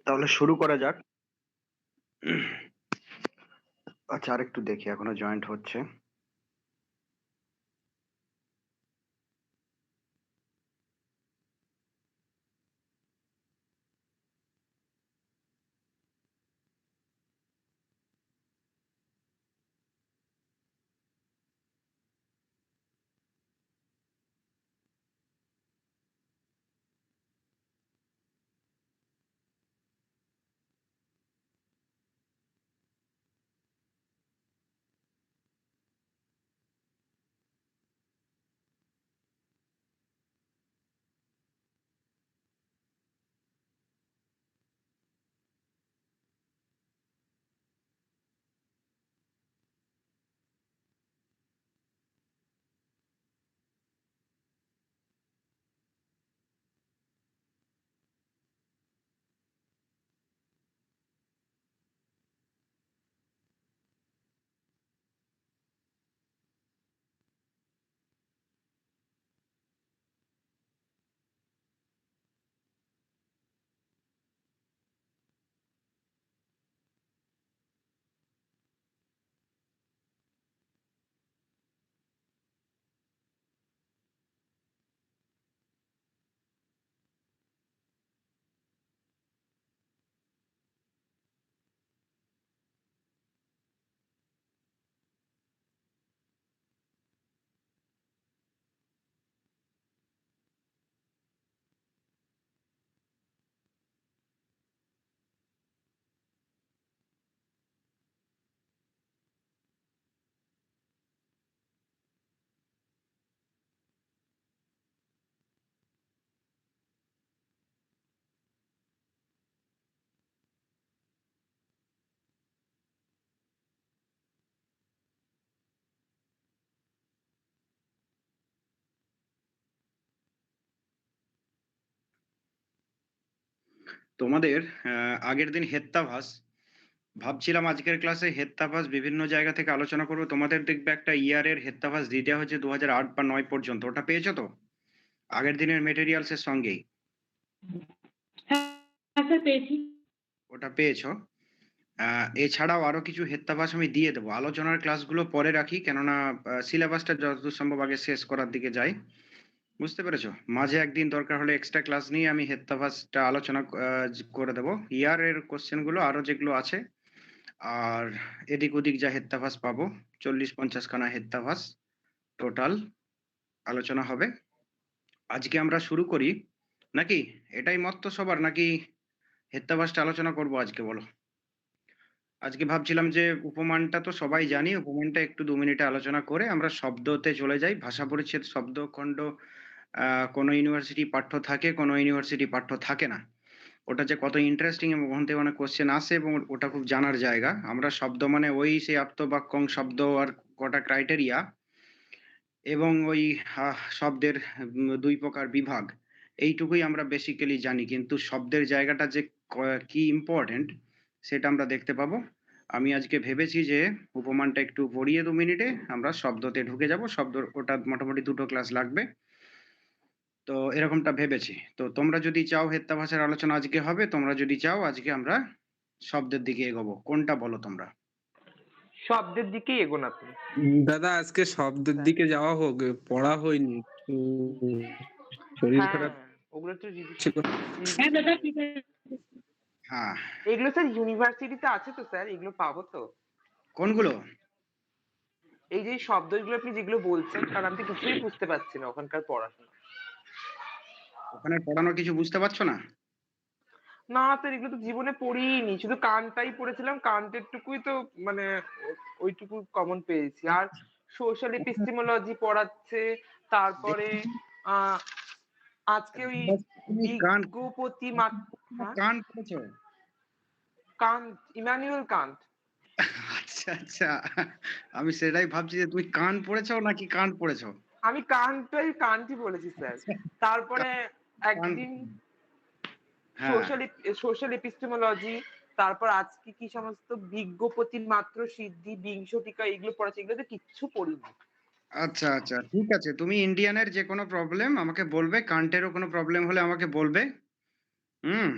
তাহলে শুরু করা যাক। আচ্ছা, আরেকটু দেখি, এখনো জয়েন্ট হচ্ছে। তোমাদের আগের দিন হেত্তাভাস, ভাবছিলাম আজকের ক্লাসে হেত্তাভাস বিভিন্ন জায়গা থেকে আলোচনা করবো। তোমাদের দেখবে একটা ইয়ারের হেত্তাভাস দিয়ে দেওয়া হয়েছে 2008 বা 9 পর্যন্ত। ওটা পেয়েছো তো আগের দিনের মেটেরিয়ালস এর সঙ্গেই? হ্যাঁ স্যার, পেয়েছি। ওটা পেয়েছো? এছাড়াও আরো কিছু হেত্তাভাস আমি দিয়ে দেবো। আলোচনার ক্লাসগুলো পরে রাখি, কেননা সিলেবাসটা যতদূর সম্ভব আগে শেষ করার দিকে যাই। বুঝতে পেরেছো? মাঝে একদিন দরকার হলে এক্সট্রা ক্লাস নিয়ে আমি হেত্তাভাসটা আলোচনা করে দেবো। ইয়ারের কোশ্চেন গুলো আরো যেগুলো আছে, আর এদিক ওদিক যা হেত্তাভাস পাবো, 40-50 খানা হেত্তাভাস টোটাল আলোচনা হবে। আজকে আমরা শুরু করি নাকি? এটাই মত তো সবার, নাকি হেত্তাভাসটা আলোচনা করব আজকে, বলো? আজকে ভাবছিলাম যে উপমানটা তো সবাই জানি, উপমানটা একটু 2 মিনিটে আলোচনা করে আমরা শব্দতে চলে যাই। ভাষা পরিচ্ছেদ শব্দখণ্ড কোনো ইউনিভার্সিটি পাঠ্য থাকে, কোনো ইউনিভার্সিটি পাঠ্য থাকে না। ওটা যে কত ইন্টারেস্টিং এবং ওখান থেকে অনেক কোশ্চেন আসে এবং ওটা খুব জানার জায়গা। আমরা শব্দ মানে ওই সেই আপ্তবাক্যং শব্দ আর কটা ক্রাইটেরিয়া এবং ওই শব্দের 2 প্রকার বিভাগ, এইটুকুই আমরা বেসিক্যালি জানি। কিন্তু শব্দের জায়গাটা যে কি ইম্পোর্টেন্ট সেটা আমরা দেখতে পাবো। আমি আজকে ভেবেছি যে উপমানটা একটু পড়িয়ে 2 মিনিটে আমরা শব্দতে ঢুকে যাব। শব্দ ওটা মোটামুটি 2টো ক্লাস লাগবে। তো এরকমটা ভেবেছি। তো তোমরা যদি চাও হেত্তাভাষার আলোচনা আজকে হবে, তোমরা যদি চাও আজকে আমরা শব্দের দিকে এগোবো। কোনটা বলো তোমরা? শব্দের দিকেই এগোন আপনি। দাদা আজকে শব্দের দিকে যাওয়া হোক, পড়া হয়নি একটু, শরীর হ্যাঁ, খারাপ ওগুলো তো ছিল। হ্যাঁ দাদা, ঠিক আছে। হ্যাঁ, এগুলো স্যার ইউনিভার্সিটিতে আছে তো স্যার? এগুলো পাবো তো? কোনগুলো? এই যে শব্দগুলো আপনি যেগুলো বলছেন, কারণ আমি তো কিছুই বুঝতে পারছি না ওখানকার পড়াশোনা। ওখানে পড়ানো কিছু বুঝতে পারছো না? না স্যার, এগুলো তো জীবনে পড়িনি, শুধু কানটাই পড়েছিলাম। কান্টের টুকুই তো মানে ওইটুকু কমন পেয়েছি। আর সোশ্যাল এপিস্টিমোলজি পড়াচ্ছে, তারপরে আহ আজকে ওই তুমি কান বিজ্ঞপতি হ্যাঁ, কান পড়েছো? Kant, Immanuel Kant. আচ্ছা, আচ্ছা। আমি সেটাই ভাবছি যে তুমি কান পড়েছো নাকি কান পড়েছো? আমি কান্টই বলেছি স্যার। আচ্ছা, তারপরে কান। একদিন হ্যাঁ, সোশ্যাল এপিস্টেমোলজি, তারপর আজকে কি সমস্ত বিজ্ঞপতি মাত্র সিদ্ধি, বিংশতিকা, এগুলো পড়াচ্ছে। এগুলো তো কিচ্ছু পড়িনি। আচ্ছা, আচ্ছা, ঠিক আছে। তুমি ইন্ডিয়ানের যে কোনো প্রবলেম আমাকে বলবে, কান্টেরও কোনো প্রবলেম হলে আমাকে বলবে। হুম?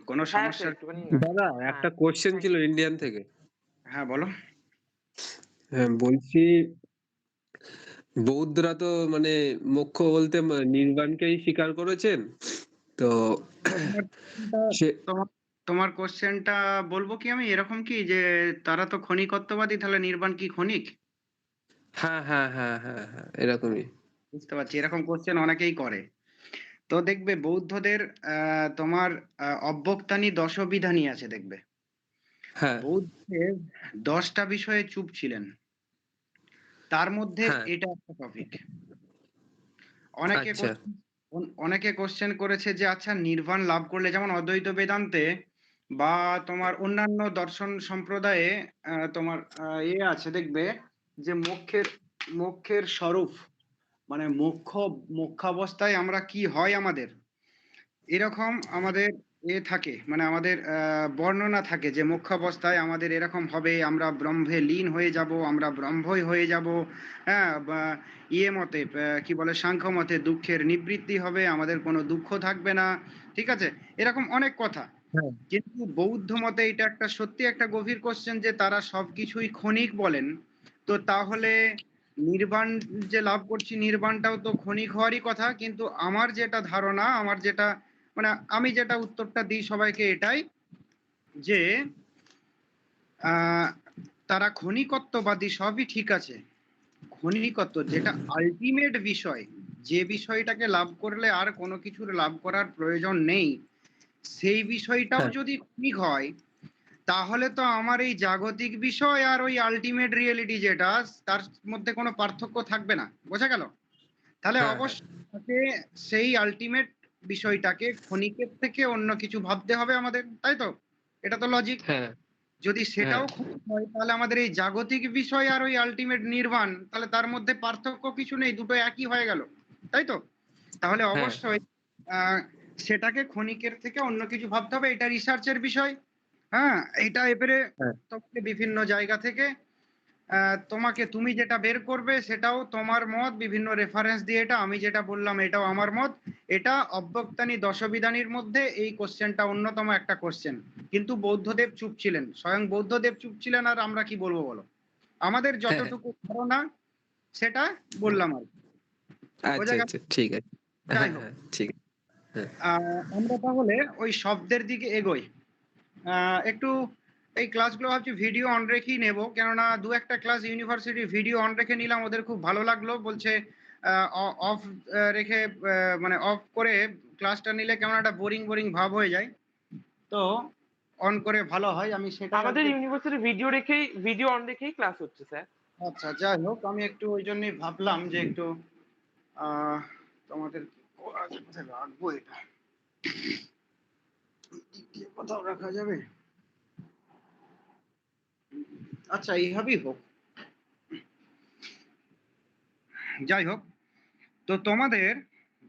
কোনো হ্যাঁ স্যার সমস্যা? একটুখানি দাদা হ্যাঁ একটা কোশ্চেন ছিল ইন্ডিয়ান থেকে। হ্যাঁ, বলো। হ্যাঁ, বলছি বৌদ্ধরা তো মানে মোক্ষ বলতে নির্বাণকেই স্বীকার করেছেন। তো তোমার কোশ্চেনটা সে তোমার তোমার কোশ্চেনটা বলবো কি আমি এরকম কি যে তারা তো ক্ষণিকত্ববাদী, তাহলে নির্বাণ কি ক্ষণিক? হ্যাঁ, হ্যাঁ, হ্যাঁ, হ্যাঁ, হ্যাঁ, এরকমই। বুঝতে পারছি, এরকম কোশ্চেন অনেকেই করে। তো দেখবে বৌদ্ধদের তোমার অব্যক্তানি দশবিধানী আছে দেখবে। হ্যাঁ, বৌদ্ধের 10টা বিষয়ে চুপ ছিলেন। তার মধ্যে হ্যাঁ, এটা একটা টপিক। অনেকে আচ্ছা। কোশ্চেন অনেকে কোশ্চেন করেছে যে আচ্ছা নির্বাণ লাভ করলে, যেমন অদ্বৈত বেদান্তে বা তোমার অন্যান্য দর্শন সম্প্রদায়ে তোমার আছে দেখবে যে মোক্ষের স্বরূপ, মানে মোক্ষাবস্থায় আমরা কি হয় আমাদের, এরকম আমাদের থাকে, মানে আমাদের বর্ণনা থাকে যে মোক্ষাবস্থায় আমাদের এরকম হবে, আমরা ব্রহ্মে লীন হয়ে যাব, আমরা ব্রহ্মই হয়ে যাব। হ্যাঁ, বা মতে কি বলে, সাংখ্য মতে দুঃখের নিবৃত্তি হবে, আমাদের কোনো দুঃখ থাকবে না। ঠিক আছে, এরকম অনেক কথা। হ্যাঁ, কিন্তু বৌদ্ধ মতে এটা একটা সত্যি একটা গভীর কোশ্চেন যে তারা সবকিছুই ক্ষণিক বলেন। তো তাহলে নির্বাণ যে লাভ করছি, নির্বাণটাও তো ক্ষণিক হওয়ারই কথা। কিন্তু আমার যেটা ধারণা, আমার যেটা মানে আমি যেটা উত্তরটা দিই সবাইকে এটাই, যে আহ তারা ক্ষণিকত্ববাদী, সবই ঠিক আছে। ক্ষণিকত্ব যেটা আলটিমেট বিষয়, যে বিষয়টাকে লাভ করলে আর কোনো কিছুর লাভ করার প্রয়োজন নেই, সেই বিষয়টাও হ্যাঁ, যদি ক্ষণিক হয়, তাহলে তো আমার এই জাগতিক বিষয় আর ওই আলটিমেট রিয়েলিটি যেটা, তার মধ্যে কোনো পার্থক্য থাকবে না। বোঝা গেল? তাহলে হ্যাঁ, হ্যাঁ, অবশ্যই তাকে সেই আলটিমেট বিষয়টাকে ক্ষণিকের থেকে অন্য কিছু ভাবতে হবে আমাদের, তাই তো? এটা তো লজিক। হ্যাঁ, যদি হ্যাঁ, সেটাও ক্ষণিক হয়, তাহলে আমাদের এই জাগতিক বিষয় আর ওই আলটিমেট নির্বাণ, তাহলে তার মধ্যে পার্থক্য কিছু নেই, দুটো একই হয়ে গেল, তাই তো? তাহলে হ্যাঁ, অবশ্যই আহ, সেটাকে ক্ষণিকের থেকে অন্য কিছু ভাবতে হবে, এটা রিসার্চের বিষয়। হ্যাঁ, এটা এবারে হ্যাঁ, তোমাকে বিভিন্ন জায়গা থেকে তোমাকে, তুমি যেটা বের করবে সেটাও তোমার মত, বিভিন্ন রেফারেন্স দিয়ে, এটা আমি যেটা বললাম এটাও আমার মত। এটা অব্যক্তানি দশবিধানির মধ্যে এই কোশ্চেনটা অন্যতম একটা কোশ্চেন। কিন্তু বৌদ্ধদেব চুপ ছিলেন, স্বয়ং বৌদ্ধদেব চুপ ছিলেন, আর আমরা কি বলবো বলো? আমাদের হ্যাঁ, যতটুকু ধারণা সেটা বললাম আর কি। বোঝা আচ্ছা, গেল? আচ্ছা, ঠিক আছে। যাই হ্যাঁ, হোক, হ্যাঁ, ঠিক আছে। হ্যাঁ, আমরা তাহলে ওই শব্দের দিকে এগোই। একটু এই ক্লাসগুলো ভাবছি ভিডিও অন রেখেই নেব, কেননা দু একটা ক্লাস ইউনিভার্সিটি ভিডিও অন রেখে নিলাম, ওদের খুব ভালো লাগলো, বলছে অফ রেখে মানে অফ করে ক্লাসটা নিলে কেমন একটা বোরিং বোরিং ভাব হয়ে যায়। তো অন করে ভালো হয়, আমি সেটাই আমাদের আজকে। ইউনিভার্সিটি ভিডিও অন রেখেই ক্লাস হচ্ছে স্যার। আচ্ছা, যাই হোক, আমি একটু ওই জন্যই ভাবলাম যে একটু আহ তোমাদের কি করা যায়, কোথায় রাখবো এটা, দিক দিয়ে কোথাও রাখা যাবে? আচ্ছা, এইভাবেই হোক। যাই হোক, তো তোমাদের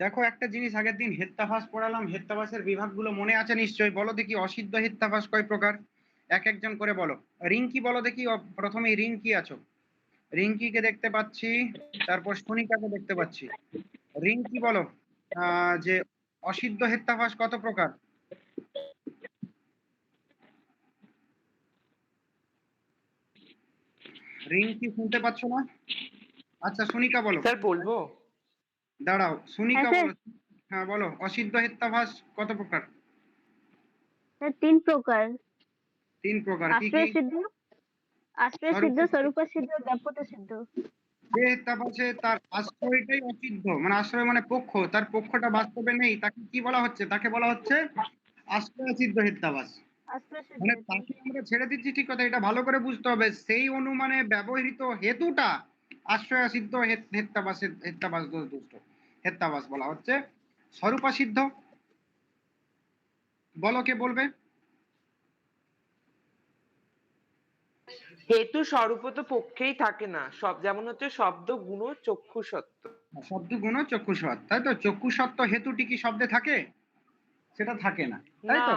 দেখো একটা জিনিস, আগের দিন হেত্তাভাস পড়ালাম, হেত্তাভাসের বিভাগগুলো মনে আছে নিশ্চয়ই? বলো দেখি অসিদ্ধ হেত্তাভাস কয় প্রকার, এক একজন করে বলো। রিঙ্কি বলো দেখি, প্রথমেই রিঙ্কি আছো। রিঙ্কিকে দেখতে পাচ্ছি, তারপর সোনিকাকে দেখতে পাচ্ছি। রিঙ্কি বলো যে অসিদ্ধ হেত্তাভাস কত প্রকার? রিঙ্কি শুনতে পাচ্ছ না? আচ্ছা, সোনিকা বলো। স্যার বলবো? দাঁড়াও, হ্যাঁ সোনিকা স্যার, বলো। হ্যাঁ বলো, অসিদ্ধ হেত্তাভাস কত প্রকার? স্যার 3 প্রকার। 3 প্রকার, কি কি? আশ্রয় সিদ্ধ, আশ্রয় স্বরূপ সিদ্ধ, স্বরূপ সিদ্ধ, ব্যাপক সিদ্ধ। যে তাপসে তার আশ্রয়টাই অসিদ্ধ, মানে আশ্রয় মানে পক্ষ, তার পক্ষটা বাস্তবে নেই, তাকে কি বলা হচ্ছে? তাকে বলা হচ্ছে আশ্রয় সিদ্ধ হেত্তাবাস। আশ্রয় সিদ্ধ মানে এটা। তাকে আমরা ছেড়ে দিচ্ছি, ঠিক কথা, এটা ভালো করে বুঝতে হবে। সেই অনুমানে ব্যবহৃত হেতুটা আশ্রয় সিদ্ধ হেত্তাবাস দুষ্ট হেত্তাবাস বলা হচ্ছে। স্বরূপা সিদ্ধ বলো, কে বলবে? হেতু স্বরূপ তো পক্ষেই থাকে না, সব যেমন হচ্ছে শব্দ গুণ চক্ষু সত্য। শব্দ গুণ চক্ষু সৎ, তাই তো? চক্ষু সত্য হেতুটি কি শব্দে থাকে? সেটা থাকে না, তাই না, তো?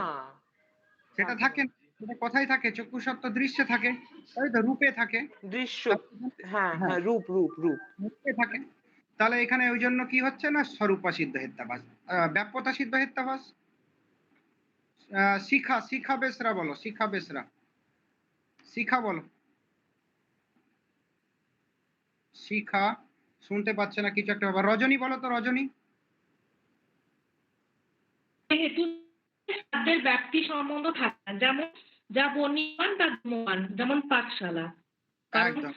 সেটা থাকে না। থাকে না। সেটা কোথায় থাকে? চক্ষু সত্য দৃশ্যে থাকে, তাই তো? রূপে থাকে। দৃশ্য। তাহলে হ্যাঁ হ্যাঁ, হ্যাঁ, রূপ রূপ রূপ। রূপে থাকে। তাহলে এখানে ওই জন্য কি হচ্ছে না, স্বরূপা সিদ্ধ হেত্যাভাস। ব্যাপ্যতা সিদ্ধ হেত্যাভাস। শিখা, শিখা বেসরা বলো, শিখা বেসরা। শিখা বলো। শিখা শুনতে পাচ্ছে না, কিছু একটা ব্যাপার। রজনী বলো তো, রজনী। হেতু শব্দের ব্যাপ্তি সম্বন্ধ থাকে না, যেমন যা বর্ণিমান তা ধূমমান, যেমন পাঠশালা। কারণ একদম।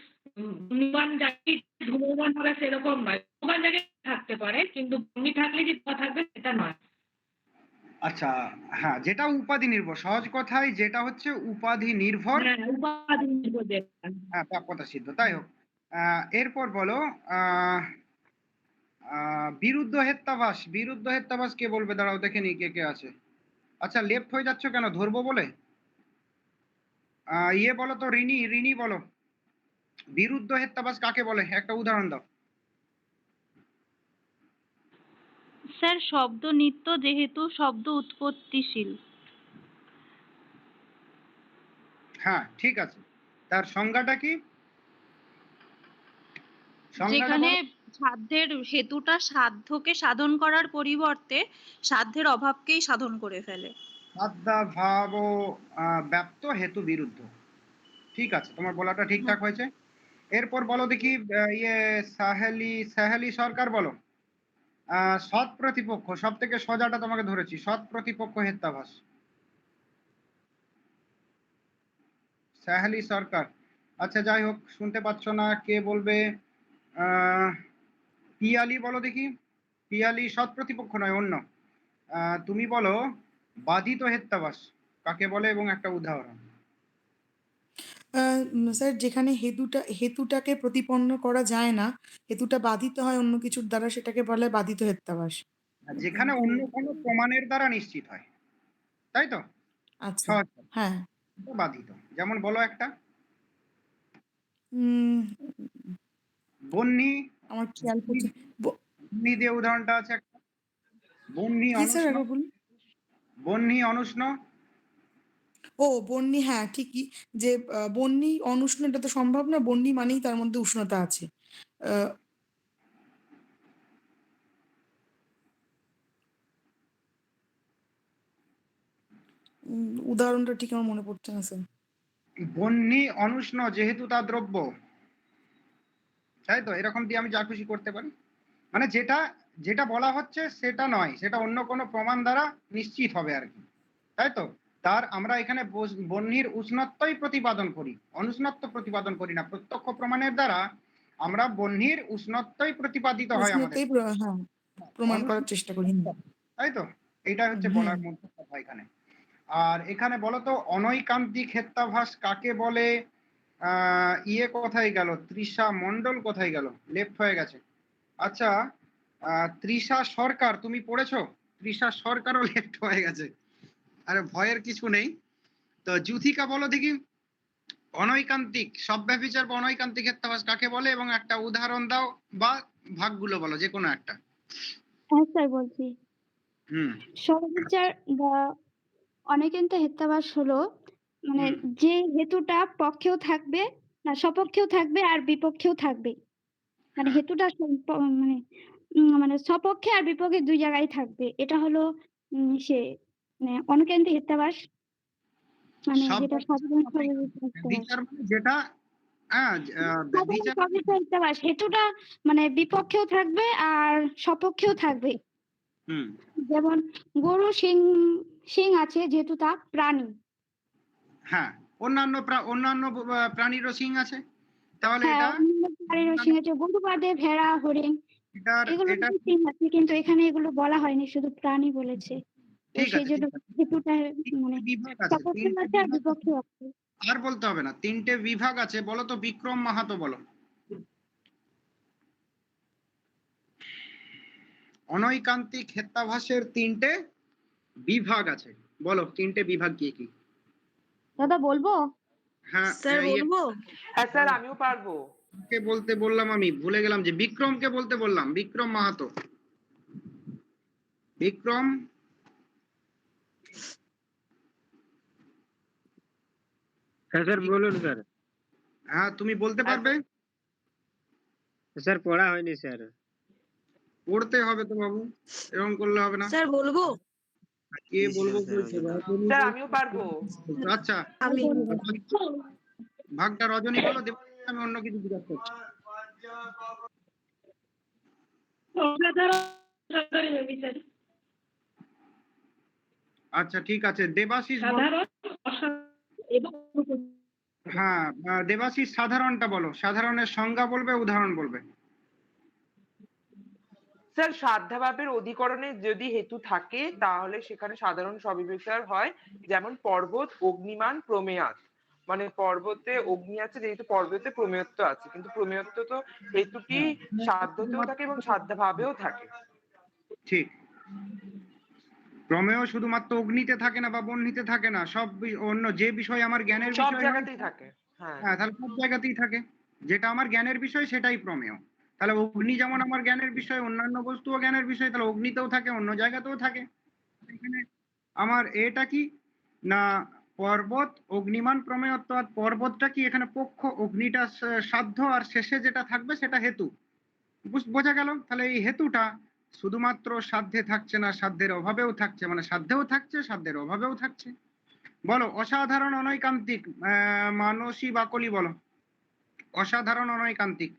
ধূমমান জায়গায় ধূমমান হবে সেরকম নয়, ধূমমান জায়গায় থাকতে পারে কিন্তু বর্ণি থাকলে যে ধোঁয়া থাকবে সেটা নয়। আচ্ছা, হ্যাঁ, যেটা উপাধি নির্ভর, সহজ কথায় যেটা হচ্ছে উপাধি নির্ভর। হ্যাঁ, উপাধি নির্ভর যেটা। হ্যাঁ, প্রাপ্যতা সিদ্ধ, তাই হোক। এরপর বলো, আহ বিরুদ্ধ হেত্যাভাস। বিরুদ্ধ হেত্যাভাস কে বলবে? দাঁড়াও দেখে নি কে কে আছে। আচ্ছা, লেফট হয়ে যাচ্ছ কেন? ধরবো বলে? ইয়ে বলো তো, রিনি, রিনি বলো, বিরুদ্ধ হেত্যাভাস কাকে বলে? একটা উদাহরণ দাও। স্যার শব্দ নিত্য যেহেতু শব্দ উৎপত্তিশীল। হ্যাঁ, ঠিক আছে। তার সংজ্ঞাটা কি? সংজ্ঞাটা যেখানে বলো। সাধ্যের হেতুটা সাধ্যকে সাধন করার পরিবর্তে সাধ্যের অভাবকেই সাধন করে ফেলে। সাধ্যা ভাব ব্যাপ্ত হেতু বিরুদ্ধ। ঠিক আছে, তোমার বলাটা ঠিকঠাক হয়েছে। এরপর বলো দেখি, ইয়ে সাহেলি, সাহেলি সরকার বলো, সৎ প্রতিপক্ষ। সব থেকে সোজাটা তোমাকে ধরেছি, সৎ প্রতিপক্ষ হেত্যাভাস। সাহেলি সরকার। আচ্ছা, যাই হোক, শুনতে পাচ্ছ না, কে বলবে? আহ পিয়ালি বলো দেখি। পিয়ালি সৎ প্রতিপক্ষ নয়, অন্য। তুমি বলো, বাধিত হেত্যাভাস কাকে বলে এবং একটা উদাহরণ। স্যার যেখানে হেতুটাকে প্রতিপন্ন করা যায় না, হেতুটা বাধিত হয় অন্য কিছুর দ্বারা, সেটাকে বলে বাধিত হেত্যাভাস। যেখানে কিন্তু অন্য কোনো প্রমাণের দ্বারা নিশ্চিত হয়, তাই তো? আচ্ছা, সহজ কথা, হ্যাঁ। বাধিত। যেমন বলো একটা। উম, বহ্নি। আমার খেয়াল পড়ছে। বহ্নি দিয়ে উদাহরণটা আছে একটা। বহ্নি কি স্যার, অনুষ্ণ। একবার বলুন। বহ্নি অনুষ্ণ। ও বহ্নি, হ্যাঁ ঠিকই। যে বহ্নি অনুষ্ণ, এটা তো সম্ভব না, বহ্নি মানেই তার মধ্যে উষ্ণতা আছে। আহ, উদাহরণটা ঠিক আমার মনে পড়ছে না স্যার। বহ্নি অনুষ্ণ যেহেতু তা দ্রব্য, তাই তো? এরকম দিয়ে আমি যা খুশি করতে পারি। মানে যেটা যেটা বলা হচ্ছে সেটা নয়, সেটা অন্য কোনো প্রমাণ দ্বারা নিশ্চিত হবে আর কি, তাই তো? তার আমরা এখানে বহ্নির উষ্ণত্বই প্রতিপাদন করি, অনুষ্ণত্ব প্রতিপাদন করি না। প্রত্যক্ষ প্রমাণের দ্বারা আমরা বহ্নির উষ্ণত্বই প্রতিপাদিত হয় আমাদের। উষ্ণতাই হ্যাঁ প্রমাণ করার চেষ্টা করি। তাই তো? এটা হচ্ছে হুম। বলার মধ্যে কথা এখানে। আর এখানে বলো তো, অনৈকান্তিক হেত্যাভাস কাকে বলে? ইয়ে কোথায় গেল? তৃষা মণ্ডল কোথায় গেল? লেফট হয়ে গেছে। আচ্ছা, তৃষা সরকার তুমি পড়েছো? তৃষা সরকারও লেফট হয়ে গেছে। আরে ভয়ের কিছু নেই। তো যুথিকা বলো দেখি, অনৈকান্তিক সব্যভিচার বা অনৈকান্তিক হেত্যাভাস কাকে বলে এবং একটা উদাহরণ দাও, বা ভাগগুলো বলো, যে কোনো একটা। হ্যাঁ স্যার বলছি। হুম। স্ববিচার বা অনিকান্ত হেত্যাভাস হলো মানে হুম। যে হেতুটা পক্ষেও থাকবে, না সপক্ষেও থাকবে আর বিপক্ষেও থাকবে। মানে হ্যাঁ। হেতুটা মানে মানে সপক্ষে আর বিপক্ষে ২ জায়গায় থাকবে। এটা হলো সে মানে অনিকান্ত হেত্যাভাস, মানে সব যেটা সাধারণ স্ববিচার হেত্যাভাস। বিচার মানে যেটা, হ্যাঁ, সাধারণ বিচার। স্ববিচার হেত্যাভাস হেতুটা মানে বিপক্ষেও থাকবে আর সপক্ষেও থাকবে। হুম। যেমন গরু শিং আছে যেহেতু তা প্রাণী। হ্যাঁ, অন্যান্য প্রাণীরও শিং আছে, তাহলে হ্যাঁ, এটা অন্যান্য প্রাণীরও শিং আছে। গরু বাদে ভেড়া, হরিণ এটার এটা এগুলোরও শিং আছে, কিন্তু এখানে এগুলো বলা হয়নি, শুধু প্রাণী বলেছে। তো ঠিক আছে, সেইজন্য ঠিক আছে। হেতুটা মানে তিনটে বিভাগ আছে, সপক্ষেও তিনটে আছে আর বিভাগ আছে। বিপক্ষেও আছে। আর বলতে হবে না, তিনটে বিভাগ আছে। বলো তো, বিক্রম মাহাতো বলো। অনৈকান্তিক হেত্যাভাসের তিনটে বিভাগ আছে, বলো তিনটে বিভাগ কি কি? দাদা বলবো? হ্যাঁ, স্যার বলবো? হ্যাঁ স্যার, আমিও পারবো। কে বলতে বললাম? আমি ভুলে গেলাম যে বিক্রমকে বলতে বললাম, বিক্রম মাহাতো। বিক্রম। হ্যাঁ স্যার বলুন স্যার। হ্যাঁ, তুমি বলতে হ্যাঁ পারবে? স্যার পড়া হয়নি স্যার। পড়তে হবে তো বাবু, এরকম করলে হবে না। স্যার বলবো? কে বলবো বলছো? রজনী স্যার বলছো? আমিও পারবো। আচ্ছা, আমি ভাগটা রজনী বলো, আমি অন্য কিছু জিজ্ঞাসা করছি। সাধারণ বিচারী আচ্ছা ঠিক আছে, দেবাশিস বলো। সাধারণ এবং হ্যাঁ, দেবাশিস সাধারণটা বলো, সাধারণের সংজ্ঞা বলবে, উদাহরণ বলবে। স্যার সাধ্যাভাবের অধিকরণে যদি হেতু থাকে তাহলে সেখানে সাধারণ সবিবেচনা হয়, যেমন পর্বত, অগ্নিমান, প্রমেয়াত। মানে পর্বতে অগ্নি আছে যেহেতু পর্বতে প্রমেয়ত্ব আছে, কিন্তু প্রমেয়ত্ব তো হেতুটি সাধ্যতেও থাকে এবং সাধ্যাভাবেও থাকে। ঠিক, প্রমেয় শুধুমাত্র অগ্নিতে থাকে না বা বহ্নিতে থাকে না, সব অন্য যে বিষয় আমার জ্ঞানের সব বিষয় হয়, জায়গাতেই থাকে। হ্যাঁ হ্যাঁ তাহলে সব জায়গাতেই থাকে। যেটা আমার জ্ঞানের বিষয় সেটাই প্রমেয়। তাহলে অগ্নি যেমন আমার জ্ঞানের বিষয়, অন্যান্য বস্তুও জ্ঞানের বিষয়, তাহলে অগ্নিতেও থাকে, অন্য জায়গাতেও থাকে। এখানে আমার এটা কি না, পর্বত অগ্নিমান প্রমেয়ত্ব। আর পর্বতটা কি এখানে পক্ষ, অগ্নিটা সাধ্য, আর শেষে যেটা থাকবে সেটা হেতু। বোঝা গেল? তাহলে এই হেতুটা শুধুমাত্র সাধ্যে থাকছে না, সাধ্যের অভাবেও থাকছে, মানে সাধ্যেও থাকছে, সাধ্যের অভাবেও থাকছে। বলো অসাধারণ অনৈকান্তিক, মানসী বাকলি বলো, অসাধারণ অনৈকান্তিক।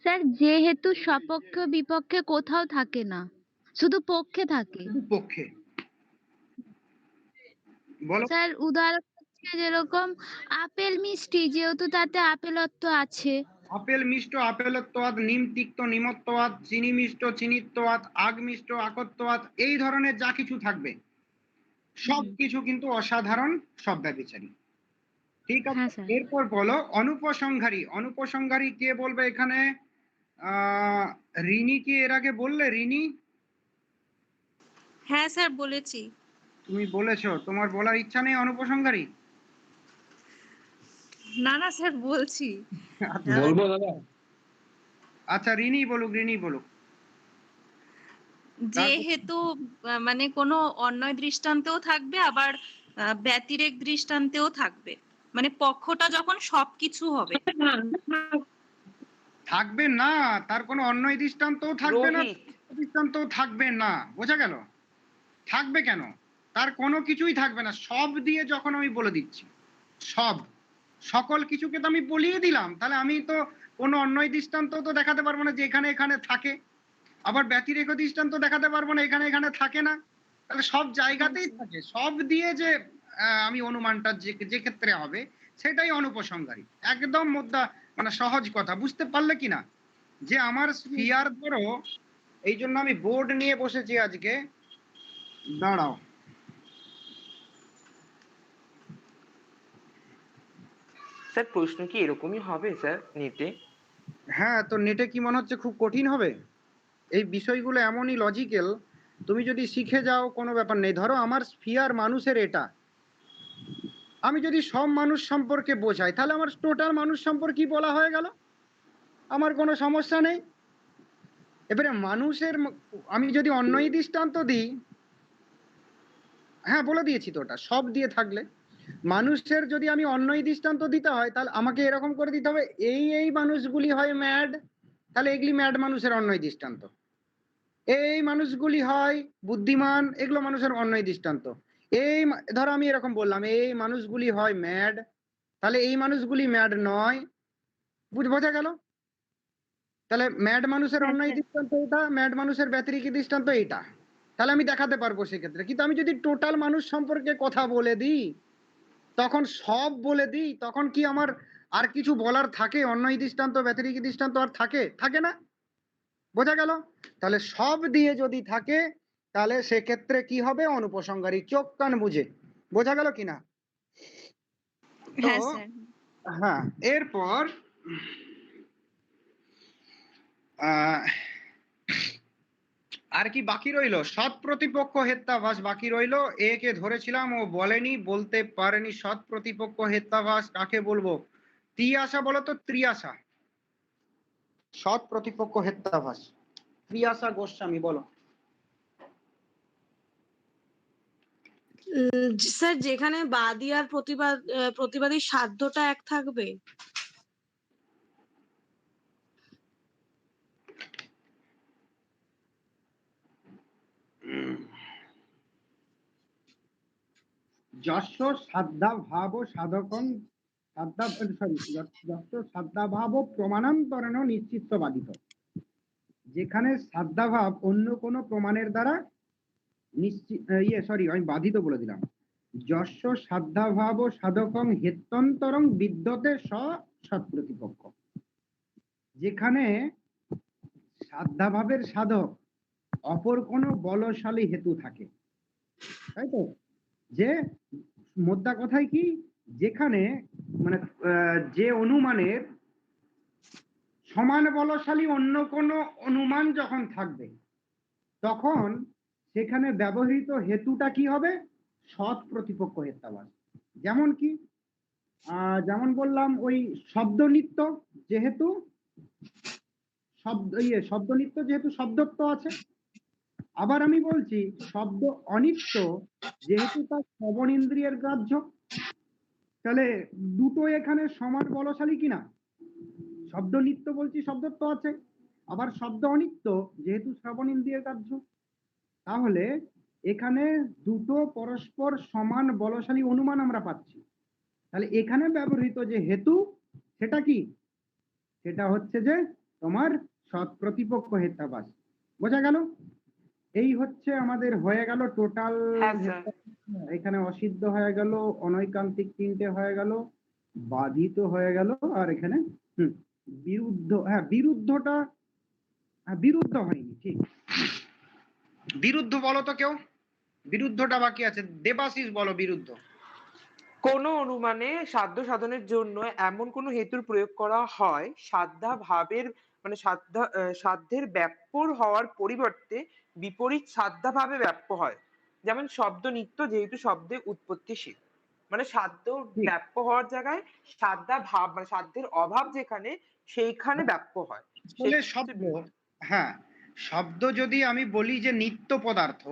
স্যার যেহেতু সপক্ষে বিপক্ষে কোথাও থাকে না, শুধু পক্ষে থাকে। শুধু পক্ষে, বলো। স্যার উদাহরণ হচ্ছে যেরকম আপেল মিষ্টি, যেহেতু তাতে আপেলত্ব আছে। আপেল মিষ্ট আপেলত্বাৎ, নিম তিক্ত নিমত্বাৎ, চিনি মিষ্ট চিনিত্বাৎ, আগ মিষ্ট আকত্বাৎ, এই ধরনের যা কিছু থাকবে সব কিছু কিন্তু অসাধারণ শব্দাবিচারী। ঠিক আছে, হ্যাঁ স্যার। এরপর বলো অনুপসংহারী। অনুপসংহারী কে বলবে এখানে? রিনি কি এর আগে বললে? রিনি হ্যাঁ স্যার বলেছি। তুমি বলেছো, তোমার বলার ইচ্ছা নেই অনুপসংহারী? না না স্যার বলছি। বলবো দাদা? আচ্ছা রিনি বলুক, রিনি বলুক। যেহেতু মানে কোনো অন্যয় দৃষ্টান্তেও থাকবে, আবার ব্যতিরেক দৃষ্টান্তেও থাকবে, মানে পক্ষটা যখন সবকিছু হবে। থাকবে না, তার কোনো অন্যয় দৃষ্টান্তও থাকবে না, রোহিত দৃষ্টান্তও থাকবে না। বোঝা গেল? থাকবে কেন? তার কোনো কিছুই থাকবে না। সব দিয়ে যখন আমি বলে দিচ্ছি, সব সকল কিছুকে তো আমি বলিয়ে দিলাম, তাহলে আমি তো কোনো অন্যয় দৃষ্টান্ত তো দেখাতে পারবো না যে এখানে এখানে থাকে, আবার ব্যতিরেক দৃষ্টান্ত দেখাতে পারবো না এখানে এখানে থাকে না। তাহলে সব জায়গাতেই থাকে, সব দিয়ে যে আমি অনুমানটা যে যে ক্ষেত্রে হবে সেটাই অনুপসংহারী। একদম মুদ্রা, মানে সহজ কথা, বুঝতে পারলে কিনা? যে আমার স্ফিয়ার ধরো, এই জন্য আমি বোর্ড নিয়ে বসেছি আজকে। দাঁড়াও, স্যার প্রশ্ন কি এরকমই হবে স্যার নেটে? হ্যাঁ তো নেটে কি মনে হচ্ছে খুব কঠিন হবে? এই বিষয়গুলো এমনই লজিক্যাল, তুমি যদি শিখে যাও কোনো ব্যাপার নেই। ধরো আমার স্ফিয়ার মানুষের এটা, আমি যদি সব মানুষ সম্পর্কে বোঝাই তাহলে আমার টোটাল মানুষ সম্পর্কে বলা হয়ে গেল, আমার কোনো সমস্যা নেই। এবারে মানুষের আমি যদি অন্যই দৃষ্টান্ত দিই, হ্যাঁ বলে দিয়েছি তো, ওটা সব দিয়ে থাকলে মানুষের যদি আমি অন্যই দৃষ্টান্ত দিতে হয় তাহলে আমাকে এরকম করে দিতে হবে, এই মানুষগুলি হয় ম্যাড, তাহলে এগুলি ম্যাড মানুষের অন্যই দৃষ্টান্ত। এই মানুষগুলি হয় বুদ্ধিমান, এগুলো মানুষের অন্যই দৃষ্টান্ত। ধরো আমি এরকম বললাম, এই মানুষগুলি হয় ম্যাড, তাহলে এই মানুষগুলি ম্যাড নয়। বোঝা গেল? তাহলে ম্যাড মানুষের অন্যই দৃষ্টান্ত এটা, ম্যাড মানুষের ব্যতিরেক দৃষ্টান্ত এইটা। তাহলে আমি দেখাতে পারবো সেক্ষেত্রে। কিন্তু আমি যদি টোটাল মানুষ সম্পর্কে কথা বলে দিই, তখন সব বলে দিই, তখন কি আমার আর কিছু বলার থাকে? অন্যই দৃষ্টান্ত ব্যতিরেক দৃষ্টান্ত আর থাকে? থাকে না। বোঝা গেল? তাহলে সব দিয়ে যদি থাকে তাহলে সেক্ষেত্রে কি হবে? অনুপসংহারী। চোখ কান বুঝে। বোঝা গেল কিনা? তো হ্যাঁ স্যার। হ্যাঁ, এরপর আর কি বাকি রইলো? সৎ প্রতিপক্ষ হেত্যাভাস বাকি রইলো। একে ধরেছিলাম, ও বলেনি, বলতে পারেনি। সৎ প্রতিপক্ষ হেত্যাভাস কাকে বলবো? ত্রিয়াশা বলো তো, ত্রিয়াশা। সৎ প্রতিপক্ষ হেত্যাভাস, ত্রিয়াশা গোস্বামী বলো। স্যার যেখানে বাদী আর প্রতিবাদীর সাধ্যটা এক থাকবে। যস্য সাধ্যা ভাব সাধকং সাধ্যা সরি যস্য সাধ্যা ভাব প্রমাণান্তরেণ নিশ্চিত বাদিত। যেখানে সাধ্যাভাব অন্য কোনো প্রমাণের দ্বারা নিশ্চিত আমি বাধিত বলে দিলাম। যস্য সাধ্যাভাব সাধকং হেত্যন্তরং বিদ্যতে সৎপ্রতিপক্ষ। যেখানে সাধ্যাভাবের সাধক অপর কোনো বলশালী হেতু থাকে, তাই তো? যে মোদ্দা কথায় কি, যেখানে মানে যে অনুমানের সমান বলশালী অন্য কোনো অনুমান যখন থাকবে, তখন সেখানে ব্যবহৃত হেতুটা কি হবে? সৎ প্রতিপক্ষ হেত্যাবাদ। যেমন কি, যেমন বললাম ওই শব্দনিত্য, যেহেতু শব্দনিত্য যেহেতু শব্দত্ব আছে। আবার আমি বলছি শব্দ অনিত্য যেহেতু তার শ্রবণ ইন্দ্রিয়ের গ্রাহ্য। তাহলে দুটো এখানে সমান বলশালী কিনা? শব্দ নিত্য বলছি শব্দত্ব আছে, আবার শব্দ অনিত্য যেহেতু শ্রবণ ইন্দ্রিয়ের গ্রাহ্য। তাহলে এখানে দুটো পরস্পর সমান বলশালী অনুমান আমরা পাচ্ছি। তাহলে এখানে ব্যবহৃত যে হেতু সেটা কি? সেটা হচ্ছে যে তোমার সৎ প্রতিপক্ষ হেত্যাবাস। বোঝা গেল? এই হচ্ছে আমাদের হয়ে গেল টোটাল। এখানে অসিদ্ধ হয়ে গেল, অনৈকান্তিক তিনটে হয়ে গেল, বাধিত হয়ে গেল, আর এখানে বিরুদ্ধ। বিরুদ্ধটা বিরুদ্ধ হয়নি, ঠিক। বিরুদ্ধ বলো তো কেউ, বিরুদ্ধটা বাকি আছে। দেবাশিস বলো বিরুদ্ধ। কোন অনুমানে সাধ্য সাধনের জন্য এমন কোন হেতুর প্রয়োগ করা হয় সাধ্যা ভাবের মানে সাধ্যের ব্যাপ্যর হওয়ার পরিবর্তে বিপরীত সাধ্যা ভাবে ব্যাপ্য হয়। যেমন শব্দ নিত্য যেহেতু শব্দে উৎপত্তিশীল, মানে সাধ্য ব্যাপ্য হওয়ার জায়গায় সাধ্যা ভাব মানে সাধ্যের অভাব যেখানে সেইখানে ব্যাপ্য হয়। শব্দ, হ্যাঁ, শব্দ যদি আমি বলি যে নিত্য পদার্থ,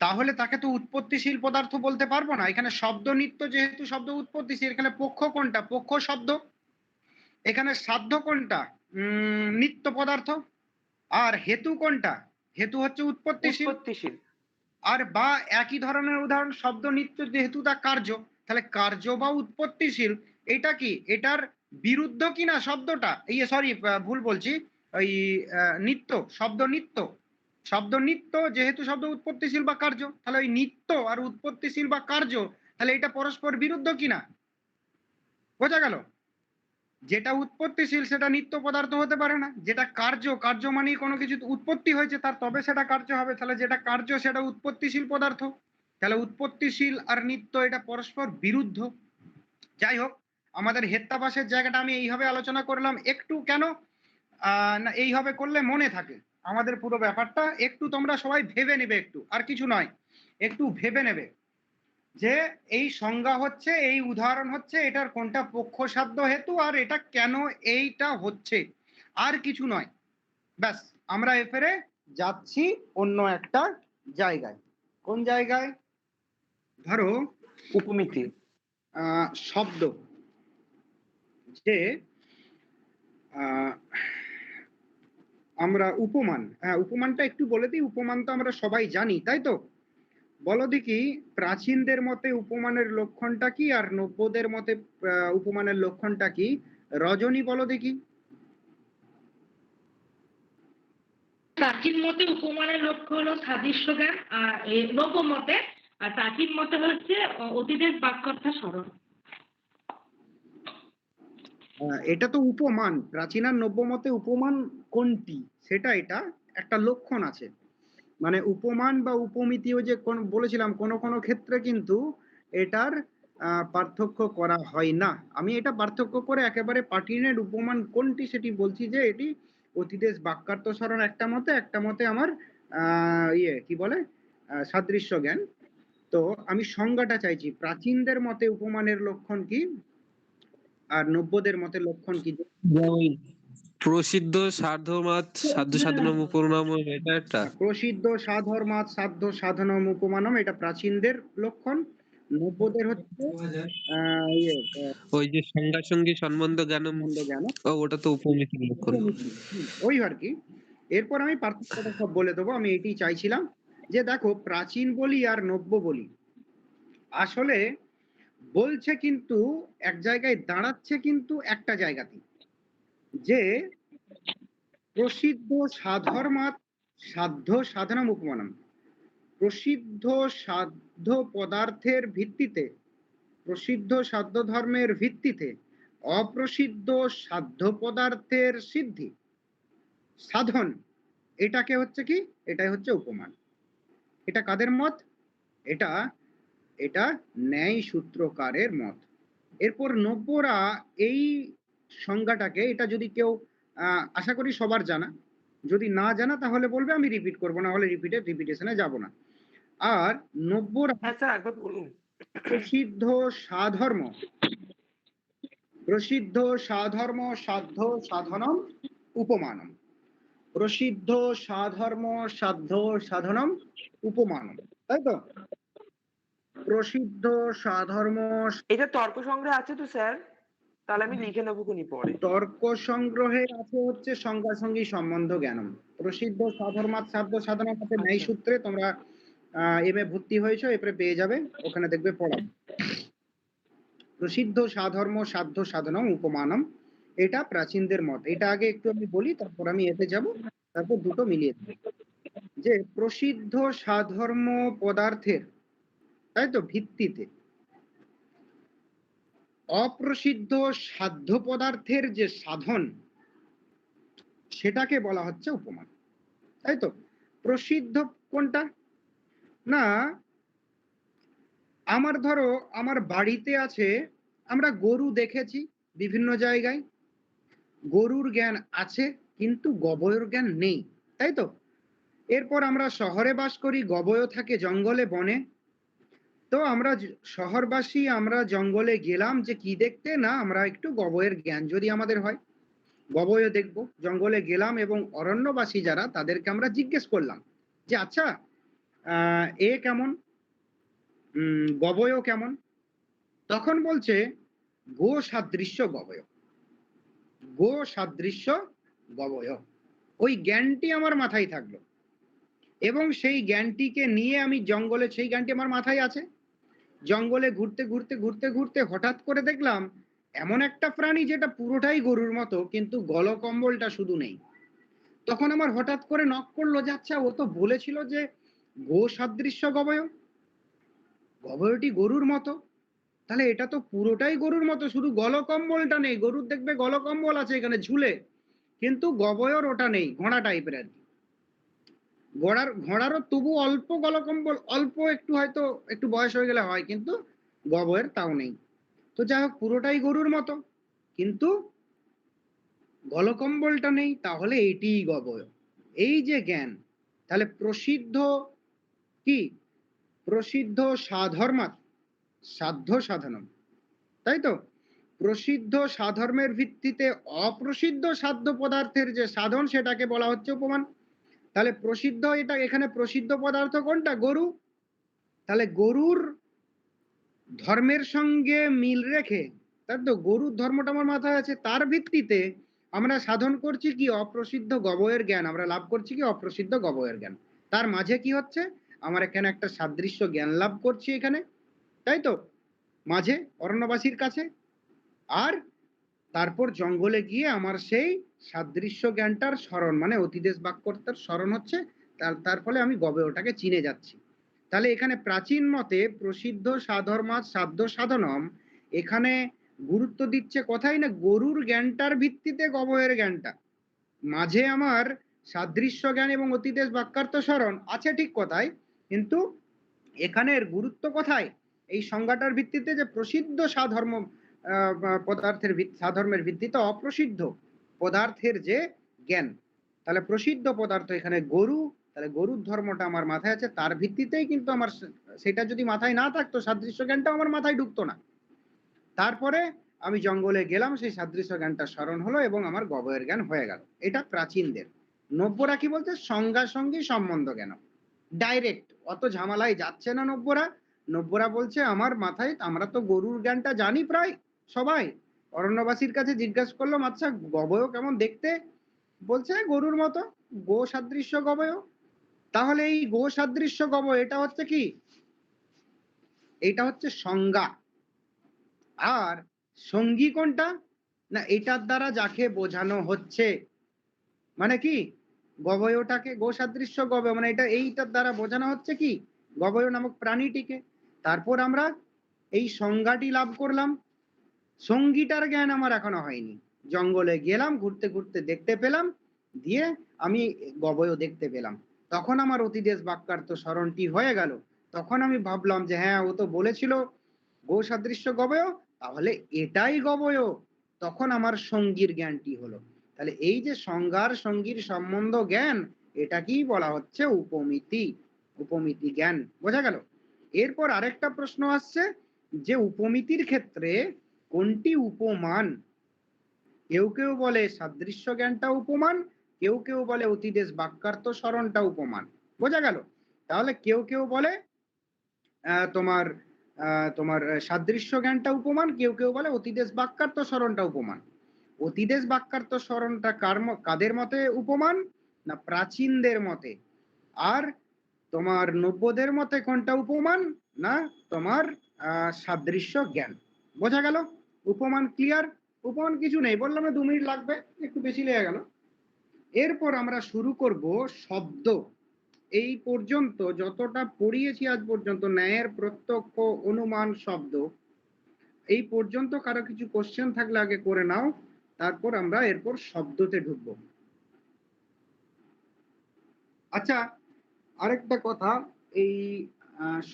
তাহলে তাকে তো উৎপত্তিশীল পদার্থ বলতে পারবো না। এখানে শব্দ নিত্য যেহেতু শব্দ উৎপত্তিশীল, এখানে পক্ষ কোনটা? পক্ষ শব্দ। এখানে সাধ্য কোনটা? নিত্য পদার্থ। আর হেতু কোনটা? হেতু হচ্ছে উৎপত্তিশীল। আর বা একই ধরনের উদাহরণ, শব্দ নিত্য যেহেতু তা কার্য, তাহলে কার্য বা উৎপত্তিশীল, এটা কি? এটার বিরুদ্ধ কিনা শব্দটা? সরি, ভুল বলছি, ওই নিত্য, শব্দ নিত্য। শব্দ নিত্য যেহেতু শব্দ উৎপত্তিশীল বা কার্য, তাহলে ওই নিত্য আর উৎপত্তিশীল বা কার্য, তাহলে এটা পরস্পর বিরুদ্ধ কিনা? বোঝা গেল? যেটা উৎপত্তিশীল সেটা নিত্য পদার্থ হতে পারে না, যেটা কার্য, কার্য মানেই কোনো কিছু উৎপত্তি হয়েছে তার, তবে সেটা কার্য হবে। তাহলে যেটা কার্য সেটা উৎপত্তিশীল পদার্থ। তাহলে উৎপত্তিশীল আর নিত্য এটা পরস্পর বিরুদ্ধ। যাই হোক, আমাদের হেত্যাবাসের জায়গাটা আমি এইভাবে আলোচনা করলাম। একটু কেন না এইভাবে করলে মনে থাকে আমাদের পুরো ব্যাপারটা। একটু তোমরা সবাই ভেবে নেবে, একটু, আর কিছু নয়, একটু ভেবে নেবে যে এই সংজ্ঞা হচ্ছে, এই উদাহরণ হচ্ছে, এটার কোনটা পক্ষ সাধ্য হেতু, আর এটা কেন এইটা হচ্ছে, আর কিছু নয়। ব্যাস, আমরা এফেরে যাচ্ছি অন্য একটা জায়গায়। কোন জায়গায়? ধরো উপমিতি, শব্দ, যে আমরা উপমান, উপমানটা একটু বলে দিই। উপমান তো আমরা সবাই জানি, তাই তো? বলো দেখি, প্রাচীনদের মতে উপমানের লক্ষণটা কি, আর নব্যদের মতে উপমানের লক্ষণটা কি? রজনী বলো দেখি। প্রাচীন মতে উপমানের লক্ষ্য হলো সাদৃশ্য জ্ঞান, আর নব্য মতে, আর প্রাচীন মতে হচ্ছে অতীতের বাক্যার্থ স্মরণ। এটা তো উপমান। প্রাচীন আর নব্য মতে উপমান কোনটি সেটা, এটা একটা লক্ষণ আছে। মানে উপমান বা উপমিতিও যে বলেছিলাম, কোন কোন ক্ষেত্রে কিন্তু এটার পার্থক্য করা হয় না। আমি এটা পার্থক্য করে একেবারে পার্টিনেন্ট উপমান কোনটি সেটি বলছি, যে এটি অতিদেশ বাক্যার্থ স্মরণ একটা মতে, একটা মতে আমার কি বলে সাদৃশ্য জ্ঞান। তো আমি সংজ্ঞাটা চাইছি, প্রাচীনদের মতে উপমানের লক্ষণ কি আর নব্যদের মতে লক্ষণ কি? প্রসিদ্ধ সার্ধমাত সাধ্য সাধনম উপনাম, এটা একটা প্রসিদ্ধ সাধর্মাৎ সাধ্য সাধনম উপমানম, এটা প্রাচীনদের লক্ষণ। নব্যদের হচ্ছে ওই যে সংজ্ঞা সঙ্গী সম্বন্ধ জ্ঞান, ওটা তো উপমিতির লক্ষণ, ওই আর কি। এরপর আমি পার্থক্যটা সব বলে দেবো। আমি এটাই চাইছিলাম যে দেখো, প্রাচীন বলি আর নব্য বলি, আসলে বলছে কিন্তু এক জায়গায় দাঁড়াচ্ছে কিন্তু একটা জায়গাতে, যে প্রসিদ্ধ সাধর্মাৎ সাধ্য সাধনম উপমানম, প্রসিদ্ধ সাধ্য পদার্থের ভিত্তিতে, প্রসিদ্ধ সাধ্য ধর্মের ভিত্তিতে অপ্রসিদ্ধ সাধ্য পদার্থের সিদ্ধি সাধন, এটাকে হচ্ছে কি, এটাই হচ্ছে উপমান। এটা কাদের মত? এটা এটা ন্যায় সূত্রকারের মত। এরপর নব্যরা এই সংজ্ঞাটাকে, এটা যদি কেউ আশা করি সবার জানা, যদি না জানা তাহলে বলবে, আমি রিপিট করবো, না হলে রিপিটেশনে যাব না। আর নব্যরা হ্যাঁ স্যার একবার বলুন। প্রসিদ্ধ সাধর্ম, প্রসিদ্ধ সাধর্ম সাধ্য সাধনম উপমানম, প্রসিদ্ধ সাধর্ম সাধ্য সাধনম উপমানম, তাই তো? প্রসিদ্ধ সাধর্ম, এটা তর্ক সংগ্রহে আছে তো স্যার? তাহলে আমি লিখে নেবো খুনি পরে। তর্ক সংগ্রহে আছে হচ্ছে সংজ্ঞাসঙ্গী সম্বন্ধ জ্ঞানম। প্রসিদ্ধ সাধর্মাৎ সাধ্য সাধনম আছে ন্যায় সূত্রে, তোমরা এম এ ভর্তি হয়েছো, এরপরে পেয়ে যাবে, ওখানে দেখবে পড়া। প্রসিদ্ধ সাধর্ম সাধ্য সাধনম উপমানম, এটা প্রাচীনদের মত। এটা আগে একটু আমি বলি, তারপর আমি এতে যাব, তারপর দুটো মিলিয়ে দেব। যে প্রসিদ্ধ সাধর্ম পদার্থের, তাই তো, ভিত্তিতে অপ্রসিদ্ধ সাধ্য পদার্থের যে সাধন, সেটাকে বলা হচ্ছে উপমান, তাই তো? প্রসিদ্ধ কোনটা? না, আমার ধরো আমার বাড়িতে আছে, আমরা গরু দেখেছি বিভিন্ন জায়গায়, গরুর জ্ঞান আছে কিন্তু গবয়ের জ্ঞান নেই, তাই তো? এরপর আমরা শহরে বাস করি, গবয় থাকে জঙ্গলে বনে। তো আমরা শহরবাসী, আমরা জঙ্গলে গেলাম যে কি দেখতে, না আমরা একটু গবয়ের জ্ঞান যদি আমাদের হয়, গবয় দেখবো। জঙ্গলে গেলাম এবং অরণ্যবাসী যারা, তাদেরকে আমরা জিজ্ঞেস করলাম যে আচ্ছা এ কেমন, গবয় কেমন? তখন বলছে গো সাদৃশ্য গবয়, গো সাদৃশ্য গবয়। ওই জ্ঞানটি আমার মাথায় থাকলো, এবং সেই জ্ঞানটিকে নিয়ে আমি জঙ্গলে, সেই জ্ঞানটি আমার মাথায় আছে, জঙ্গলে ঘুরতে ঘুরতে ঘুরতে ঘুরতে হঠাৎ করে দেখলাম এমন একটা প্রাণী যেটা পুরোটাই গরুর মতো, কিন্তু গলকম্বলটা শুধু নেই। তখন আমার হঠাৎ করে নক করলো যে আচ্ছা, ও তো বলেছিল যে গো সাদৃশ্য গবয়, গবয়টি গরুর মতো, তাহলে এটা তো পুরোটাই গরুর মতো, শুধু গলকম্বলটা নেই। গরুর দেখবে গলকম্বল আছে এখানে ঝুলে, কিন্তু গবয়র ওটা নেই, ঘোড়া টাইপের আর কি। ঘোড়ারও তবু অল্প গলকম্বল, অল্প একটু, হয়তো একটু বয়স হয়ে গেলে হয়, কিন্তু গবয়ের তাও নেই। তো যাই হোক, পুরোটাই গরুর মতো, কিন্তু গলকম্বলটা নেই, তাহলে এটিই গবয়। এই যে জ্ঞান, তাহলে প্রসিদ্ধ কি, প্রসিদ্ধ সাধর্মাৎ সাধ্য সাধনম, তাই তো? প্রসিদ্ধ সাধর্মের ভিত্তিতে অপ্রসিদ্ধ সাধ্য পদার্থের যে সাধন, সেটাকে বলা হচ্ছে উপমান। তাহলে প্রসিদ্ধ, এটা এখানে প্রসিদ্ধ পদার্থ কোনটা? গরু। তাহলে গরুর ধর্মের সঙ্গে মিল রেখে, তার তো গরুর ধর্মটা আমার মাথায় আছে, তার ভিত্তিতে আমরা সাধন করছি কি, অপ্রসিদ্ধ গবয়ের জ্ঞান আমরা লাভ করছি, কি অপ্রসিদ্ধ গবয়ের জ্ঞান। তার মাঝে কি হচ্ছে, আমার এখানে একটা সাদৃশ্য জ্ঞান লাভ করছি এখানে, তাই তো, মাঝে অরণ্যবাসীর কাছে। আর তারপর জঙ্গলে গিয়ে আমার সেই সাদৃশ্য জ্ঞানটার স্মরণ, মানে অতিদেশ বাক্যটার স্মরণ হচ্ছে, তার ফলে আমি গবয়টাকে চিনে যাচ্ছি। তাহলে এখানে প্রাচীন মতে প্রসিদ্ধ সাধর্মাৎ সাধ্য সাধনম, এখানে গুরুত্ব দিচ্ছে কোথায়, না গরুর জ্ঞানটার ভিত্তিতে গবয়ের জ্ঞানটা, মাঝে আমার সাদৃশ্য জ্ঞান এবং অতিদেশ বাক্যার্থ স্মরণ আছে, ঠিক কথাই, কিন্তু এখানের গুরুত্ব কোথায়, এই সংজ্ঞাটার ভিত্তিতে, যে প্রসিদ্ধ সাধর্ম পদার্থের সাধর্মের ভিত্তিতে অপ্রসিদ্ধ পদার্থের যে জ্ঞান। তাহলে প্রসিদ্ধ পদার্থ এখানে গরু, তাহলে গরুর ধর্মটা আমার মাথায় আছে, তার ভিত্তিতেই কিন্তু আমার, সেটা যদি মাথায় না থাকতো, সাদৃশ্য জ্ঞানটা আমার মাথায় ঢুকতো না। তারপরে আমি জঙ্গলে গেলাম, সেই সাদৃশ্য জ্ঞানটা স্মরণ হলো এবং আমার গবয়ের জ্ঞান হয়ে গেল। এটা প্রাচীনদের। নব্যরা কি বলছে, সংজ্ঞাসঙ্গী সম্বন্ধ জ্ঞান, ডাইরেক্ট, অত ঝামেলায় যাচ্ছে না নব্যরা। নব্যরা বলছে আমার মাথায়, আমরা তো গরুর জ্ঞানটা জানি প্রায় সবাই, অরণ্যবাসীর কাছে জিজ্ঞাসা করলাম আচ্ছা গবয় কেমন দেখতে, বলছে গরুর মতো, গো সাদৃশ্য গবয়। তাহলে এই গো সাদৃশ্য গবয়, এটা হচ্ছে কি, এইটা হচ্ছে সংজ্ঞা। আর সঙ্গী কোনটা? না এটার দ্বারা যাকে বোঝানো হচ্ছে, মানে কি গবয়টাকে, গোসাদৃশ্য গবয় মানে এটা এইটার দ্বারা বোঝানো হচ্ছে কি গবয় নামক প্রাণীটিকে। তারপর আমরা এই সংজ্ঞাটি লাভ করলাম। সঙ্গীটার জ্ঞান আমার এখনো হয়নি। জঙ্গলে গেলাম, ঘুরতে ঘুরতে দেখতে পেলাম, দিয়ে আমি গবয় দেখতে পেলাম, তখন আমার অতিদেশ বাক্যার্থ স্মরণটি হয়ে গেল। তখন আমি ভাবলাম যে হ্যাঁ ও তো বলেছিল গো সাদৃশ্য গবয়, তাহলে এটাই গবয়। তখন আমার সঙ্গীর জ্ঞানটি হলো। তাহলে এই যে সংজ্ঞার সঙ্গীর সম্বন্ধ জ্ঞান, এটাকেই বলা হচ্ছে উপমিতি। উপমিতি জ্ঞান, বোঝা গেল? এরপর আরেকটা প্রশ্ন আসছে যে উপমিতির ক্ষেত্রে কোনটি উপমান? কেউ কেউ বলে সাদৃশ্য জ্ঞানটা উপমান, কেউ কেউ বলে অতিদেশ বাক্যার্থ স্মরণটা উপমান। বোঝা গেল? তাহলে কেউ কেউ বলে তোমার তোমার সাদৃশ্য জ্ঞানটা উপমান, কেউ কেউ বলে অতিদেশ বাক্যার্থ স্মরণটা উপমান। অতিদেশ বাক্যার্থ স্মরণটা কাদের মতে উপমান? না প্রাচীনদের মতে। আর তোমার নব্যদের মতে কোনটা উপমান? না তোমার সাদৃশ্য জ্ঞান। বোঝা গেল? উপমান ক্লিয়ার? উপমান কিছু নেই, বললাম না 2 মিনিট লাগবে, একটু বেশি লেগে গেল। এরপর আমরা শুরু করব শব্দ। এই পর্যন্ত যতটা পড়িয়েছি আজ পর্যন্ত, ন্যায়ের, প্রত্যক্ষ, অনুমান, শব্দ, এই পর্যন্ত কারো কিছু কোশ্চেন থাকলে আগে করে নাও, তারপর আমরা এরপর শব্দতে ঢুকবো। আচ্ছা, আরেকটা কথা, এই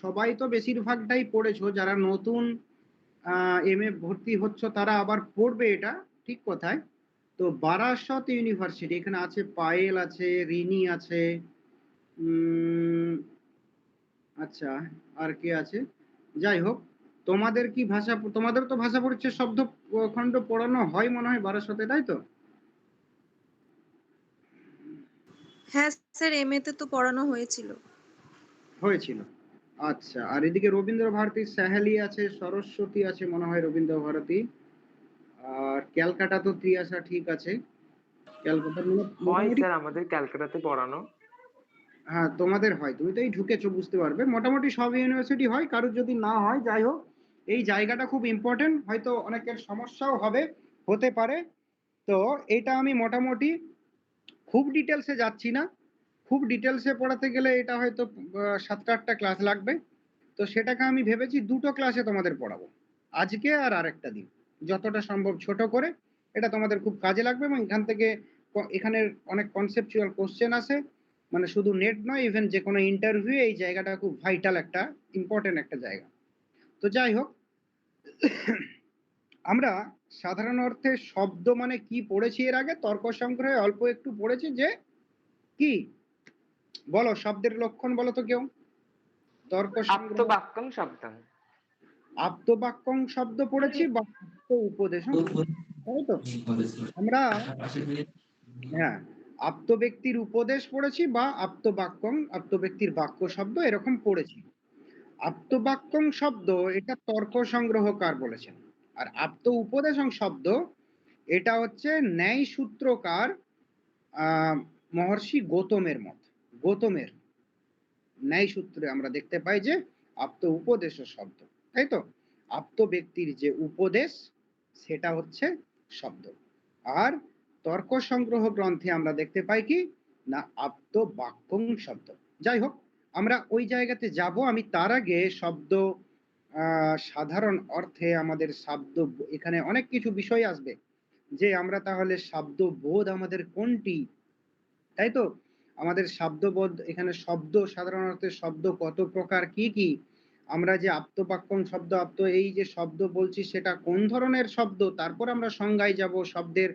সবাই তো বেশিরভাগটাই পড়েছো, যারা নতুন এমএ ভর্তি হচ্ছ তারা আবার পড়বে, এটা ঠিক কথায়। তো বারাসত ইউনিভার্সিটি, এখানে আছে পায়েল আছে, রিনি আছে, আচ্ছা আর কে আছে, যাই হোক, তোমাদের কি ভাষা, তোমাদের তো ভাষা পরিচয় শব্দ খণ্ড পড়ানো হয় মনে হয় বারাসতে, তাই তো? হ্যাঁ স্যার, এমএ তে তো পড়ানো হয়েছিল। হয়েছিল, আচ্ছা। আর এদিকে রবীন্দ্র ভারতী সাহেলি আছে, সরস্বতী আছে মনে হয় রবীন্দ্র ভারতী, আর ক্যালকাটা তো ত্রিয়াশা, ঠিক আছে। ক্যালকাটা হয় মোটামুটি, স্যার আমাদের ক্যালকাটাতে পড়ানো। হ্যাঁ তোমাদের হয়, তুমি তো এই ঢুকেছো বুঝতে পারবে। মোটামুটি সব ইউনিভার্সিটি হয়, কারোর যদি না হয় যাই হোক, এই জায়গাটা খুব ইম্পর্টেন্ট, হয়তো অনেকের সমস্যাও হবে, হতে পারে। তো এটা আমি মোটামুটি খুব ডিটেলসে যাচ্ছি না, খুব ডিটেলসে পড়াতে গেলে এটা হয়তো 7-8টা ক্লাস লাগবে। তো সেটাকে আমি ভেবেছি 2টো ক্লাসে তোমাদের পড়াবো, আজকে আর আরেকটা দিন, যতটা সম্ভব ছোট করে। এটা তোমাদের খুব কাজে লাগবে, এবং এখান থেকে এখানের অনেক কনসেপচুয়াল কোশ্চেন আছে, মানে শুধু নেট নয়, ইভেন যে কোনো ইন্টারভিউ এই জায়গাটা খুব ভাইটাল একটা ইম্পর্টেন্ট একটা জায়গা। তো যাই হোক, আমরা সাধারণ অর্থে শব্দ মানে কি পড়েছি এর আগে, তর্ক সংগ্রহে অল্প একটু পড়েছি, যে কি বলো শব্দের লক্ষণ বলো তো কেউ। তর্ক সংগ্রহ, আপ্তবাক্যং শব্দং। আপ্তবাক্যং শব্দ পড়েছি, বা আপ্ত উপদেশং, তাই তো? আমরা হ্যাঁ আপ্ত ব্যক্তির উপদেশ পড়েছি, বা আপ্তবাক্যং, আপ্ত ব্যক্তির বাক্য শব্দ এরকম পড়েছি। আপ্তবাক্যং শব্দ এটা তর্ক সংগ্রহকার বলেছেন। আর আপ্ত উপদেশং শব্দ এটা হচ্ছে ন্যায় সূত্রকার মহর্ষি গৌতমের মত। গৌতমের ন্যায় সূত্রে আমরা দেখতে পাই যে আপ্ত উপদেশ শব্দ, তাই তো? আপ্ত ব্যক্তির যে উপদেশ সেটা হচ্ছে শব্দ। আর তর্ক সংগ্রহ গ্রন্থে আমরা দেখতে পাই কি না আপ্ত বাক্যং শব্দ। যাই হোক, আমরা ওই জায়গাতে যাব। আমি তার আগে শব্দ সাধারণ অর্থে আমাদের শব্দ, এখানে অনেক কিছু বিষয় আসবে, যে আমরা তাহলে শব্দ বোধ আমাদের কোনটি, তাই তো? আমাদের শব্দবোধ, এখানে শব্দ সাধারণ অর্থে শব্দ কত প্রকার, কি কি, আমরা যে আপ্তবাক্যং শব্দ, আপ্ত এই যে শব্দ বলছি সেটা কোন ধরনের শব্দ, তারপর আমরা সংজ্ঞায় যাব, শব্দের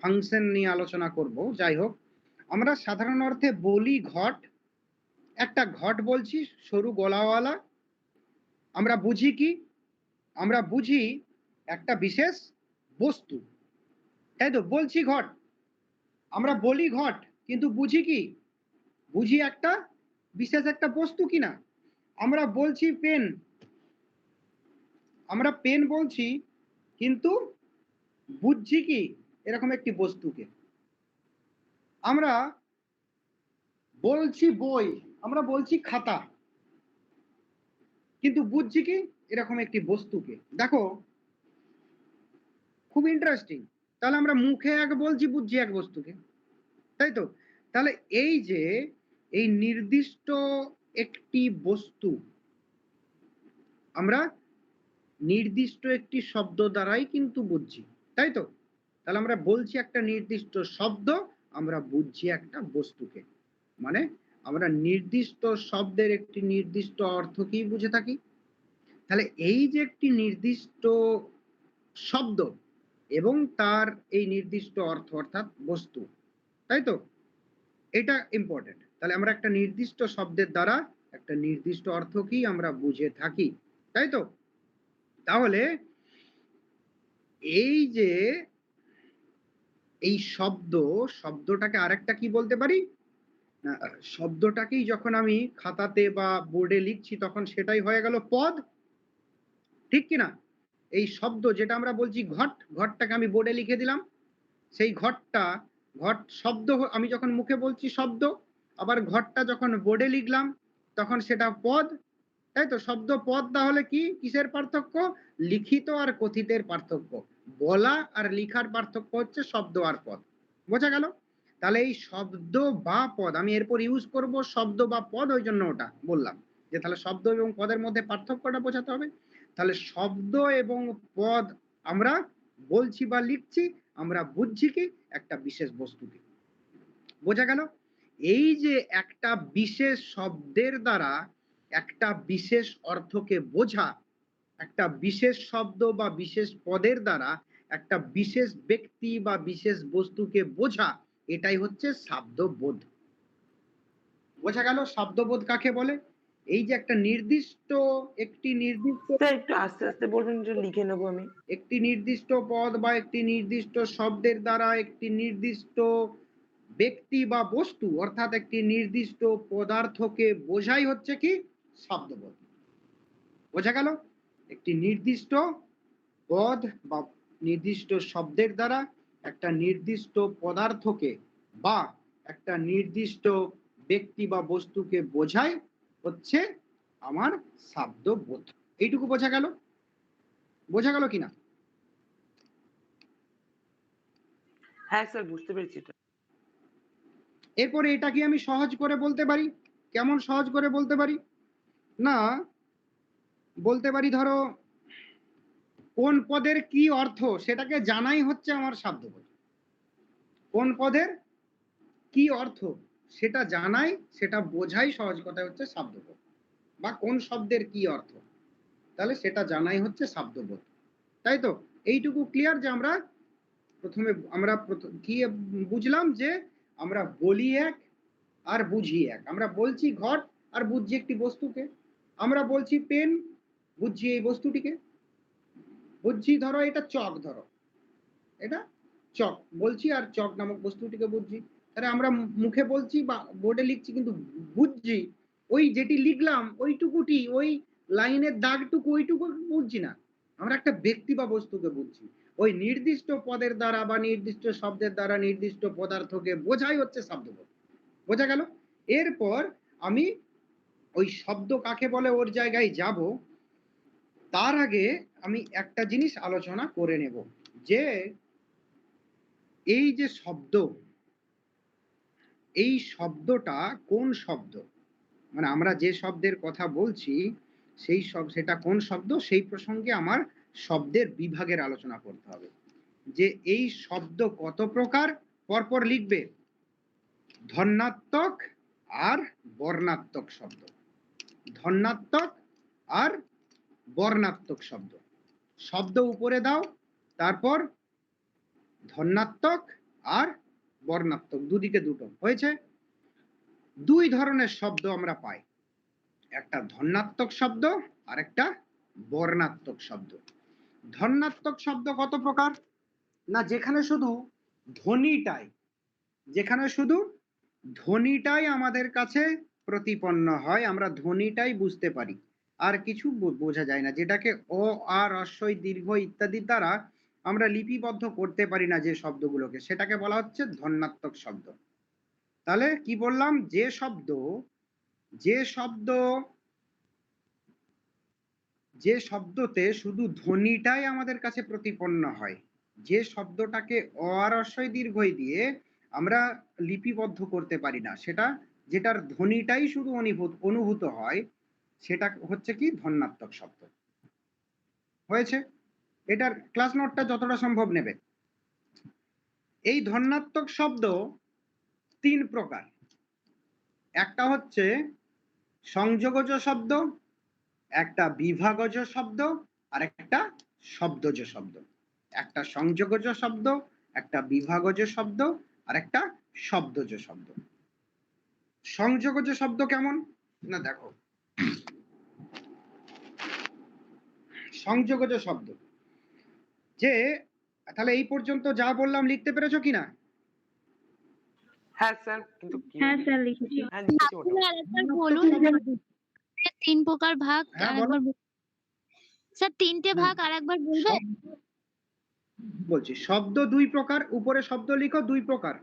ফাংশন নিয়ে আলোচনা করব। যাই হোক, আমরা সাধারণ অর্থে বলি ঘট, একটা ঘট বলছি সরু গলাওয়ালা, আমরা বুঝি কি, আমরা বুঝি একটা বিশেষ বস্তু, তাই তো? বলছি ঘট, আমরা বলি ঘট, কিন্তু বুঝি কি, বুঝি একটা বিশেষ একটা বস্তু কিনা। আমরা বলছি পেন, আমরা পেন বলছি, কিন্তু বুঝছি কি এরকম একটি বস্তুকে। আমরা বলছি বই, আমরা বলছি খাতা, কিন্তু বুঝছি কি এরকম একটি বস্তুকে। দেখো খুব ইন্টারেস্টিং। তাহলে আমরা মুখে এক বলছি, বুঝছি এক বস্তুকে, তাই তো? তাহলে এই যে এই নির্দিষ্ট একটি বস্তু আমরা নির্দিষ্ট একটি শব্দ দ্বারাই কিন্তু বুঝছি, তাই তো? তাহলে আমরা বলছি একটা নির্দিষ্ট শব্দ, আমরা বুঝছি একটা বস্তুকে। মানে আমরা নির্দিষ্ট শব্দের একটি নির্দিষ্ট অর্থকেই বুঝে থাকি। তাহলে এই যে একটি নির্দিষ্ট শব্দ এবং তার এই নির্দিষ্ট অর্থ অর্থাৎ বস্তু, তাই তো? এটা ইম্পর্টেন্ট। তাহলে আমরা একটা নির্দিষ্ট শব্দের দ্বারা একটা নির্দিষ্ট অর্থকেই আমরা বুঝে থাকি, তাই তো? তাহলে এই যে এই শব্দটাকে আরেকটা কি বলতে পারি না, শব্দটাকেই যখন আমি খাতাতে বা বোর্ডে লিখছি তখন সেটাই হয়ে গেল পদ, ঠিক কিনা? এই শব্দ যেটা আমরা বলছি ঘটটাকে আমি বোর্ডে লিখে দিলাম, সেই ঘট শব্দ আমি যখন মুখে বলছি শব্দ, আবার ঘটটা যখন বোর্ডে লিখলাম তখন সেটা পদ, তাই তো? শব্দ পদ তাহলে কি কিসের পার্থক্য? লিখিত আর কথিতের পার্থক্য। বলা আর লিখার পার্থক্য হচ্ছে শব্দ আর পদ। বোঝা গেল? তাহলে এই শব্দ বা পদ আমি এরপর ইউজ করব শব্দ বা পদ, ওই জন্য ওটা বললাম যে তাহলে শব্দ এবং পদের মধ্যে পার্থক্যটা বোঝাতে হবে। তাহলে শব্দ এবং পদ আমরা বলছি বা লিখছি, আমরা বুঝছি কি একটা বিশেষ বস্তুকে। বোঝা গেল? এই যে একটা বিশেষ শব্দের দ্বারা একটা বিশেষ অর্থকে বোঝা, একটা বিশেষ শব্দ বা বিশেষ পদের দ্বারা একটা বিশেষ ব্যক্তি বা বিশেষ বস্তুকে বোঝা, এটাই হচ্ছে শব্দবোধ। বোঝা গেল শব্দবোধ কাকে বলে? এই যে একটা নির্দিষ্ট স্যার একটু আস্তে আস্তে বলবেন, যে লিখে নেবো আমি। একটি নির্দিষ্ট পদ বা একটি নির্দিষ্ট শব্দের দ্বারা একটি নির্দিষ্ট ব্যক্তি বা বস্তু অর্থাৎ একটি নির্দিষ্ট পদার্থকে বোঝাই হচ্ছে কি শব্দবোধ। বোঝা গেল? একটি নির্দিষ্ট পদ বা নির্দিষ্ট শব্দের দ্বারা একটা নির্দিষ্ট পদার্থকে বা একটা নির্দিষ্ট ব্যক্তি বা বস্তুকে বোঝাই হচ্ছে আমার শব্দবোধ। এইটুকু বোঝা গেল? বোঝা গেল কিনা? হ্যাঁ স্যার, বুঝতে পেরেছি এটা। এরপরে এটা কি আমি সহজ করে বলতে পারি? কেমন সহজ করে বলতে পারি? না, বলতে পারি ধরো কোন পদের কি অর্থ সেটাকে জানাই হচ্ছে আমার শব্দবোধ। কোন পদের কি অর্থ সেটা জানাই, সেটা বোঝাই সহজ কথায় হচ্ছে শব্দবোধ। বা কোন শব্দের কি অর্থ, তাহলে সেটা জানাই হচ্ছে শব্দবোধ, তাই তো? এইটুকু ক্লিয়ার যে আমরা প্রথমে কি বুঝলাম যে আমরা বলি এক আর বুঝি এক। আমরা বলছি ঘট আর বুঝছি একটি বস্তুকে। আমরা বলছি পেন, বুঝছি এই বস্তুটিকে। বুঝছি ধরো এটা চক, ধরো এটা চক বলছি আর চক নামক বস্তুটিকে বুঝছি। তাহলে আমরা মুখে বলছি বা বোর্ডে লিখছি কিন্তু বুঝছি ওই যেটি লিখলাম ওইটুকুটি, ওই লাইনের দাগটুকু ওইটুকু বুঝছি না, আমরা একটা ব্যক্তি বা বস্তুকে বুঝছি। ওই নির্দিষ্ট পদের দ্বারা বা নির্দিষ্ট শব্দের দ্বারা নির্দিষ্ট পদার্থকে বোঝাই হচ্ছে শব্দবোধ। বোঝা গেল? এরপর আমি ওই শব্দ কাকে বলে ওর জায়গায় যাব, তার আগে আমি একটা জিনিস আলোচনা করে নেব যে এই যে শব্দ, এই শব্দটা কোন শব্দ, মানে আমরা যে শব্দের কথা বলছি সেটা কোন শব্দ, সেই প্রসঙ্গে আমার শব্দের বিভাগের আলোচনা করতে হবে। যে এই শব্দ কত প্রকার, পরপর লিখবে। ধন্যাত্মক আর বর্ণাত্মক শব্দ, ধন্যাত্মক আর বর্ণাত্মক শব্দ। শব্দ উপরে দাও, তারপর ধন্যাত্মক আর বর্ণাত্মক, দুদিকে দুটো হয়েছে। দুই ধরনের শব্দ আমরা পাই, একটা ধন্যাত্মক শব্দ আর একটা বর্ণাত্মক শব্দ। ধন্যাত্মক শব্দ কত প্রকার না, যেখানে শুধু ধ্বনিটাই আমাদের কাছে প্রতিপন্ন হয়, আমরা ধ্বনিটাই বুঝতে পারি, আর কিছু বোঝা যায় না, যেটাকে অ আর হ্রস্বই দীর্ঘ ইত্যাদি দ্বারা আমরা লিপিবদ্ধ করতে পারি না যে শব্দগুলোকে, সেটাকে বলা হচ্ছে ধন্যাত্মক শব্দ। তাহলে কি বললাম, যে শব্দ যে শব্দতে শুধু ধ্বনিটাই আমাদের কাছে প্রতিপন্ন হয়, যে শব্দটাকে অ আর হ্রস্বই দীর্ঘই দিয়ে আমরা লিপিবদ্ধ করতে পারি না, সেটা যেটার ধ্বনিটাই শুধু অনুভূত হয়, সেটা হচ্ছে কি ধন্যাত্মক শব্দ। হয়েছে? এটার ক্লাস নোটটা যতটা সম্ভব নেবে। এই ধন্যাত্মক শব্দ 3 প্রকার। একটা হচ্ছে সংযোগজ শব্দ, একটা বিভাগজ শব্দ, আর একটা শব্দজ শব্দ। একটা সংযোগজ শব্দ, একটা বিভাগজ শব্দ, আর একটা শব্দজ শব্দ। সংযোগজ শব্দ কেমন না দেখো, সংযোগজ শব্দ যে, তাহলে এই পর্যন্ত যা বললাম লিখতে পেরেছো কিনা? হ্যাঁ স্যার, কিন্তু হ্যাঁ স্যার লিখেছি। হ্যাঁ লিখেছি আপনি মোটামুটি। আরেকবার বলুন, 3 প্রকার ভাগ হ্যাঁ, আরেকবার স্যার 3টে ভাগ আরেকবার বলবে? বলছি শব্দ 2 প্রকার, উপরে শব্দ লিখো 2 প্রকার।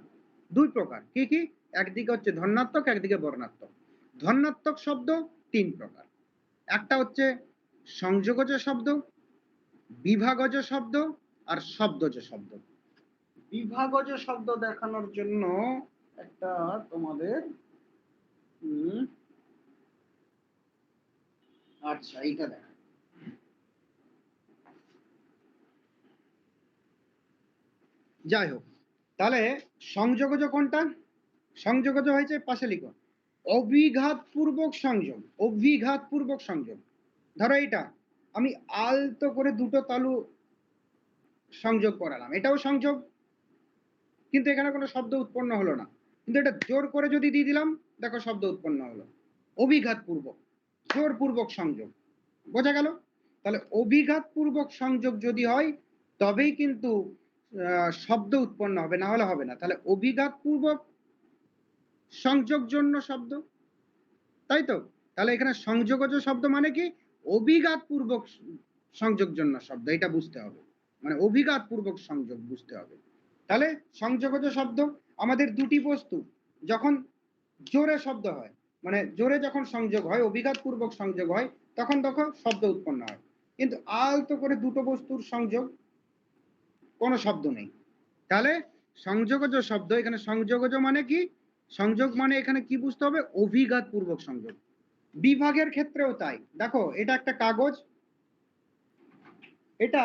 2 প্রকার কি কি? একদিকে হচ্ছে ধন্যাত্মক, একদিকে বর্ণাত্মক। ধন্যাত্মক শব্দ 3 প্রকার। একটা হচ্ছে সংযোগজ শব্দ, বিভাগজ শব্দ, আর শব্দজ শব্দ। বিভাগজ শব্দ দেখানোর জন্য একটা তোমাদের আচ্ছা এইটা দেখা, যাই হোক, তাহলে সংযোগজ কোনটা? সংযোগজ হয়েছে পাশে লিখো, অভিঘাত পূর্বক সংযোগ। অভিঘাত পূর্বক সংযোগ, ধরো এইটা আমি আলতো করে দুটো তালু সংযোগ করালাম, এটাও সংযোগ, কিন্তু এখানে কোনো শব্দ উৎপন্ন হলো না। কিন্তু এটা জোর করে যদি দিয়ে দিলাম, দেখো শব্দ উৎপন্ন হলো। অভিঘাত পূর্বক, জোরপূর্বক সংযোগ। বোঝা গেল? তাহলে অভিঘাত পূর্বক সংযোগ যদি হয় তবেই কিন্তু শব্দ উৎপন্ন হবে, না হলে হবে না। তাহলে অভিঘাত পূর্বক সংযোগ জন্য শব্দ, তাই তো? তাহলে এখানে সংযোগজ শব্দ মানে কি? অভিঘাত পূর্বক সংযোগ জন্য শব্দ, এটা বুঝতে হবে। মানে অভিঘাত পূর্বক সংযোগ বুঝতে হবে। তাহলে সংযোগজ শব্দ আমাদের দুটি বস্তু যখন জোরে শব্দ হয়, মানে জোরে যখন সংযোগ হয়, অভিঘাত পূর্বক সংযোগ হয়, তখন তখন শব্দ উৎপন্ন হয়। কিন্তু আলতো করে দুটো বস্তুর সংযোগ, কোনো শব্দ নেই। তাহলে সংযোগজ শব্দ, এখানে সংযোগজ মানে কি? সংযোগ মানে এখানে কি বুঝতে হবে? অভিঘাত পূর্বক সংযোগ। বিভাগের ক্ষেত্রেও তাই। দেখো এটা একটা কাগজ, এটা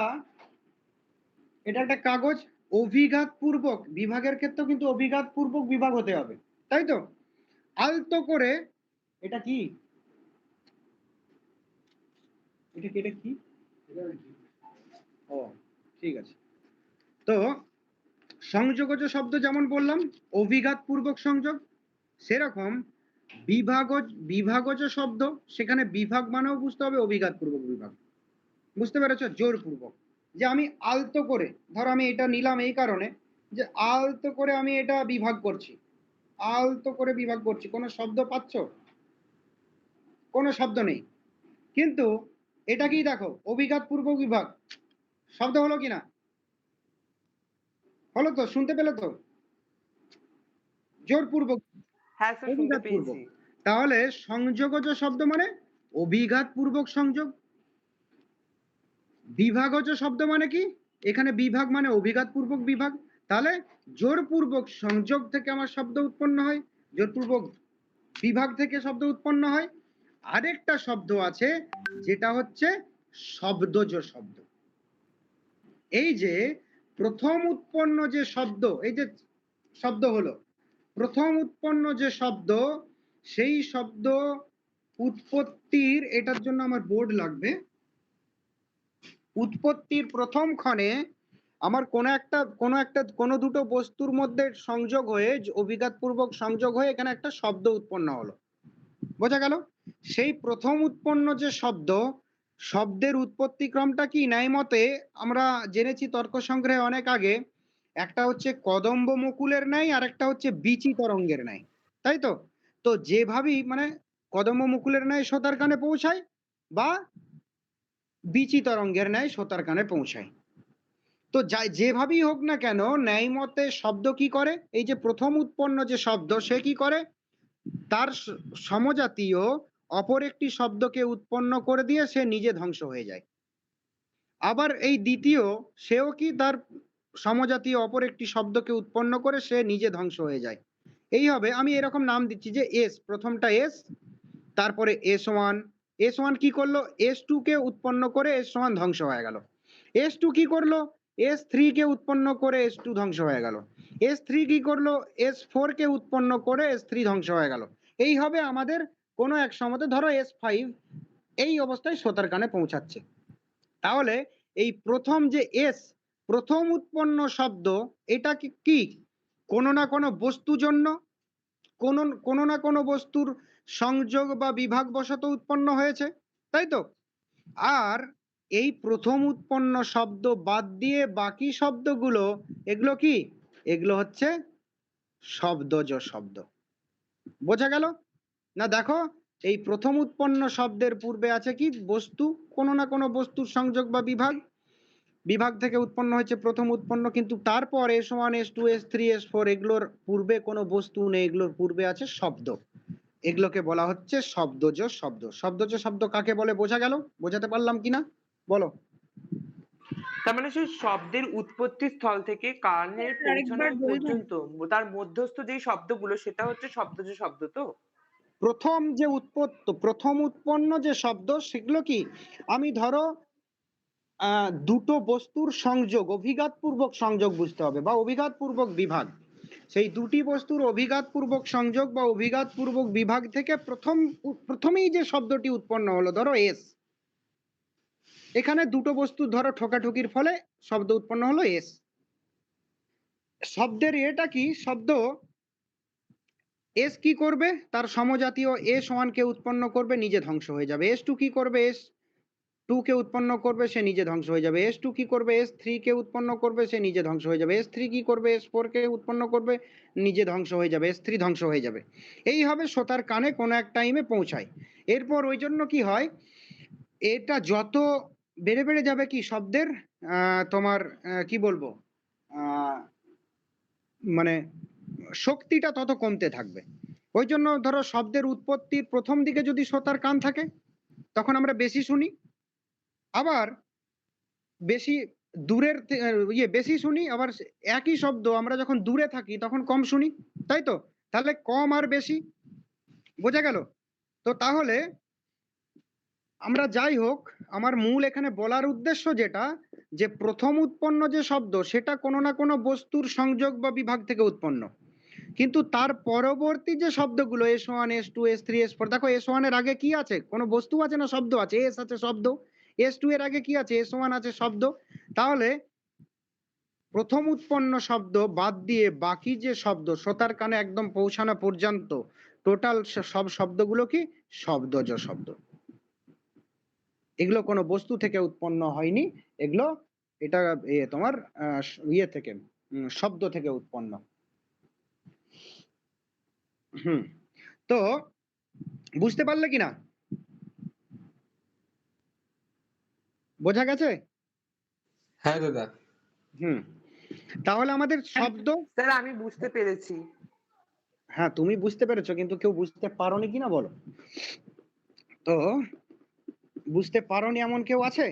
একটা কাগজ, অভিঘাত পূর্বক বিভাগের ক্ষেত্রে কিন্তু অভিঘাত পূর্বক বিভাগ হতে হবে, তাই তো? আলতো করে, এটা কি, এটা কি? ও ঠিক আছে। তো সংযোগজ শব্দ যেমন বললাম অভিঘাত পূর্বক সংযোগ, সেরকম বিভাগজ শব্দ, সেখানে বিভাগ মানেও বুঝতে হবে অভিঘাত পূর্বক বিভাগ। বুঝতে পেরেছো? জোরপূর্বক, যে আমি আলতো করে, ধরো আমি এটা নিলাম এই কারণে যে আলতো করে আমি এটা বিভাগ করছি, আলতো করে বিভাগ করছি। কোনো শব্দ পাচ্ছ? কোনো শব্দ নেই, কিন্তু এটা কি দেখো অভিঘাত পূর্বক বিভাগ, শব্দ হলো কিনা? হলো তো? শুনতে পেলে তো? জোরপূর্বক, হ্যাঁ স্যার, শুনতে অভিঘাত পূর্বক। পেয়েছি। তাহলে সংযোগজ শব্দ মানে অভিঘাত পূর্বক সংযোগ। বিভাগজ শব্দ মানে কি? এখানে বিভাগ মানে অভিঘাত পূর্বক বিভাগ। তাহলে জোরপূর্বক সংযোগ থেকে আমার শব্দ উৎপন্ন হয়, জোরপূর্বক বিভাগ থেকে শব্দ উৎপন্ন হয়। আরেকটা শব্দ আছে যেটা হচ্ছে শব্দজ শব্দ। এই যে প্রথম উৎপন্ন যে শব্দ, এই যে শব্দ হলো প্রথম উৎপন্ন যে শব্দ, সেই শব্দ উৎপত্তির, এটার জন্য আমার বোর্ড লাগবে। উৎপত্তির প্রথম ক্ষণে আমার কোনো দুটো বস্তুর মধ্যে সংযোগ হয়ে, অভিঘাত পূর্বক সংযোগ হয়ে এখানে একটা শব্দ উৎপন্ন হলো। বোঝা গেল? সেই প্রথম উৎপন্ন যে শব্দ, শব্দের উৎপত্তি ক্রমটা কি ন্যায় মতে আমরা জেনেছি তর্ক সংগ্রহে অনেক আগে। একটা হচ্ছে কদম্ব মুকুলের ন্যায়, আর একটা হচ্ছে বিচি তরঙ্গের ন্যায়, তাই তো? তো যেভাবেই মানে কদম্ব মুকুলের ন্যায় শ্রোতার কানে পৌঁছায়, বা বিচি তরঙ্গের ন্যায় শ্রোতার কানে পৌঁছায়। তো যেভাবেই হোক না কেন, ন্যায় মতে শব্দ কি করে? এই যে প্রথম উৎপন্ন যে শব্দ, সে কি করে? তার সমজাতীয় অপর একটি শব্দকে উৎপন্ন করে দিয়ে সে নিজে ধ্বংস হয়ে যায়। আবার এই দ্বিতীয়, সেও কি তার সমজাতীয় অপর একটি শব্দকে উৎপন্ন করে সে নিজে ধ্বংস হয়ে যায়। এই হবে, আমি এরকম নাম দিচ্ছি যে এস, প্রথমটা এস, তারপরে S1 কি করলো, S2 কে উৎপন্ন করে S1 ধ্বংস হয়ে গেল। S2 কি করলো, S3 কে উৎপন্ন করে S2 ধ্বংস হয়ে গেল। S3 কি করলো, S4 কে উৎপন্ন করে S3 ধ্বংস হয়ে গেল। এই হবে আমাদের কোনো এক সময়তে ধরো S5 এই অবস্থায় শ্রোতার কানে পৌঁছাচ্ছে। তাহলে এই প্রথম যে এস, প্রথম উৎপন্ন শব্দ, এটা কি কোনো না কোনো বস্তু জন্য, কোনো না কোনো বস্তুর সংযোগ বা বিভাগ বশত উৎপন্ন হয়েছে, তাই তো? আর এই প্রথম উৎপন্ন শব্দ বাদ দিয়ে বাকি শব্দগুলো, এগুলো কি, এগুলো হচ্ছে শব্দজ শব্দ। বোঝা গেল না? দেখো, এই প্রথম উৎপন্ন শব্দের পূর্বে আছে কি বস্তু, কোনো না কোনো বস্তুর সংযোগ বা বিভাগ থেকে উৎপন্ন হয়েছে প্রথম উৎপন্ন, কিন্তু তারপর S1 S2 S3 S4 এগুলোর পূর্বে কোনো বস্তু নেই, এগুলোর পূর্বে আছে শব্দ। এগুলোকে বলা হচ্ছে শব্দজ শব্দ। শব্দজ শব্দ কাকে বলে বোঝা গেল? বোঝাতে পারলাম কিনা বলো? তার মানে সেই শব্দের উৎপত্তি স্থল থেকে কানে পৌঁছানো পর্যন্ত তার মধ্যস্থ যে শব্দগুলো, সেটা হচ্ছে শব্দজ শব্দ। তো প্রথম উৎপন্ন যে শব্দ, সেগুলো কি, আমি ধরো দুটো বস্তুর সংযোগ, অভিঘাতপূর্বক সংযোগ বুঝতে হবে, বা অভিঘাতপূর্বক বিভাগ। সেই দুটি বস্তুর অভিঘাতপূর্বক সংযোগ বা অভিঘাতপূর্বক বিভাগ থেকে প্রথমেই যে শব্দটি উৎপন্ন হলো, ধরো এস, এখানে দুটো বস্তু ধরো ঠোকাঠুকির ফলে শব্দ উৎপন্ন হলো এস। শব্দের এটা কি, শব্দ এস কি করবে, তার সমজাতীয় S1 কে উৎপন্ন করবে, নিজে ধ্বংস হয়ে যাবে। S2 কি করবে, S2 কে উৎপন্ন করবে, সে নিজে ধ্বংস হয়ে যাবে। S2 কি করবে, S3 কে উৎপন্ন করবে, সে নিজে ধ্বংস হয়ে যাবে। S3 কি করবে, S4 কে উৎপন্ন করবে, নিজে ধ্বংস হয়ে যাবে। S3 ধ্বংস হয়ে যাবে। এইভাবে শ্রোতার কানে কোনো এক টাইমে পৌঁছায়। এরপর ওই জন্য কি হয়, এটা যত বেড়ে বেড়ে যাবে কি শব্দের তোমার কি বলবো, মানে শক্তিটা তত কমতে থাকবে। ওই জন্য ধরো শব্দের উৎপত্তির প্রথম দিকে যদি শ্রোতার কান থাকে, তখন আমরা বেশি শুনি। আবার বেশি দূরের বেশি শুনি, আবার একই শব্দ আমরা যখন দূরে থাকি তখন কম শুনি, তাই তো? তাহলে কম আর বেশি, বোঝা গেল তো? তাহলে আমরা, যাই হোক, আমার মূল এখানে বলার উদ্দেশ্য যেটা, যে প্রথম উৎপন্ন যে শব্দ, সেটা কোনো না কোনো বস্তুর সংযোগ বা বিভাগ থেকে উৎপন্ন, কিন্তু তার পরবর্তী যে শব্দগুলো S1 S2 S3 S4, দেখো S1 এর আগে কি আছে, কোনো বস্তু আছে না শব্দ আছে, এস আছে শব্দ। S2 এর আগে কি আছে, S1 আছে শব্দ। তাহলে প্রথম উৎপন্ন শব্দ বাদ দিয়ে বাকি যে শব্দ শ্রোতার কানে একদম পৌঁছানো পর্যন্ত টোটাল সব শব্দগুলো কি শব্দজ শব্দ। এগুলো কোনো বস্তু থেকে উৎপন্ন হয়নি, এগুলো এটা তোমার থেকে শব্দ থেকে উৎপন্ন। তো বুঝতে পারলে কিনা? বোঝা গেছে? হ্যাঁ দাদা। তাহলে আমাদের শব্দ, স্যার আমি বুঝতে পেরেছি। হ্যাঁ তুমি বুঝতে পেরেছো, কিন্তু কেউ বুঝতে পারোনি কিনা বলো তো? বুঝতে পারোনি এমন কেউ আছে?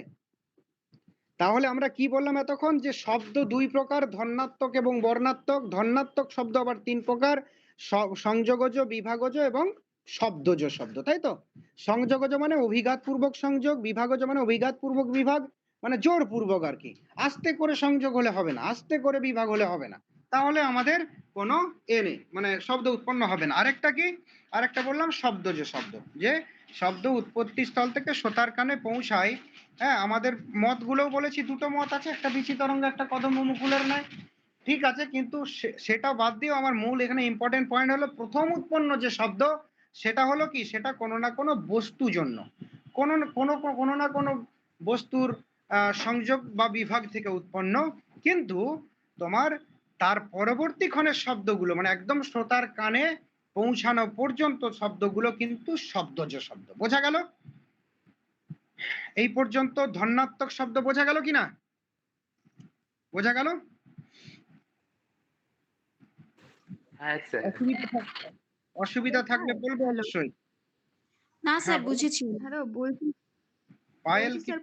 তাহলে আমরা কি বললাম এতক্ষণ, যে শব্দ দুই প্রকার, ধন্যাত্মক এবং বর্ণাত্মক। ধন্যাত্মক শব্দ আবার তিন প্রকার, সংযোগজ, বিভাগজ এবং শব্দজ শব্দ, তাই তো? সংযোগজ মানে অভিঘাতপূর্বক সংযোগ, বিভাগজ মানে অভিঘাতপূর্বক বিভাগ, মানে জোরপূর্বক আর কি। আস্তে করে সংযোগ হলে হবে না, আস্তে করে বিভাগ হলে হবে না, তাহলে আমাদের কোনো নেই, মানে শব্দ উৎপন্ন হবে না। আরেকটা কি, আরেকটা বললাম শব্দজ শব্দ, যে শব্দ উৎপত্তি স্থল থেকে শ্রোতার কানে পৌঁছায়। হ্যাঁ, আমাদের মতগুলোও বলেছি, দুটো মত আছে, একটা বিচি তরঙ্গ, একটা কদম্ব মুকুলের ন্যায়, ঠিক আছে। কিন্তু সেটা বাদ দিয়েও আমার মূল এখানে ইম্পর্টেন্ট পয়েন্ট হলো, প্রথম উৎপন্ন যে শব্দ, সেটা হলো কি, সেটা কোনো না কোনো বস্তু জন্য, কোনো না কোনো বস্তুর সংযোগ বা বিভাগ থেকে উৎপন্ন, কিন্তু তোমার তার পরবর্তী ক্ষণের শব্দগুলো, মানে একদম শ্রোতার কানে পৌঁছানো পর্যন্ত শব্দগুলো কিন্তু শব্দজ শব্দ। বোঝা গেল? এই পর্যন্ত ধন্যাত্মক শব্দ বোঝা গেল কিনা? বোঝা গেল? হ্যাঁ স্যার। অসুবিধা থাকলে বলবো অবশ্যই। না হ্যাঁ স্যার বলো। বুঝেছি। হ্যালো, বলছি পায়েল বলছি কি স্যার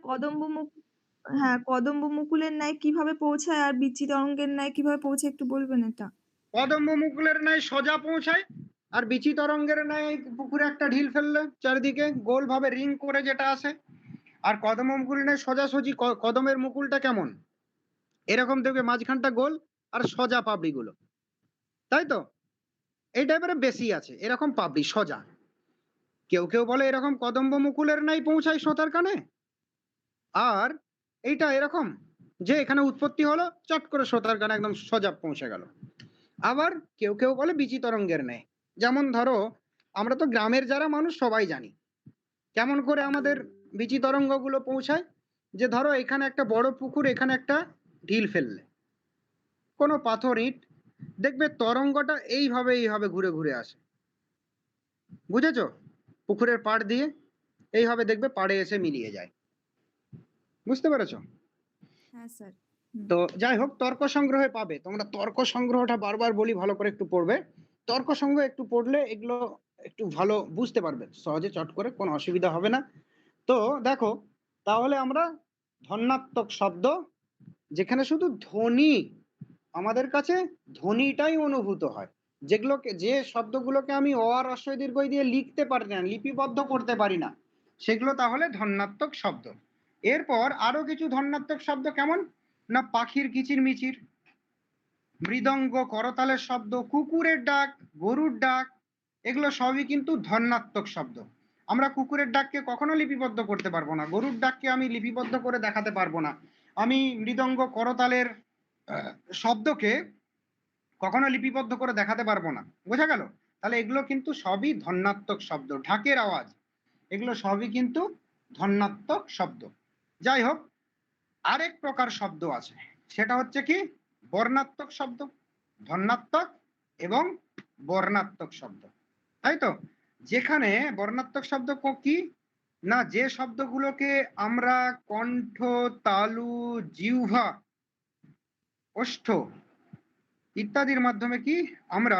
হ্যাঁ, কদম্ব মুকুলের ন্যায় কিভাবে পৌঁছায় আর বিচি তরঙ্গের ন্যায় কিভাবে পৌঁছায় একটু বলবেন এটা? কদম্ব মুকুলের ন্যায় সোজা পৌঁছায়, আর বিচি তরঙ্গের ন্যায় পুকুরে একটা ঢিল ফেললে চারিদিকে গোল ভাবে রিং করে যেটা আসে। আর কদম্ব মুকুলের ন্যায় সোজাসুজি কদমের মুকুলটা কেমন এরকম দেখবে, মাঝখানটা গোল আর সোজা পাপড়ি গুলো, তাই তো? এই টাইপের বেশি আছে এরকম পাপড়ি সোজা। কেউ কেউ বলে এরকম কদম্ব মুকুলের ন্যায় পৌঁছায় সোতার কানে, আর এইটা এরকম যে এখানে উৎপত্তি হলো চট করে সোতার কানে একদম সোজা পৌঁছে গেল। আবার কেউ কেউ বলে বিচি তরঙ্গের ন্যায়। যেমন ধরো আমরা তো গ্রামের যারা মানুষ সবাই জানি কেমন করে আমাদের বিচি তরঙ্গ গুলো পৌঁছায়। যে ধরো এখানে একটা বড় পুকুর, এখানে একটা ঢিল ফেললে, কোনো পাথর ইট, দেখবে তরঙ্গটা এইভাবে এইভাবে ঘুরে ঘুরে আসে, বুঝেছো? পুকুরের পাড় দিয়ে এইভাবে দেখবে পাড়ে এসে মিলিয়ে যায়, বুঝতে পেরেছো? হ্যাঁ স্যার। তো যাই হোক, তর্ক সংগ্রহে পাবে তোমরা, তর্ক সংগ্রহটা বারবার বলি ভালো করে একটু পড়বে। তর্ক সংগ্রহ একটু পড়লে এগুলো একটু ভালো বুঝতে পারবে সহজে, চট করে, কোনো অসুবিধা হবে না। তো দেখো, তাহলে আমরা ধন্যাত্মক শব্দ যেখানে শুধু ধ্বনি, আমাদের কাছে ধ্বনিটাই অনুভূত হয়, যেগুলোকে, যে শব্দগুলোকে আমি অ আর হ্রস্বই দীর্ঘই দিয়ে লিখতে পারি না, লিপিবদ্ধ করতে পারি না, সেগুলো তাহলে ধন্যাত্মক শব্দ। এরপর আরো কিছু ধন্যাত্মক শব্দ কেমন না, পাখির কিচিরমিচির, মৃদঙ্গ করতালের শব্দ, কুকুরের ডাক, গরুর ডাক, এগুলো সবই কিন্তু ধন্যাত্মক শব্দ। আমরা কুকুরের ডাককে কখনো লিপিবদ্ধ করতে পারবো না, গরুর ডাককে আমি লিপিবদ্ধ করে দেখাতে পারবো না, আমি মৃদঙ্গ করতালের শব্দকে কখনো লিপিবদ্ধ করে দেখাতে পারবো না, বোঝা গেল? তাহলে এগুলো কিন্তু সবই ধন্যাত্মক শব্দ। ঢাকের আওয়াজ, এগুলো সবই কিন্তু ধন্যাত্মক শব্দ। যাই হোক, আরেক প্রকার শব্দ আছে, সেটা হচ্ছে কি বর্ণাত্মক শব্দ। ধন্যাত্মক এবং বর্ণাত্মক শব্দ, তাই তো? যেখানে বর্ণাত্মক শব্দ কি না, যে শব্দগুলোকে আমরা কণ্ঠ, তালু, জিহ্বা, ওষ্ঠ ইত্যাদির মাধ্যমে কি আমরা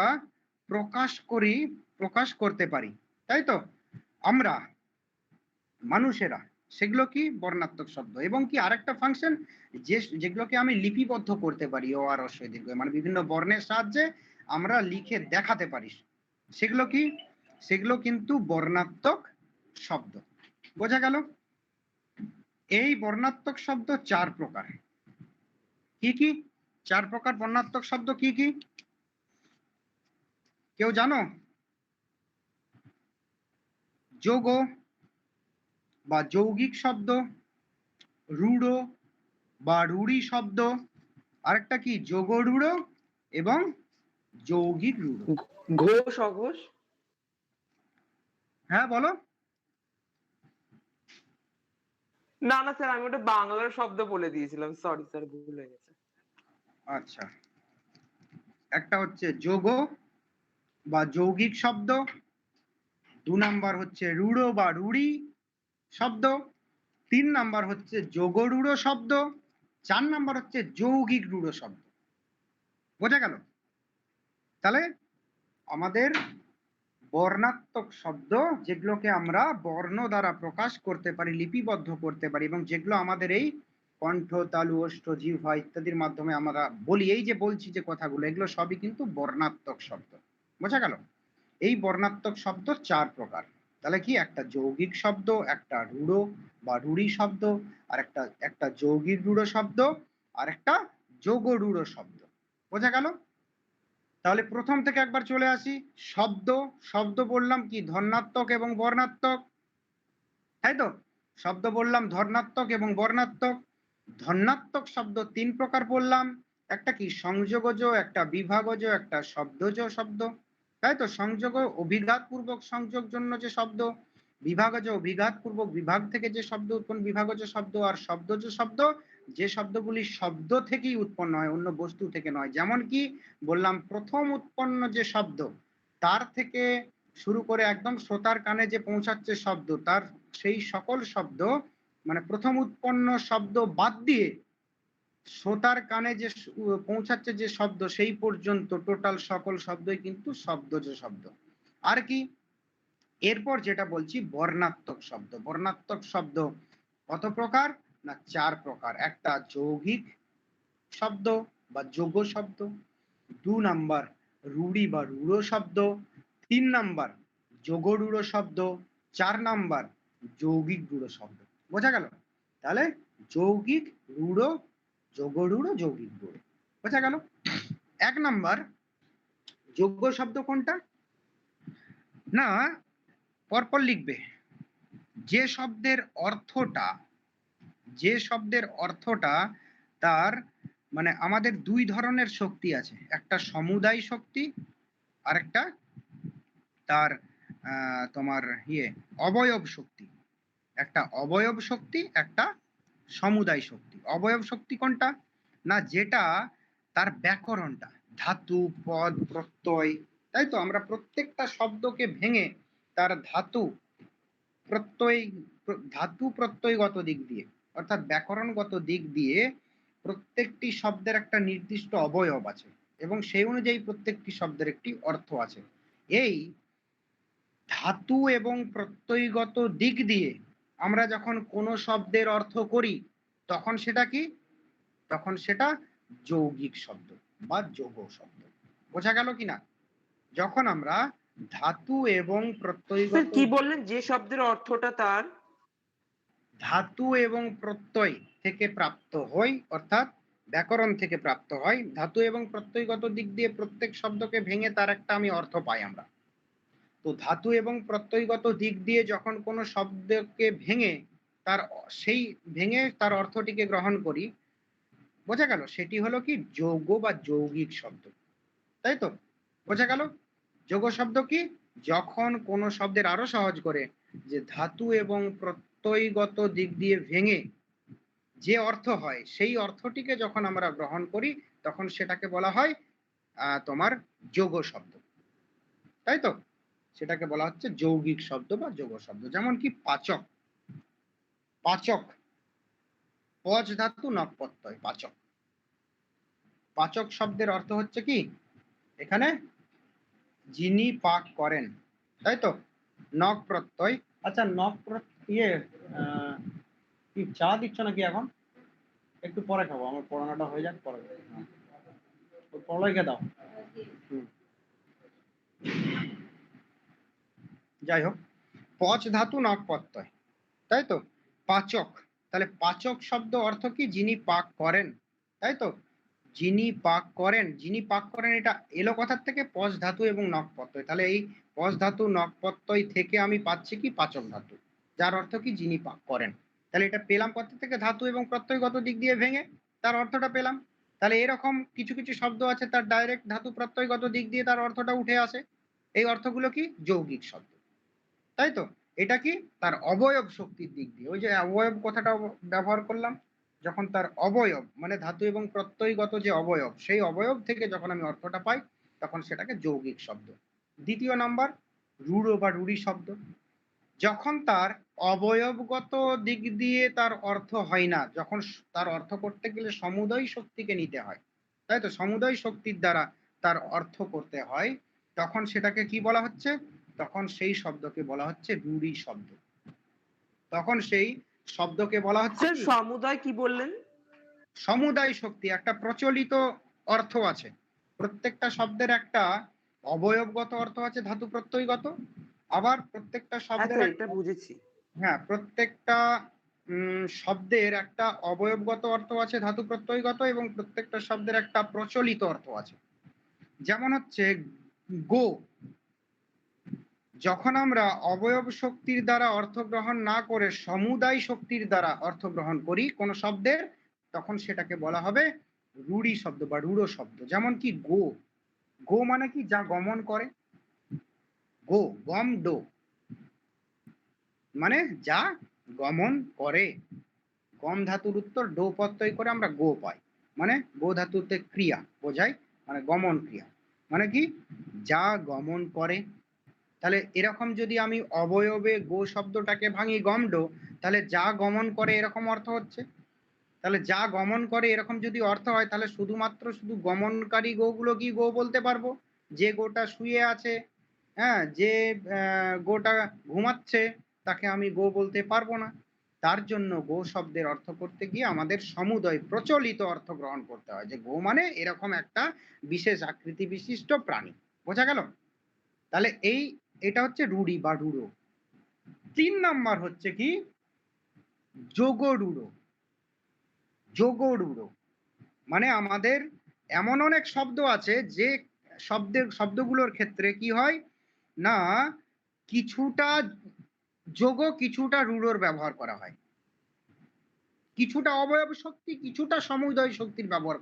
প্রকাশ করতে পারি, তাই তো? আমরা মানুষেরা, সেগুলো কি বর্ণাত্মক শব্দ। এবং কি আরেকটা ফাংশন, যেগুলোকে আমি লিপিবদ্ধ করতে পারি অ আর হ্রস্বই দীর্ঘ, মানে বিভিন্ন বর্ণের সাহায্যে আমরা লিখে দেখাতে পারি, সেগুলো কি, সেগুলো কিন্তু বর্ণাত্মক শব্দ। বোঝা গেল? এই বর্ণাত্মক শব্দ 4 প্রকার। কি কি 4 প্রকার বর্ণাত্মক শব্দ কি কি কেউ জানো? যোগ বা যৌগিক শব্দ, রূঢ় বা রূঢ়ি শব্দ, আরেকটা কি যোগ রূঢ় এবং যৌগিক রূঢ়। ঘোষ অঘোষ। হ্যাঁ বলো। না না স্যার, আমি ওটা বাংলার শব্দ বলে দিয়েছিলাম, সরি স্যার, ভুল হয়ে গেছে। আচ্ছা, একটা হচ্ছে যোগ বা যৌগিক শব্দ, 2 নাম্বার হচ্ছে রূঢ় বা রূঢ়ি শব্দ, 3 নাম্বার হচ্ছে যোগ রূঢ় শব্দ, 4 নাম্বার হচ্ছে যৌগিক রূঢ় শব্দ। বোঝা গেল? তাহলে আমাদের বর্ণাত্মক শব্দ, যেগুলোকে আমরা বর্ণ দ্বারা প্রকাশ করতে পারি, লিপিবদ্ধ করতে পারি, এবং যেগুলো আমাদের এই কণ্ঠ, তালু, ওষ্ঠ, জিহ্বা ইত্যাদির মাধ্যমে আমরা বলি, এই যে বলছি যে কথাগুলো, এগুলো সবই কিন্তু বর্ণাত্মক শব্দ। বোঝা গেল? এই বর্ণাত্মক শব্দ 4 প্রকার। তাহলে কি, একটা যৌগিক শব্দ, একটা রূঢ় বা রূঢ়ি শব্দ, আর একটা যৌগিক রূঢ় শব্দ, আর একটা যোগ রূঢ় শব্দ। বোঝা গেল? তাহলে প্রথম থেকে একবার চলে আসি। শব্দ বললাম কি ধন্যাত্মক এবং বর্ণাত্মক, তাই তো? শব্দ বললাম ধন্যাত্মক এবং বর্ণাত্মক। ধন্যাত্মক শব্দ 3 প্রকার বললাম, একটা কি সংযোগজ, একটা বিভাগজ, একটা শব্দজ শব্দ, তাই তো? সংযোগ অভিঘাত পূর্বক সংযোগ জন্য যে শব্দ, বিভাগজ অভিঘাত পূর্বক বিভাগ থেকে যে শব্দ উৎপন্ন বিভাগজ শব্দ, আর শব্দজ শব্দ যে শব্দগুলি শব্দ থেকেই উৎপন্ন হয়, অন্য বস্তু থেকে নয়। যেমন কি বললাম, প্রথম উৎপন্ন যে শব্দ, তার থেকে শুরু করে একদম শ্রোতার কানে যে পৌঁছাচ্ছে শব্দ, তার সেই সকল শব্দ, মানে প্রথম উৎপন্ন শব্দ বাদ দিয়ে শ্রোতার কানে যে পৌঁছাচ্ছে যে শব্দ, সেই পর্যন্ত টোটাল সকল শব্দই কিন্তু শব্দজ শব্দ। আর কি এরপর যেটা বলছি বর্ণাত্মক শব্দ। বর্ণাত্মক শব্দ কত প্রকার? না 4 প্রকার। একটা যৌগিক শব্দ বা যোগ শব্দ, 2 নাম্বার রূঢ়ি বা রূঢ় শব্দ, 3 নাম্বার যোগরূঢ় শব্দ, 4 নাম্বার যৌগিক রূঢ় শব্দ। বোঝা গেল? তাহলে যৌগিক, রূঢ়, যোগরূঢ়, যৌগিক রূঢ়। বোঝা গেল? 1 নাম্বার যোগ্য শব্দ কোনটা? না, পরপর লিখবে। যে শব্দের অর্থটা তার মানে আমাদের 2 ধরনের শক্তি আছে, একটা সমুদায় শক্তি আর একটা তার তোমার অবয়ব শক্তি। একটা অবয়ব শক্তি, একটা সমুদায় শক্তি। অবয়ব শক্তি কোনটা? না, যেটা তার ব্যাকরণটা, ধাতু, পদ, প্রত্যয়, তাই তো? আমরা প্রত্যেকটা শব্দকে ভেঙে তার ধাতু প্রত্যয়গত দিক দিয়ে, অর্থাৎ ব্যাকরণগত দিক দিয়ে প্রত্যেকটি শব্দের একটা নির্দিষ্ট অবয়ব আছে এবং সেই অনুযায়ী প্রত্যেকটি শব্দের একটি অর্থ আছে। এই ধাতু এবং প্রত্যয়গত দিক দিয়ে আমরা যখন কোনো শব্দের অর্থ করি তখন সেটা কি? তখন সেটা যৌগিক শব্দ বা যোগ শব্দ। বোঝা গেল কিনা? যখন আমরা ধাতু এবং প্রত্যয়গত, কি বললেন? যে শব্দের অর্থটা তার ধাতু এবং প্রত্যয় থেকে প্রাপ্ত হয়, অর্থাৎ ব্যাকরণ থেকে প্রাপ্ত হয়, ধাতু এবং প্রত্যয়গত দিক দিয়ে প্রত্যেক শব্দকে ভেঙে তার একটা আমি অর্থ পাই আমরা। তো ধাতু এবং প্রত্যয়গত দিক দিয়ে যখন কোনো শব্দকে ভেঙে তার অর্থটিকে গ্রহণ করি, বোঝা গেল? সেটি হলো কি? যৌগ বা যৌগিক শব্দ। তাই তো? বোঝা গেল? যোগ শব্দ কি? যখন কোনো শব্দের, আরো সহজ করে, যে ধাতু এবং প্রত্যয়গত দিক দিয়ে ভেঙে যে অর্থ হয় সেই অর্থটিকে যখন আমরা গ্রহণ করি তখন সেটাকে বলা হয় তোমার যোগ শব্দ। তাই তো? সেটাকে বলা হচ্ছে যৌগিক শব্দ বা যোগ শব্দ। যেমন কি পাচক। পাচক, পজ ধাতু নক প্রত্যয়, পাচক। পাচক শব্দের অর্থ হচ্ছে কি? এখানে যিনি পাক করেন, তাই তো? নক প্রত্যয়। আচ্ছা, কি চা দিচ্ছ নাকি এখন? একটু পরে খাবো, আমার পড়ানোটা হয়ে যাক, পরে পড়াইকে দাও। যাই হোক, পচ ধাতু নক প্রত্যয়, তাই তো? পাচক, তাহলে পাচক শব্দ অর্থ কি? যিনি পাক করেন, তাই তো? যিনি পাক করেন, যিনি পাক করেন, এটা এলো কথার থেকে? পচ ধাতু এবং নক প্রত্যয়। তাহলে এই পচ ধাতু নক প্রত্যয় থেকে আমি পাচ্ছি কি? পাচক ধাতু, যার অর্থ কি? যিনি পাক করেন। তাহলে এটা পেলাম কোথা থেকে? ধাতু এবং প্রত্যয়গত দিক দিয়ে ভেঙে তার অর্থটা পেলাম। তাহলে এরকম কিছু কিছু শব্দ আছে তার ডাইরেক্ট ধাতু প্রত্যয়গত দিক দিয়ে তার অর্থটা উঠে আসে। এই অর্থগুলো কি? যৌগিক শব্দ, তাই তো? এটা কি? তার অবয়ব শক্তির দিক দিয়ে, ওই যে অবয়ব কথাটা ব্যবহার করলাম, যখন তার অবয়ব মানে ধাতু এবং প্রত্যয়গত যে অবয়ব, সেই অবয়ব থেকে যখন আমি অর্থটা পাই তখন সেটাকে যৌগিক শব্দ। দ্বিতীয় নাম্বার রূঢ় বা রূঢ়ি শব্দ। যখন তার অবয়বগত দিক দিয়ে তার অর্থ হয় না, যখন তার অর্থ করতে গেলে সমুদয় শক্তিকে নিতে হয়, তাই তো? সমুদয় শক্তির দ্বারা তার অর্থ করতে হয়, তখন সেটাকে কি বলা হচ্ছে? তখন সেই শব্দকে বলা হচ্ছে রূঢ়ি শব্দ। তখন সেই শব্দকে বলা হচ্ছে কি? সমুদায় কি বললেন? সমুদায় শক্তি, একটা প্রচলিত অর্থ আছে। প্রত্যেকটা শব্দের একটা অবয়বগত অর্থ আছে ধাতু প্রত্যয়গত, আবার প্রত্যেকটা শব্দের এটা বুঝেছি। হ্যাঁ, প্রত্যেকটা শব্দের একটা অবয়বগত অর্থ আছে ধাতু প্রত্যয়গত, এবং প্রত্যেকটা শব্দের একটা প্রচলিত অর্থ আছে। যেমন হচ্ছে গো, যখন আমরা অবয়ব শক্তির দ্বারা অর্থ গ্রহণ না করে সমুদায় শক্তির দ্বারা অর্থ গ্রহণ করি কোন শব্দের, তখন সেটাকে বলা হবে রূঢ়ি শব্দ বা রূঢ় শব্দ। যেমন কি গো, গো মানে কি? যা গমন করে। গো, গম ডো, মানে যা গমন করে। গম ধাতুর উত্তর ডো প্রত্যয় করে আমরা গো পাই, মানে গো ধাতুতে ক্রিয়া বোঝায়, মানে গমন ক্রিয়া, মানে কি? যা গমন করে। তাহলে এরকম যদি আমি অবয়বে গো শব্দটাকে ভাঙি গমড, তাহলে যা গমন করে এরকম অর্থ হচ্ছে। তাহলে যা গমন করে এরকম যদি অর্থ হয়, তাহলে শুধু গমনকারী গোগুলো কি গো বলতে পারবো? যে গোটা শুয়ে আছে হ্যাঁ, যে গোটা ঘুমাচ্ছে তাকে আমি গো বলতে পারবো না। তার জন্য গো শব্দের অর্থ করতে গিয়ে আমাদের সমুদয় প্রচলিত অর্থ গ্রহণ করতে হয়, যে গো মানে এরকম একটা বিশেষ আকৃতি বিশিষ্ট প্রাণী। বোঝা গেল? তাহলে এটা হচ্ছে রুড়ি বা রুড়ো। 3 নাম্বার হচ্ছে কি যোগরূঢ়। যোগরূঢ় মানে আমাদের এমন অনেক শব্দ আছে যে শব্দগুলোর ক্ষেত্রে কি হয় না, কিছুটা যোগ কিছুটা রূঢ়র ব্যবহার করা হয়, কিছুটা অবয়ব শক্তি কিছুটা সমুদয় শক্তির ব্যবহার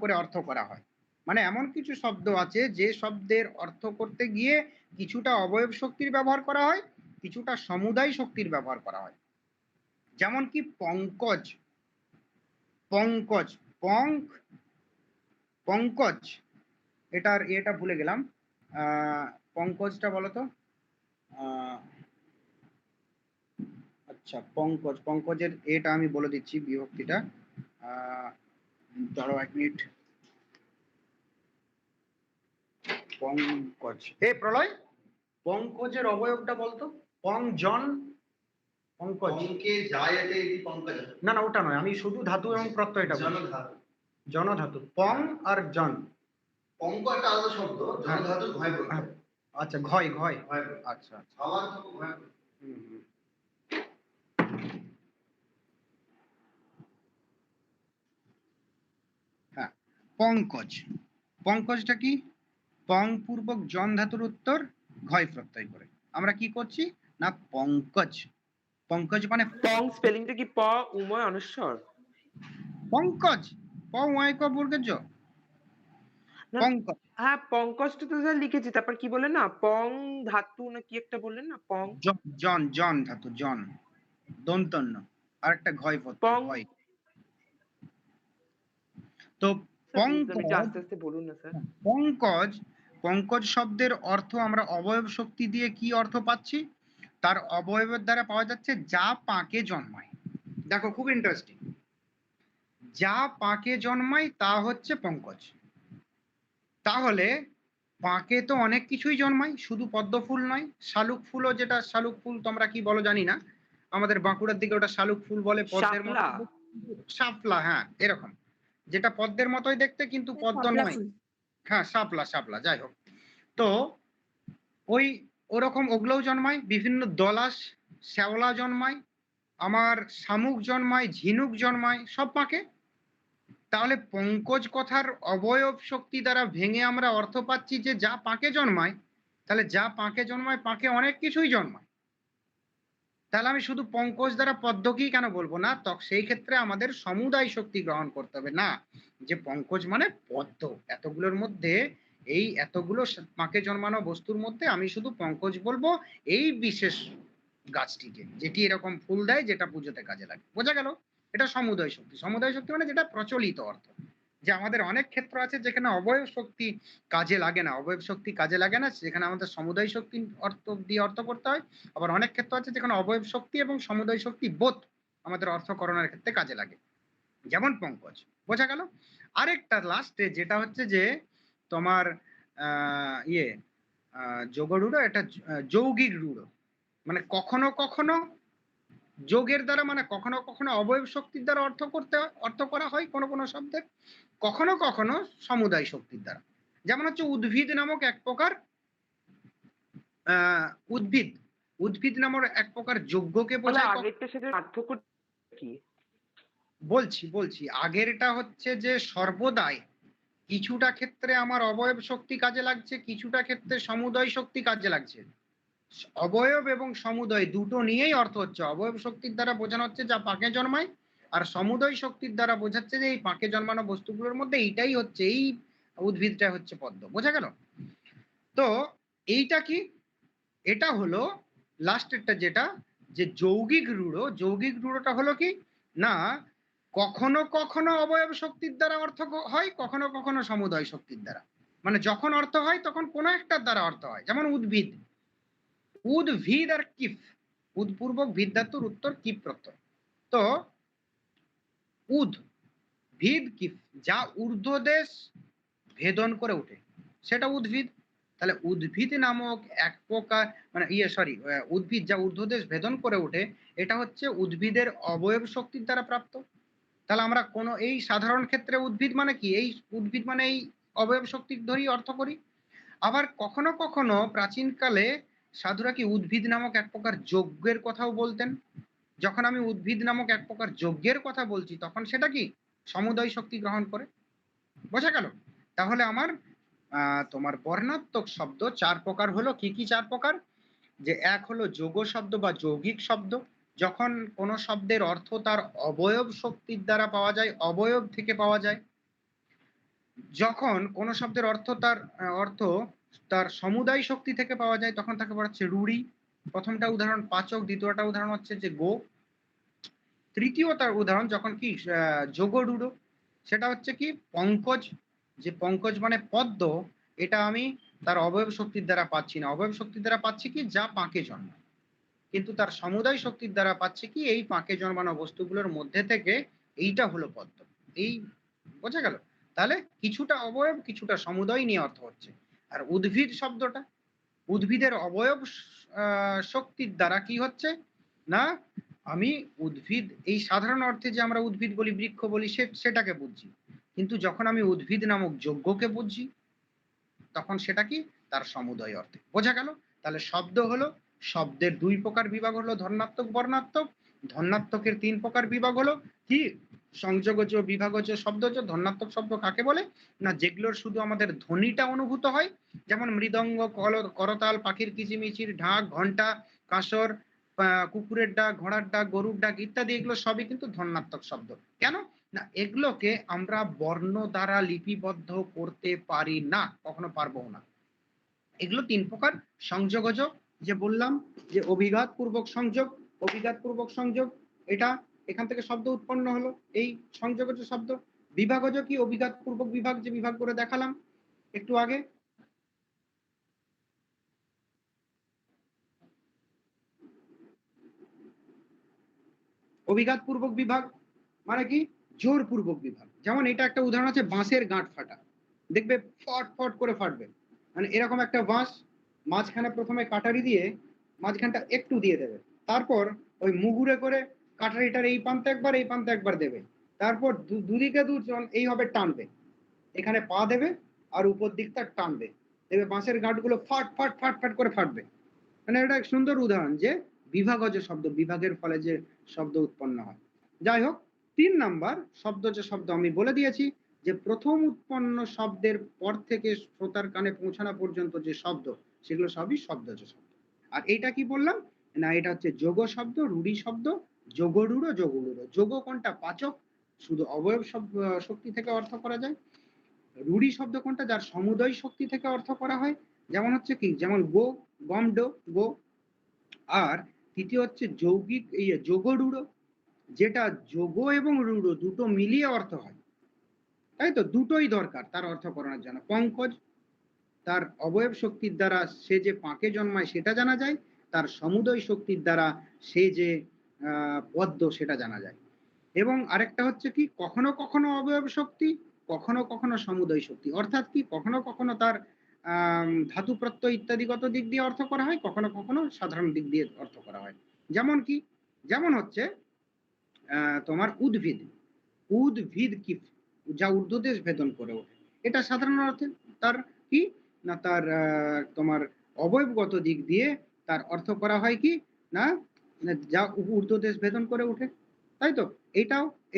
করে অর্থ করা হয়। মানে এমন কিছু শব্দ আছে যে শব্দের অর্থ করতে গিয়ে কিছুটা অবয়ব শক্তির ব্যবহার করা হয়, কিছুটা সমুদায় শক্তির ব্যবহার করা হয়। যেমন কি পঙ্কজ, পঙ্কজ, পঙ্কজ, এটা ভুলে গেলাম। পঙ্কজটা বলো তো। আচ্ছা, পঙ্কজের এটা আমি বলে দিচ্ছি বিভক্তিটা। দাঁড়াও 1 মিনিট। পঙ্কজ, প্রলয়, পঙ্কজের অবয়বটা বলতো। পঙ্কজ, না না ওটা নয়, আমি শুধু ধাতু এবং প্রত্যয়টা বলছি। জনধাতু, পং আর জন। পঙ্ক একটা আলাদা শব্দ, জনধাতু ঘয়। আচ্ছা, ঘয়, আচ্ছা। হ্যাঁ, পঙ্কজ, পঙ্কজটা কি? পং পূর্বক জন ধাতুর উত্তর ঘয় প্রত্যয় করে আমরা কি করছি না পঙ্কজ। পঙ্কজ মানে পং স্পেলিংটা কি প উময় অনুস্বর? পঙ্কজ, প উময় ক বর্গের জ। পঙ্কজ, হ্যাঁ পঙ্কজটা তো যা লিখেছি, তারপর কি বললেন না পং ধাতু না কি একটা বললেন না? পং জন ধাতু, জন দন্তন্য আর একটা ঘয় প্রত্যয় ঘয়। তো বলুন না স্যার। পঙ্কজ, পঙ্কজ শব্দের অর্থ আমরা অবয়ব শক্তি দিয়ে কি অর্থ পাচ্ছি? তার অবয়বের দ্বারা পাওয়া যাচ্ছে যা পাকে জন্মায়। দেখো খুব ইন্টারেস্টিং, যা পাকে জন্মায় তা হচ্ছে পঙ্কজ। তাহলে পাকে তো অনেক কিছুই জন্মায়, শুধু পদ্ম ফুল নয়, শালুক ফুলও, যেটা শালুক ফুল তোমরা কি বলো জানি না, আমাদের বাঁকুড়ার দিকে ওটা শালুক ফুল বলে। পদ্মের মতো, শাপলা, হ্যাঁ এরকম, যেটা পদ্মের মতোই দেখতে কিন্তু পদ্ম নয়। হ্যাঁ, শাপলা, যাই হোক। তো ওরকম ওগুলোও জন্মায়, বিভিন্ন দলাস শ্যাওলা জন্মায়, আমার শামুক জন্মায়, ঝিনুক জন্মায়, সব পাকে। তাহলে পঙ্কজ কথার অবয়ব শক্তি দ্বারা ভেঙে আমরা অর্থ পাচ্ছি যে যা পাকে জন্মায়। তাহলে যা পাকে জন্মায়, পাকে অনেক কিছুই জন্মায়। তাহলে আমি শুধু পঙ্কজ দ্বারা পদ্মকেই কেন বলবো না? সেই ক্ষেত্রে আমাদের সমুদায় শক্তি গ্রহণ করতে হবে না, যে পঙ্কজ মানে পদ্ম, এতগুলোর মধ্যে এই এতগুলো পাকে জন্মানো বস্তুর মধ্যে আমি শুধু পঙ্কজ বলবো এই বিশেষ গাছটিকে, যেটি এরকম ফুল দেয়, যেটা পুজোতে কাজে লাগে। বোঝা গেল? এটা সমুদয় শক্তি। সমুদয় শক্তি মানে যেটা প্রচলিত অর্থ, যে আমাদের অনেক ক্ষেত্র আছে যেখানে অবয়ব শক্তি কাজে লাগে না, সেখানে আমাদের সমুদয় শক্তি অর্থ করতে হয়। আবার অনেক ক্ষেত্র আছে যেখানে অবয়ব শক্তি এবং সমুদয় শক্তি বোধ আমাদের অর্থকরণের ক্ষেত্রে কাজে লাগে, যেমন পঙ্কজ। বোঝা গেল? আরেকটা লাস্টে যেটা হচ্ছে যে তোমার যোগরূঢ়, এটা যৌগিক রূঢ়। মানে কখনো কখনো যোগের দ্বারা, মানে কখনো কখনো অবয়ব শক্তির দ্বারা অর্থ করা হয় কোনো কোনো শব্দের, কখনো কখনো সমুদায় শক্তির দ্বারা। যেমন হচ্ছে উদ্ভিদ নামক এক প্রকার উদ্ভিদ নামক এক প্রকার যজ্ঞকে বোঝায়। আগেরটার সাথে পার্থক্য কি? বলছি আগেরটা হচ্ছে যে সর্বদাই কিছুটা ক্ষেত্রে আমার অবয়ব শক্তি কাজে লাগছে, কিছুটা ক্ষেত্রে সমুদয় শক্তি কাজে লাগছে। অবয়ব এবং সমুদয় দুটো নিয়েই অর্থ হচ্ছে। অবয়ব শক্তির দ্বারা বোঝানো হচ্ছে যা পাকে জন্মায়, আর সমুদয় শক্তির দ্বারা বোঝাচ্ছে যে এই পাকে জন্মানো বস্তুগুলোর মধ্যে এইটাই হচ্ছে, এই উদ্ভিদটা হচ্ছে পদ্ম। বোঝা গেল? তো এইটা কি, এটা হলো লাস্টেরটা, যেটা যে যৌগিক রূঢ়। যৌগিক রূঢ়টা হলো কি না, কখনো কখনো অবয়ব শক্তির দ্বারা অর্থ হয়, কখনো কখনো সমুদয় শক্তির দ্বারা। মানে যখন অর্থ হয় তখন কোনো একটার দ্বারা অর্থ হয়। যেমন উদ্ভিদ, উদ্ভিদ আর কিফ, উদ্পূর্বক ভিদ ধাতুর উত্তর কিপ প্রত্যয়। তো উদ্ভিদ কিফ, যা ঊর্ধ্বদেশ ভেদন করে ওঠে সেটা উদ্ভিদ। তাহলে উদ্ভিদ নামক এক প্রকার মানে উদ্ভিদ যা ঊর্ধ্বদেশ ভেদন করে ওঠে, এটা হচ্ছে উদ্ভিদের অবয়ব শক্তির দ্বারা প্রাপ্ত। তাহলে আমরা কোনো এই সাধারণ ক্ষেত্রে উদ্ভিদ মানে কি, এই উদ্ভিদ মানে এই অবয়ব শক্তির ধরেই অর্থ করি। আবার কখনো কখনো প্রাচীনকালে সাধুরা কি উদ্ভিদ নামক এক প্রকার যজ্ঞের কথাও বলতেন। যখন আমি উদ্ভিদ নামক এক প্রকার যজ্ঞের কথা বলছি তখন সেটা কি সমুদয় শক্তি গ্রহণ করে। বোঝা গেল? তাহলে আমার তোমার বর্ণাত্মক শব্দ 4 প্রকার হলো। কি কি 4 প্রকার? যে এক হলো যোগ শব্দ বা যৌগিক শব্দ, যখন কোনো শব্দের অর্থ তার অবয়ব শক্তির দ্বারা পাওয়া যায়, অবয়ব থেকে পাওয়া যায়। যখন কোনো শব্দের অর্থ তার সমুদায় শক্তি থেকে পাওয়া যায় তখন তাকে বলা হচ্ছে রূঢ়ি। প্রথমটা উদাহরণ পাচক, দ্বিতীয়টা উদাহরণ হচ্ছে যে গো, তৃতীয়টার উদাহরণ যখন কি যোগরূঢ়, সেটা হচ্ছে কি পঙ্কজ। যে পঙ্কজ মানে পদ্ম, এটা আমি তার অবয়ব শক্তির দ্বারা পাচ্ছি না, অবয়ব শক্তির দ্বারা পাচ্ছি কি যা পাঁকে জন্মায়, কিন্তু তার সমুদায় শক্তির দ্বারা পাচ্ছি কি এই পাঁকে জন্মানো বস্তুগুলোর মধ্যে থেকে এইটা হলো পদ্ম। এই বোঝা গেল? তাহলে কিছুটা অবয়ব কিছুটা সমুদয় নিয়ে অর্থ হচ্ছে। আর উদ্ভিদ শব্দটা উদ্ভিদের অবয়ব শক্তির দ্বারা কি হচ্ছে না, আমি উদ্ভিদ এই সাধারণ অর্থে যে আমরা উদ্ভিদ বলি, বৃক্ষ বলি, সেটাকে বুঝছি, কিন্তু যখন আমি উদ্ভিদ নামক যজ্ঞকে বুঝছি তখন সেটা কি তার সমুদয় অর্থে। বোঝা গেল? তাহলে শব্দ হলো, শব্দের 2 প্রকার বিভাগ হলো ধর্নাত্মক বর্ণাত্মক। ধর্নাত্মকের 3 প্রকার বিভাগ হলো কি সংযোগজ, বিভাগজ, শব্দজ। ধর্নাত্মক শব্দ কাকে বলে না, যেগুলোর শুধু আমাদের ধ্বনিটা অনুভূত হয়, যেমন মৃদঙ্গ, করতাল, পাখির কিচিমিচির, ঢাক, ঘন্টা, কাঁসর, কুকুরের ডাক, ঘোড়ার ডাক, গরুর ডাক ইত্যাদি, এগুলো সবই কিন্তু ধর্নাত্মক শব্দ। কেন না, এগুলোকে আমরা বর্ণ দ্বারা লিপিবদ্ধ করতে পারি না, কখনো পারবো না। এগুলো 3 প্রকার। সংযোগজ, যে বললাম যে অভিঘাত পূর্বক সংযোগ, অভিঘাত পূর্বক সংযোগ, এটা এখান থেকে শব্দ উৎপন্ন হলো, এই সংযোগজ শব্দ। বিভাগজ কি অভিঘাত পূর্বক বিভাগ, যে বিভাগ করে দেখালাম একটু আগে। অভিঘাত পূর্বক বিভাগ মানে কি জোর পূর্বক বিভাগ। যেমন এটা একটা উদাহরণ আছে, বাঁশের গাঁট ফাটা, দেখবে ফট ফট করে ফাটবে, মানে এরকম একটা বাঁশ, মাঝখানে প্রথমে কাটারি দিয়ে মাঝখানটা একটু দিয়ে দেবে, তারপর ওই মুগুরে করে কাটারিটার এই প্রান্তে একবার এই প্রান্তে একবার দেবে, তারপর দুদিকে দুজন এইভাবে টানবে, এখানে পা দেবে আর উপর দিকটা টানবে, দেখবে বাঁশের গাঁটগুলো ফাট ফাট ফাট ফাট করে ফাটবে। মানে এটা এক সুন্দর উদাহরণ যে বিভাগজ শব্দ, বিভাগের ফলে যে শব্দ উৎপন্ন হয়। যাই হোক, 3 নাম্বার শব্দ যে শব্দ আমি বলে দিয়েছি, যে প্রথম উৎপন্ন শব্দের পর থেকে শ্রোতার কানে পৌঁছানো পর্যন্ত যে শব্দ, সেগুলো সবই শব্দজ শব্দ। আর এইটা কি বললাম না, এটা হচ্ছে যোগ শব্দ, রূঢ়ি শব্দ, যোগরূঢ়, যোগরূঢ়। যোগ কোনটা? পাচক, শুধু অবয়ব শক্তি থেকে অর্থ করা যায়। রূঢ়ি শব্দ কোনটা? যার সমুদয় শক্তি থেকে অর্থ করা হয়, যেমন হচ্ছে কি, যেমন গো, গম, ডো, গো। আর তৃতীয় হচ্ছে যৌগিক যোগরূঢ়, যেটা যোগ এবং রূঢ় দুটো মিলিয়ে অর্থ হয়, তাই তো, দুটোই দরকার তার অর্থ করানোর জন্য। পঙ্কজ, তার অবয়ব শক্তির দ্বারা সে যে পাঁকে জন্মায় সেটা জানা যায়, তার সমুদয় শক্তির দ্বারা সে যে পদ্ম সেটা জানা যায়। এবং আরেকটা হচ্ছে কি, কখনো কখনো অবয়ব শক্তি, কখনো কখনো সমুদয় শক্তি, অর্থাৎ কি কখনো কখনো তার ধাতু প্রত্যয় ইত্যাদিগত দিক দিয়ে অর্থ করা হয়, কখনো কখনো সাধারণ দিক দিয়ে অর্থ করা হয়। যেমন কি, যেমন হচ্ছে তোমার উদ্ভিদ, উদ্ভিদ কি যা ঊর্ধ্বদেশ ভেদন করে ওঠে, এটা সাধারণ অর্থে তার কি না, তার তোমার অবয়বগত দিক দিয়ে তার অর্থ করা হয় কি না, যা ঊর্ধ্বদেশ ভেদন করে ওঠে, তাই তো।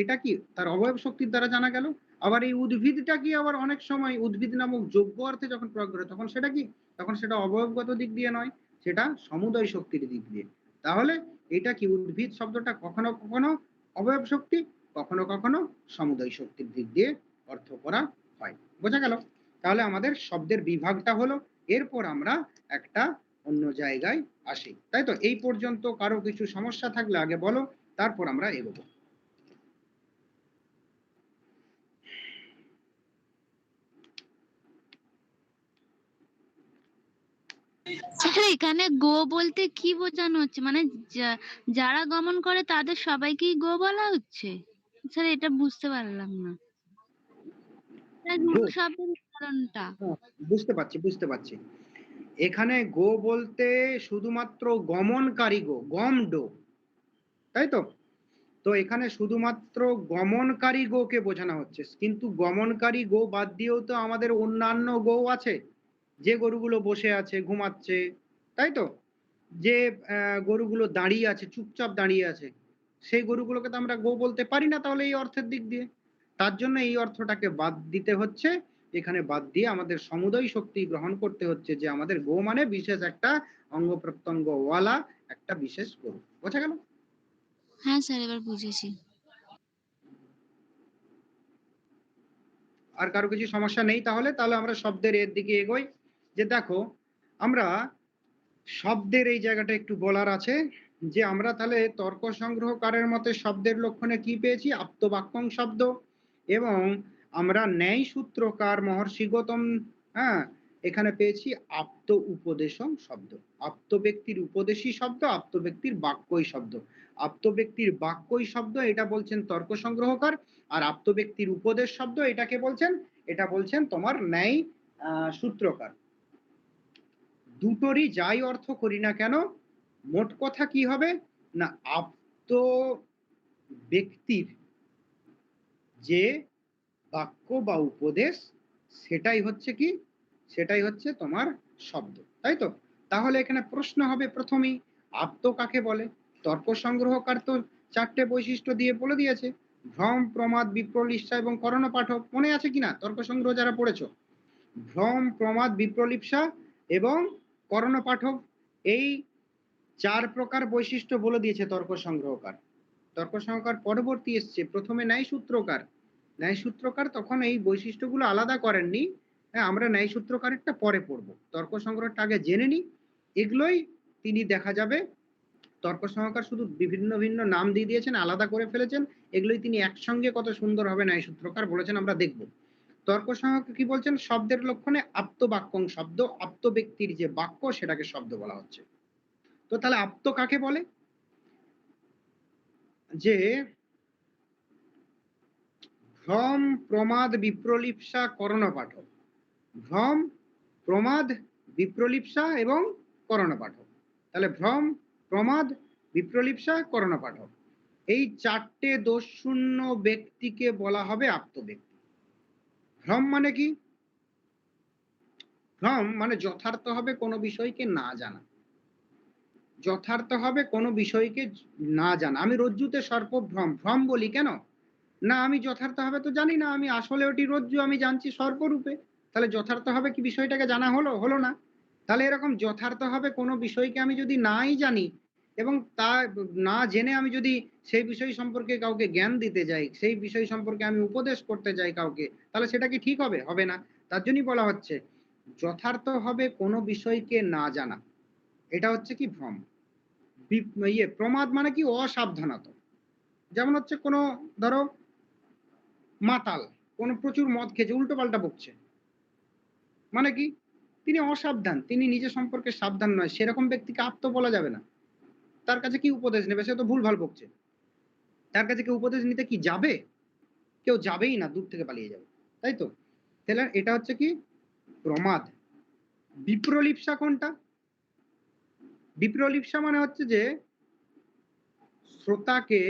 এটা কি তার অবয়ব শক্তির দ্বারা জানা গেল। আবার এই উদ্ভিদটা কি আবার অনেক সময় উদ্ভিদ নামক যোগ্য অর্থে যখন প্রয়োগ করে তখন সেটা কি, তখন সেটা অবয়বগত দিক দিয়ে নয়, সেটা সমুদয় শক্তির দিক দিয়ে। তাহলে এটা কি, উদ্ভিদ শব্দটা কখনো কখনো অবয়ব শক্তি, কখনো কখনো সমুদয় শক্তির দিক দিয়ে অর্থ করা হয়। বোঝা গেল? তাহলে আমাদের শব্দের বিভাগটা হলো, এরপর আমরা একটা অন্য জায়গায় আসি, তাই তো। এই পর্যন্ত কারো কিছু সমস্যা থাকলে আগে বলো, তারপর আমরা এগোবো। স্যার এখানে গো বলতে কি বোঝানো হচ্ছে, মানে যারা গমন করে তাদের সবাইকেই গো বলা হচ্ছে? স্যার এটা বুঝতে পারলাম না। স্যার গো শব্দের উদাহরণটা। বুঝতে পারছি, বুঝতে পারছি। এখানে গো বলতে শুধুমাত্র গমনকারী গো, গম ডো, তাই তো? তো এখানে শুধুমাত্র গমনকারী গোকে বোঝানো হচ্ছে। কিন্তু গমনকারী গো বাদ দিয়েও তো আমাদের অন্যান্য গো আছে। যে গরুগুলো বসে আছে, ঘুমাচ্ছে, তাই তো? যে গরুগুলো দাঁড়িয়ে আছে, চুপচাপ দাঁড়িয়ে আছে, সেই গরুগুলোকে তো আমরা গো বলতে পারি না তাহলে এই অর্থের দিক দিয়ে। তার জন্য এই অর্থটাকে বাদ দিতে হচ্ছে। এখানে বাদ দিয়ে আমাদের সমুদয় শক্তি গ্রহণ করতে হচ্ছে যে আমাদের গো মানে বিশেষ একটা অঙ্গ প্রত্যঙ্গ ওয়ালা একটা বিশেষ গরু। বোঝা গেল? হ্যাঁ স্যার, এবার বুঝেছি। আর কারো কিছু সমস্যা নেই তাহলে? তাহলে আমরা শব্দের এর দিকে এগোই। যে দেখো, আমরা শব্দের এই জায়গাটা একটু বলার আছে যে আমরা তাহলে তর্ক সংগ্রহকারের মতে শব্দের লক্ষণে কি পেয়েছি? আপ্তবাক্যং শব্দ, এবং আমরা ন্যায় সূত্রকার মহর্ষি গৌতম, হ্যাঁ, এখানে পেয়েছি আপ্ত উপদেশং শব্দ। আপ্ত ব্যক্তির উপদেশী শব্দ, আপ্ত ব্যক্তির বাক্যই শব্দ। আপ্ত ব্যক্তির বাক্যই শব্দ এটা বলছেন তর্ক সংগ্রহকার, আর আপ্ত ব্যক্তির উপদেশ শব্দ এটাকে বলছেন, এটা বলছেন তোমার ন্যায় সূত্রকার। দুটোরই যাই অর্থ করি না কেন, মোট কথা কি হবে না, আপ্ত ব্যক্তির যে বাক্য বা উপদেশ সেটাই হচ্ছে কি, সেটাই হচ্ছে তোমার শব্দ, তাই তো? তাহলে এখানে প্রশ্ন হবে প্রথমেই, আপ্ত কাকে বলে? তর্ক সংগ্রহকার তো 4টে বৈশিষ্ট্য দিয়ে বলে দিয়েছে, ভ্রম, প্রমাদ, বিপ্রলিপ্সা এবং করণ পাঠক। মনে আছে কিনা তর্ক সংগ্রহ যারা পড়েছো? ভ্রম, প্রমাদ, বিপ্রলিপ্সা এবং করণ পাঠক, এই 4 প্রকার বৈশিষ্ট্য বলে দিয়েছে তর্ক সংগ্রহকার। তর্ক সংগ্রহকার পরবর্তী এসছে, প্রথমে ন্যায় সূত্রকার। ন্যায় সূত্রকার তখন এই বৈশিষ্ট্যগুলো আলাদা করেননি। হ্যাঁ, আমরা ন্যায় সূত্রকারেরটা পরে পড়বো, তর্ক সংগ্রহটা আগে জেনে নিই। এগুলোই তিনি দেখা যাবে তর্ক সংগ্রহকার শুধু বিভিন্ন ভিন্ন নাম দিয়ে দিয়েছেন, আলাদা করে ফেলেছেন, এগুলোই তিনি একসঙ্গে কত সুন্দর হবে ন্যায় সূত্রকার বলেছেন আমরা দেখব। তর্ক সংগ্রহকার কি বলছেন? শব্দের লক্ষণে আপ্ত বাক্যং শব্দ, আপ্ত ব্যক্তির যে বাক্য সেটাকে শব্দ বলা হচ্ছে। তো তাহলে আপ্ত কাকে বলে? যে ভ্রম, প্রমাদ, বিপ্রলিপ্সা, করণ পাঠক। ভ্রম, প্রমাদ, বিপ্রলিপ্সা এবং করণ পাঠক। তাহলে ভ্রম, প্রমাদ, বিপ্রলিপ্সা, করণ পাঠক, এই 4টে দোষশূন্য ব্যক্তিকে বলা হবে আপ্ত ব্যক্তি। ভ্রম মানে কি? ভ্রম মানে যথার্থ হবে কোনো বিষয়কে না জানা। যথার্থ হবে কোনো বিষয়কে না জানা। আমি রজ্জুতে সর্প ভ্রম, ভ্রম বলি কেন না, আমি যথার্থ হবে তো জানি না, আমি আসলে ওটি রজ্জু আমি জানছি সর্পরূপে। তাহলে যথার্থ হবে কি বিষয়টাকে জানা হলো? হলো না। তাহলে এরকম যথার্থ হবে কোনো বিষয়কে আমি যদি নাই জানি এবং তা না জেনে আমি যদি সেই বিষয় সম্পর্কে কাউকে জ্ঞান দিতে যাই, সেই বিষয় সম্পর্কে আমি উপদেশ করতে যাই কাউকে, তাহলে সেটা কি ঠিক হবে? হবে না। তার জন্যই বলা হচ্ছে যথার্থ হবে কোনো বিষয়কে না জানা, এটা হচ্ছে কি ভ্রম। প্রমাদ মানে কি? অসাবধানতা। যেমন হচ্ছে কোনো ধরো মাতাল, কোনো প্রচুর মদ খেয়েছে, উল্টো পাল্টা বকছে, মানে কি? তিনি অসাবধান, তিনি নিজে সম্পর্কে সাবধান নয়, সেরকম ব্যক্তিকে আপ্ত বলা যাবে না। তার কাছে কি উপদেশ নেবে? সে তো ভুলভাল বকছে, তার কাছে কেউ উপদেশ নিতে কি যাবে? কেউ যাবেই না, দূর থেকে পালিয়ে যাবে, তাই তো? তাহলে এটা হচ্ছে কি প্রমাদ। বিপ্রলিপ্সা কোনটা? বিপ্রলিপ্সা মানে হচ্ছে যে শ্রোতাকে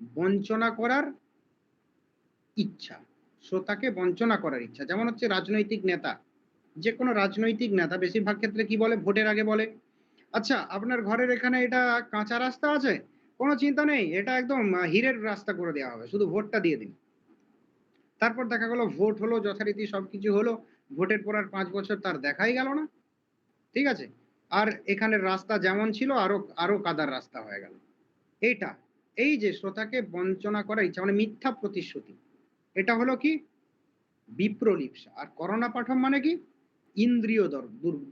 বঞ্চনা করার ইচ্ছা, শ্রোতাকে বঞ্চনা করার ইচ্ছা। যেমন হচ্ছে রাজনৈতিক নেতা, যে কোনো রাজনৈতিক নেতা বেশিরভাগ ক্ষেত্রে কি বলে? ভোটের আগে বলে, আচ্ছা আপনার ঘরের এখানে এটা কাঁচা রাস্তা আছে, কোনো চিন্তা নেই, এটা একদম হীরের রাস্তা করে দেওয়া হবে, শুধু ভোটটা দিয়ে দিন। তারপর দেখা গেল ভোট হলো, যথারীতি সবকিছু হলো, ভোটের পর আর 5 বছর তার দেখাই গেল না, ঠিক আছে, আর এখানের রাস্তা যেমন ছিল আরো আরো কাদার রাস্তা হয়ে গেল। এইটা, এই যে শ্রোতাকে বঞ্চনা করার ইচ্ছা মানে মিথ্যা প্রতিশ্রুতি, এটা হলো কি বিপ্রলিপ্সা। আর করোনা পাঠম মানে কি? ইন্দ্রিয়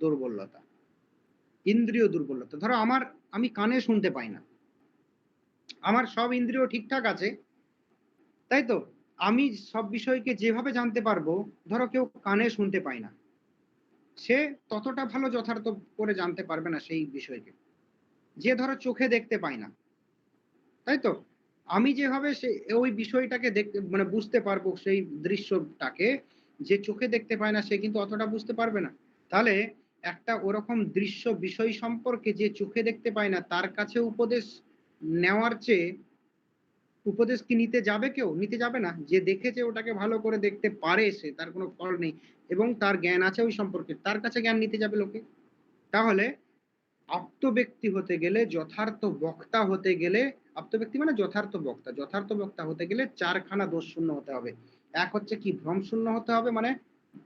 দুর্বলতা। ইন্দ্রিয় দুর্বলতা, ধরো আমি কানে শুনতে পাই না, আমার সব ইন্দ্রিয় ঠিকঠাক আছে, তাই তো? আমি সব বিষয়কে যেভাবে জানতে পারবো, ধরো কেউ কানে শুনতে পায় না, সে ততটা ভালো যথার্থ করে জানতে পারবে না সেই বিষয়কে। যে ধরো চোখে দেখতে পায় না, তাই তো? আমি যেভাবে ওই বিষয়টাকে দেখতে মানে বুঝতে পারবো সেই দৃশ্যটাকে, যে চোখে দেখতে পায় না সে কিন্তু অতটা বুঝতে পারবে না। তাহলে একটা ওরকম দৃশ্য বিষয় সম্পর্কে যে চোখে দেখতে পায় না তার কাছে উপদেশ নেওয়ার চেয়ে উপদেশ কি নিতে যাবে কেউ? নিতে যাবে না। যে দেখেছে ওটাকে ভালো করে দেখতে পারে সে, তার কোনো ফল নেই এবং তার জ্ঞান আছে ওই সম্পর্কে, তার কাছে জ্ঞান নিতে যাবে লোকে। তাহলে আপ্ত ব্যক্তি হতে গেলে, যথার্থ বক্তা হতে গেলে, আপ্ত ব্যক্তি মানে যথার্থ বক্তা, যথার্থ বক্তা হতে গেলে চারখানা দোষ শূন্য হতে হবে। এক হচ্ছে কি, ভ্রম শূন্য হতে হবে, মানে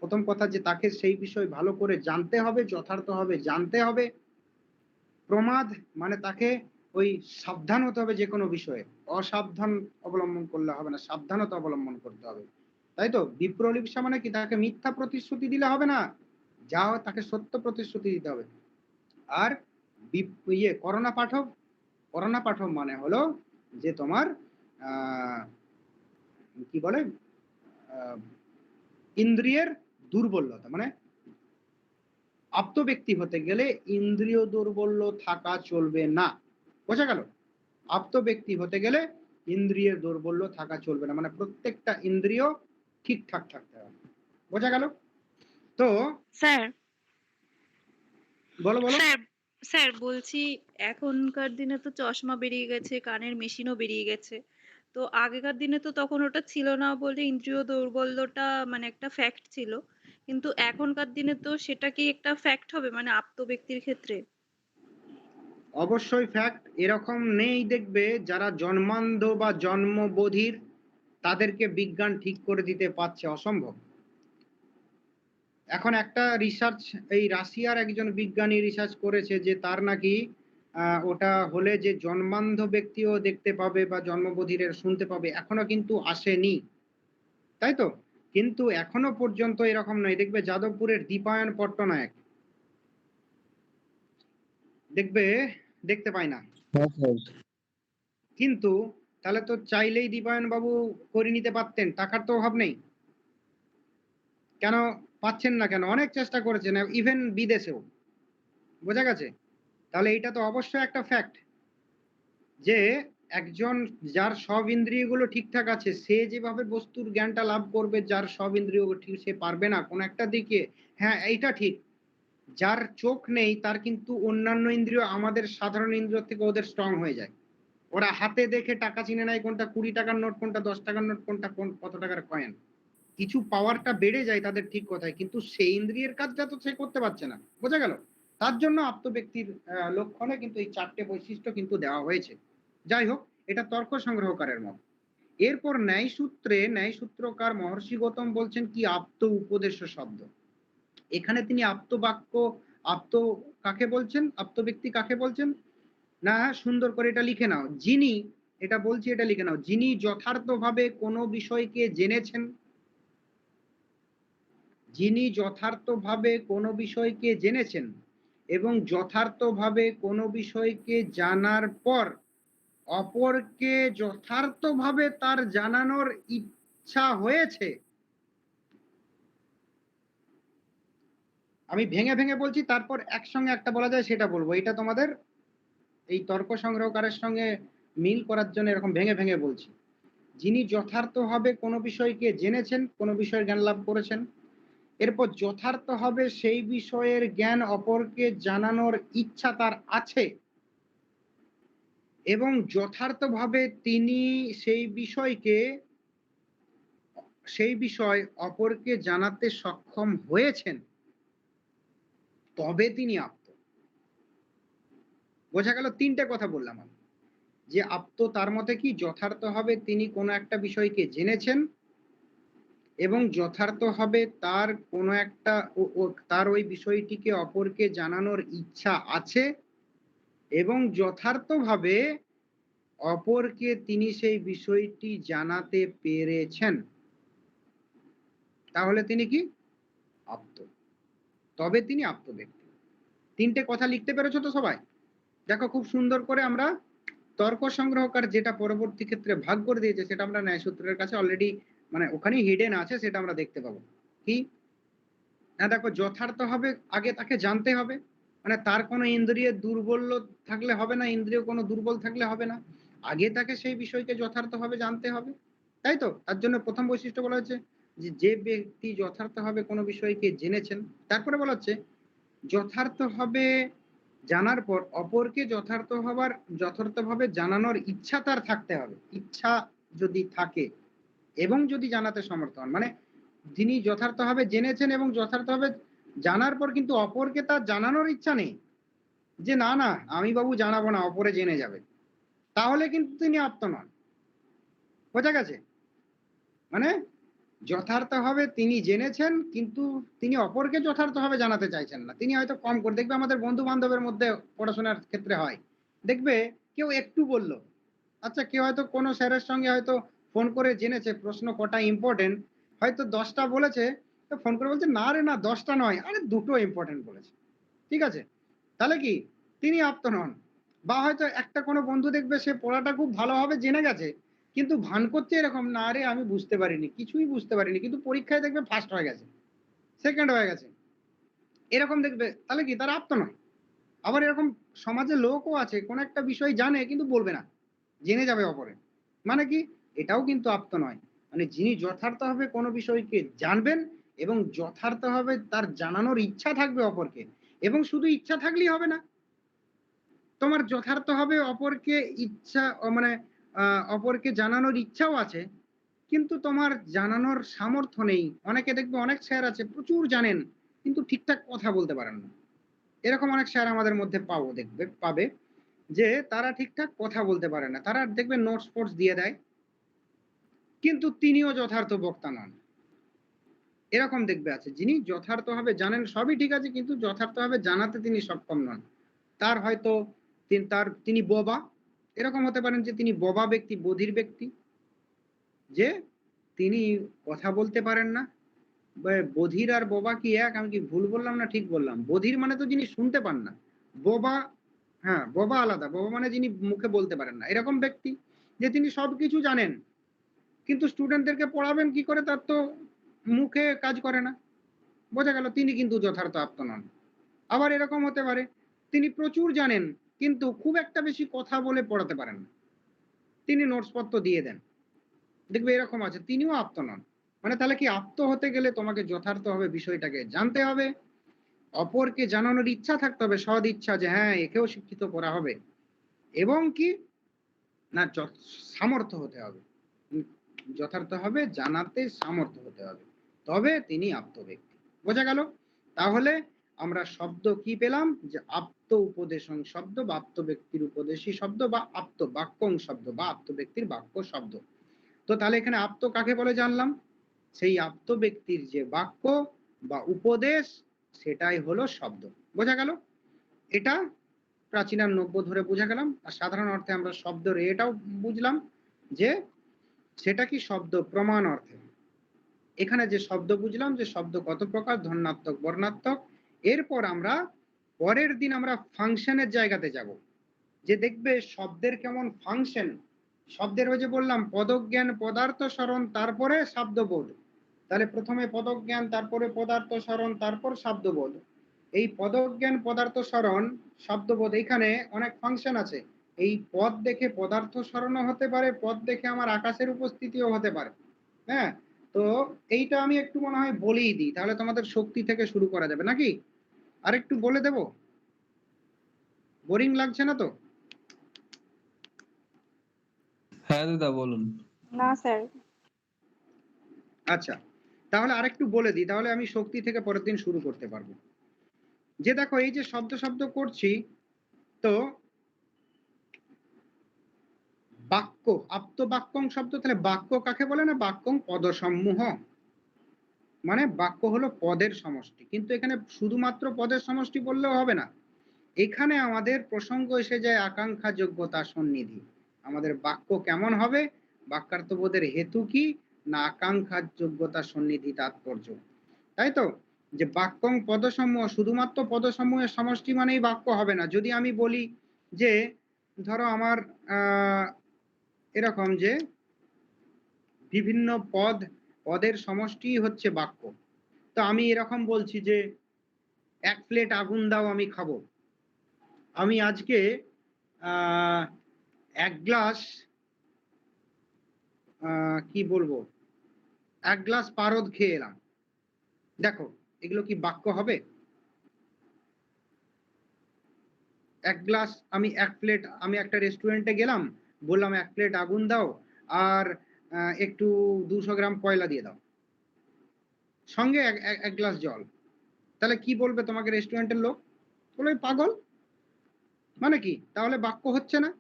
প্রথম কথা যে তাকে সেই বিষয় ভালো করে জানতে হবে, যথার্থ হবে জানতে হবে। প্রমাদ মানে তাকে ওই সাবধান হতে হবে যে কোনো বিষয়ে, অসাবধান অবলম্বন করলে হবে না, সাবধানতা অবলম্বন করতে হবে, তাই তো। বিপ্রলিপ্সা মানে কি, তাকে মিথ্যা প্রতিশ্রুতি দিলে হবে না, যা হয় তাকে সত্য প্রতিশ্রুতি দিতে হবে। আর করোনা পাঠক, করোনা পাঠক মানে হলো যে তোমার কি বলে ইন্দ্রিয়ের দুর্বলতা, মানে আপ্ত ব্যক্তি হতে গেলে ইন্দ্রিয় দুর্বল থাকা চলবে না। বোঝা গেল? আপ্ত ব্যক্তি হতে গেলে ইন্দ্রিয়ের দৌর্বল্য থাকা চলবে না, মানে প্রত্যেকটা ইন্দ্রিয় ঠিকঠাক থাকতে হবে। বোঝা গেল? তো স্যার বলো বলো। স্যার বলছি, এখনকার দিনে তো চশমা বেরিয়ে গেছে, কানের মেশিনও বেরিয়ে গেছে। তো আগেকার দিনে তো তখন ওটা ছিল না বলে ইন্দ্রিয় দৌর্বল্যটা মানে একটা ফ্যাক্ট ছিল, কিন্তু এখনকার দিনে তো সেটা কি একটা ফ্যাক্ট হবে মানে আপ্ত ব্যক্তির ক্ষেত্রে? অবশ্যই ফ্যাক্ট। এরকম নেই দেখবে যারা জন্মান্ধ বা জন্মবধির, তাদেরকে বিজ্ঞান ঠিক করে দিতে পারছে, অসম্ভব। এখন একটা রিসার্চ, এই রাশিয়ার একজন বিজ্ঞানী রিসার্চ করেছে যে তার নাকি ওটা হলে যে জন্মান্ধ ব্যক্তিও দেখতে পাবে বা জন্মবধিরের শুনতে পাবে, এখনো কিন্তু আসেনি, তাই তো। কিন্তু এখনো পর্যন্ত এরকম নয়, দেখবে যাদবপুরের দীপায়ন পট্টনায়ক দেখবে দেখতে পায় না, কিন্তু তাহলে তো চাইলেই দীপায়ন বাবু করে নিতে পারতেন, টাকার তো অভাব নেই, কেন পাচ্ছেন না? কেন অনেক চেষ্টা করেছেন, ইভেন বিদেশেও। বোঝা গেছে? তাহলে এটা তো অবশ্যই একটা ফ্যাক্ট যে একজন যার সব ইন্দ্রিয়গুলো ঠিকঠাক আছে সে যেভাবে বস্তুর জ্ঞানটা লাভ করবে, যার সব ইন্দ্রিয় ঠিক সে পারবে না কোন একটা দিকে। হ্যাঁ এইটা ঠিক, যার চোখ নেই তার কিন্তু অন্যান্য ইন্দ্রিয় আমাদের সাধারণ ইন্দ্রিয় থেকে ওদের স্ট্রং হয়ে যায়। ওরা হাতে দেখে টাকা চিনে নেয়, কোনটা 20 টাকার নোট, কোনটা 10 টাকার নোট, কোনটা কত টাকার কয়েন। কিছু পাওয়ারটা বেড়ে যায় তাদের, ঠিক কথায়, কিন্তু সেই ইন্দ্রিয়ের কাজটা তো সে করতে পারছে না। বোঝা গেল? তার জন্য আপ্ত ব্যক্তির লক্ষণে কিন্তু এই 4টে বৈশিষ্ট্য কিন্তু দেওয়া হয়েছে। যাই হোক, এটা তর্ক সংগ্রহকারের মত। এরপর ন্যায় সূত্রে, ন্যায় সূত্রকার মহর্ষি গৌতম বলছেন কি, আপ্ত উপদেশ শব্দ। এখানে তিনি আপ্ত বাক্য, আপ্ত কাকে বলছেন, আপ্ত ব্যক্তি কাকে বলছেন না, সুন্দর করে এটা লিখে নাও, যিনি, এটা বলছি এটা লিখে নাও, যিনি যথার্থভাবে কোনো বিষয়কে জেনেছেন, যিনি যথার্থভাবে কোনো বিষয়কে জেনেছেন এবং যথার্থভাবে কোনো বিষয়কে জানার পর অপরকে যথার্থভাবে তার জানানোর ইচ্ছা হয়েছে। আমি ভেঙে ভেঙে বলছি, তারপর একসঙ্গে একটা বলা যায় সেটা বলবো, এটা তোমাদের এই তর্ক সংগ্রহকারের সঙ্গে মিল করার জন্য এরকম ভেঙে ভেঙে বলছি। যিনি যথার্থভাবে কোনো বিষয়কে জেনেছেন, কোনো বিষয়ের জ্ঞান লাভ করেছেন, এরপর যথার্থভাবে সেই বিষয়ের জ্ঞান অপরকে জানানোর ইচ্ছা তার আছে এবং যথার্থভাবে তিনি সেই বিষয়কে, সেই বিষয় অপরকে জানাতে সক্ষম হয়েছেন, তবে তিনি আপ্ত। বোঝা গেল? 3টে কথা বললাম আমি, যে আপ্ত তার মতে কি, যথার্থভাবে তিনি কোনো একটা বিষয়কে জেনেছেন এবং যথার্থভাবে তার কোনো একটা তার ওই বিষয়টিকে অপরকে জানানোর ইচ্ছা আছে এবং যথার্থভাবে অপরকে তিনি সেই বিষয়টি জানাতে পেরেছেন, তাহলে তিনি কি আপ্ত, তবে তিনি আপ্ত ব্যক্তি। 3টে কথা লিখতে পেরেছো তো সবাই? দেখো খুব সুন্দর করে আমরা তর্ক সংগ্রহকার যেটা পরবর্তী ক্ষেত্রে ভাগ করে দিয়েছে সেটা আমরা ন্যায় সূত্রের কাছে অলরেডি, মানে ওখানে হিডেন আছে, সেটা আমরা দেখতে পাবো। কি না, দেখো যথার্থভাবে আগে তাকে জানতে হবে, মানে তার কোনো ইন্দ্রিয় দুর্বল থাকলে হবে না, ইন্দ্রিয় কোনো দুর্বল থাকলে হবে না, আগে তাকে সেই বিষয়কে যথার্থভাবে জানতে হবে, তাই তো। তার জন্য প্রথম বৈশিষ্ট্য বলা হচ্ছে যে ব্যক্তি যথার্থভাবে কোনো বিষয়কে জেনেছেন, তারপরে বলা হচ্ছে যথার্থভাবে জানার পর অপরকে যথার্থভাবে জানানোর ইচ্ছা তার থাকতে হবে। ইচ্ছা যদি থাকে এবং যদি জানাতে সমর্থ হন, মানে যিনি যথার্থভাবে জেনেছেন এবং যথার্থভাবে জানার পর কিন্তু অপরকে তার জানানোর ইচ্ছা নেই, যে না না আমি বাবু জানাবো না, অপরে জেনে যাবে, তাহলে কিন্তু তিনি আপ্ত নন। বোঝা গেছে? মানে যথার্থভাবে তিনি জেনেছেন কিন্তু তিনি অপরকে যথার্থভাবে জানাতে চাইছেন না। তিনি হয়তো কম করে, দেখবে আমাদের বন্ধু বান্ধবের মধ্যে পড়াশোনার ক্ষেত্রে হয়, দেখবে কেউ একটু বললো, আচ্ছা কেউ হয়তো কোনো স্যারের সঙ্গে হয়তো ফোন করে জেনেছে প্রশ্ন কটা ইম্পর্টেন্ট, হয়তো 10টা বলেছে, তো ফোন করে বলছে না রে না 10টা নয়, আরে 2টো ইম্পর্টেন্ট বলেছে। ঠিক আছে, তাহলে কি তিনি আপ্ত নন। বা হয়তো একটা কোনো বন্ধু দেখবে সে পড়াটা খুব ভালোভাবে জেনে গেছে, কিন্তু ভান করছে এরকম, না রে আমি বুঝতে পারিনি, কিছুই বুঝতে পারিনি, কিন্তু পরীক্ষায় দেখবে ফার্স্ট হয়ে গেছে, সেকেন্ড হয়ে গেছে, এরকম দেখবে, তাহলে কি তারা আপ্ত নয়। আবার এরকম সমাজে লোকও আছে কোনো একটা বিষয় জানে কিন্তু বলবে না, জেনে যাবে অপরে, মানে কি এটাও কিন্তু আপ্ত নয়। মানে যিনি যথার্থভাবে কোনো বিষয়কে জানবেন এবং যথার্থভাবে তার জানানোর ইচ্ছা থাকবে অপরকে, এবং শুধু ইচ্ছা থাকলেই হবে না, তোমার যথার্থভাবে অপরকে ইচ্ছা মানে অপরকে জানানোর ইচ্ছাও আছে, কিন্তু তোমার জানানোর সামর্থ্য নেই। অনেকে দেখবে অনেক স্যার আছে প্রচুর জানেন কিন্তু ঠিকঠাক কথা বলতে পারেন না। এরকম অনেক স্যার আমাদের মধ্যে পাবে যে তারা ঠিকঠাক কথা বলতে পারে না, তারা দেখবে নোটস ফোটস দিয়ে দেয় কিন্তু তিনিও যথার্থ বক্তা নন। এরকম দেখবে আছে যিনি যথার্থভাবে জানেন সবই ঠিক আছে কিন্তু যথার্থভাবে জানাতে তিনি সক্ষম নন। তার হয়তো তিনি বোবা, এরকম হতে পারেন যে তিনি বোবা ব্যক্তি, বধির ব্যক্তি, যে তিনি কথা বলতে পারেন না। বধির আর বোবা কি এক? আমি কি ভুল বললাম না ঠিক বললাম? বধির মানে তো যিনি শুনতে পান না, বোবা, হ্যাঁ বোবা আলাদা, বোবা মানে যিনি মুখে বলতে পারেন না। এরকম ব্যক্তি যে তিনি সবকিছু জানেন কিন্তু স্টুডেন্টদেরকে পড়াবেন কি করে, তার তো মুখে কাজ করে না। বোঝা গেল, তিনি কিন্তু যথার্থ আপ্ত নন। আবার এরকম হতে পারে তিনি প্রচুর জানেন কিন্তু খুব একটা বেশি কথা বলে পড়াতে পারেন না, তিনি নোটস পত্র দিয়ে দেন, দেখবে এরকম আছে, তিনিও আপ্ত নন। মানে তাহলে কি আপ্ত হতে গেলে তোমাকে যথার্থভাবে বিষয়টাকে জানতে হবে, অপরকে জানানোর ইচ্ছা থাকতে হবে, সদ ইচ্ছা যে হ্যাঁ একেও শিক্ষিত করা হবে, এবং কি না সামর্থ্য হতে হবে, যথার্থভাবে জানাতে সামর্থ্য হতে হবে, তবে তিনি আপ্ত ব্যক্তি। বোঝা গেল? তাহলে আমরা শব্দ কি পেলাম, যে আপ্ত উপদেশং শব্দ বা আপ্ত ব্যক্তির উপদেশী শব্দ বা আপ্ত বাক্যং শব্দ বা আপ্ত ব্যক্তির বাক্য শব্দ। তো তাহলে এখানে আপ্ত কাকে বলে জানলাম, সেই আপ্ত ব্যক্তির যে বাক্য বা উপদেশ সেটাই হলো শব্দ। বোঝা গেল? এটা প্রাচীনার নব্য ধরে বোঝা গেলাম। আর সাধারণ অর্থে আমরা শব্দের এটাও বুঝলাম যে সেটা কি শব্দ প্রমাণ অর্থে। এখানে যে শব্দ বুঝলাম যে শব্দ কত প্রকার, ধন্যাত্মক বর্ণাত্মক। এরপর আমরা পরের দিন আমরা ফাংশনের জায়গাতে যাব, যে দেখবে শব্দের কেমন ফাংশন। শব্দের ওই যে বললাম পদজ্ঞান পদার্থ স্মরণ তারপরে শব্দবোধ, তাহলে প্রথমে পদজ্ঞান তারপরে পদার্থ স্মরণ তারপর শব্দবোধ। এই পদজ্ঞান পদার্থ স্মরণ শব্দবোধ এখানে অনেক ফাংশন আছে। এই পদ দেখে পদার্থ স্মরণও হতে পারে, পদ দেখে আমার আকাশের উপস্থিতিও হতে পারে। হ্যাঁ, তো এইটা আমি একটু মনে হয় বলেই দিই, তাহলে তোমাদের শক্তি থেকে শুরু করা যাবে নাকি? আর একটু বলে দেব, বোরিং লাগছে না তো? হ্যাঁ দাদা বলুন। না স্যার। আচ্ছা, তাহলে আরেকটু বলে দিই, তাহলে আমি শক্তি থেকে পরের দিন শুরু করতে পারবো। যে দেখো এই যে শব্দ শব্দ করছি, তো বাক্য আপ্ত বাক্যং শব্দ, তাহলে বাক্য কাকে বলে না, বাক্যং পদসমূহ, মানে বাক্য হলো পদের সমষ্টি। কিন্তু এখানে শুধুমাত্র পদের সমষ্টি বললেও হবে না, এখানে আমাদের প্রসঙ্গ এসে যায় আকাঙ্ক্ষা যোগ্যতা সন্নিধি। আমাদের বাক্য কেমন হবে, বাক্যার্থবোধের হেতু কি না আকাঙ্ক্ষার যোগ্যতা সন্নিধি তাৎপর্য, তাই তো? যে বাক্যং পদসমূহ, শুধুমাত্র পদসমূহের সমষ্টি মানেই বাক্য হবে না। যদি আমি বলি যে ধরো আমার এরকম যে বিভিন্ন পদের সমষ্টি হচ্ছে বাক্য, তো আমি এরকম বলছি যে 1 প্লেট আগুন দাও আমি খাবো, আমি আজকে 1 গ্লাস কি বলবো এক গ্লাস পারদ খেয়ে এলাম, দেখো এগুলো কি বাক্য হবে? এক গ্লাস আমি এক প্লেট, আমি একটা রেস্টুরেন্টে গেলাম, বললাম এক প্লেট আগুন দাও আর একটু 200 গ্রাম কয়লা দিয়ে দাও, সঙ্গে এক গ্লাস জল, তাহলে কি বলবে তোমাকে রেস্টুরেন্টের লোক? বলবে পাগল, মানে কি? তাহলে বাক্য হচ্ছে না।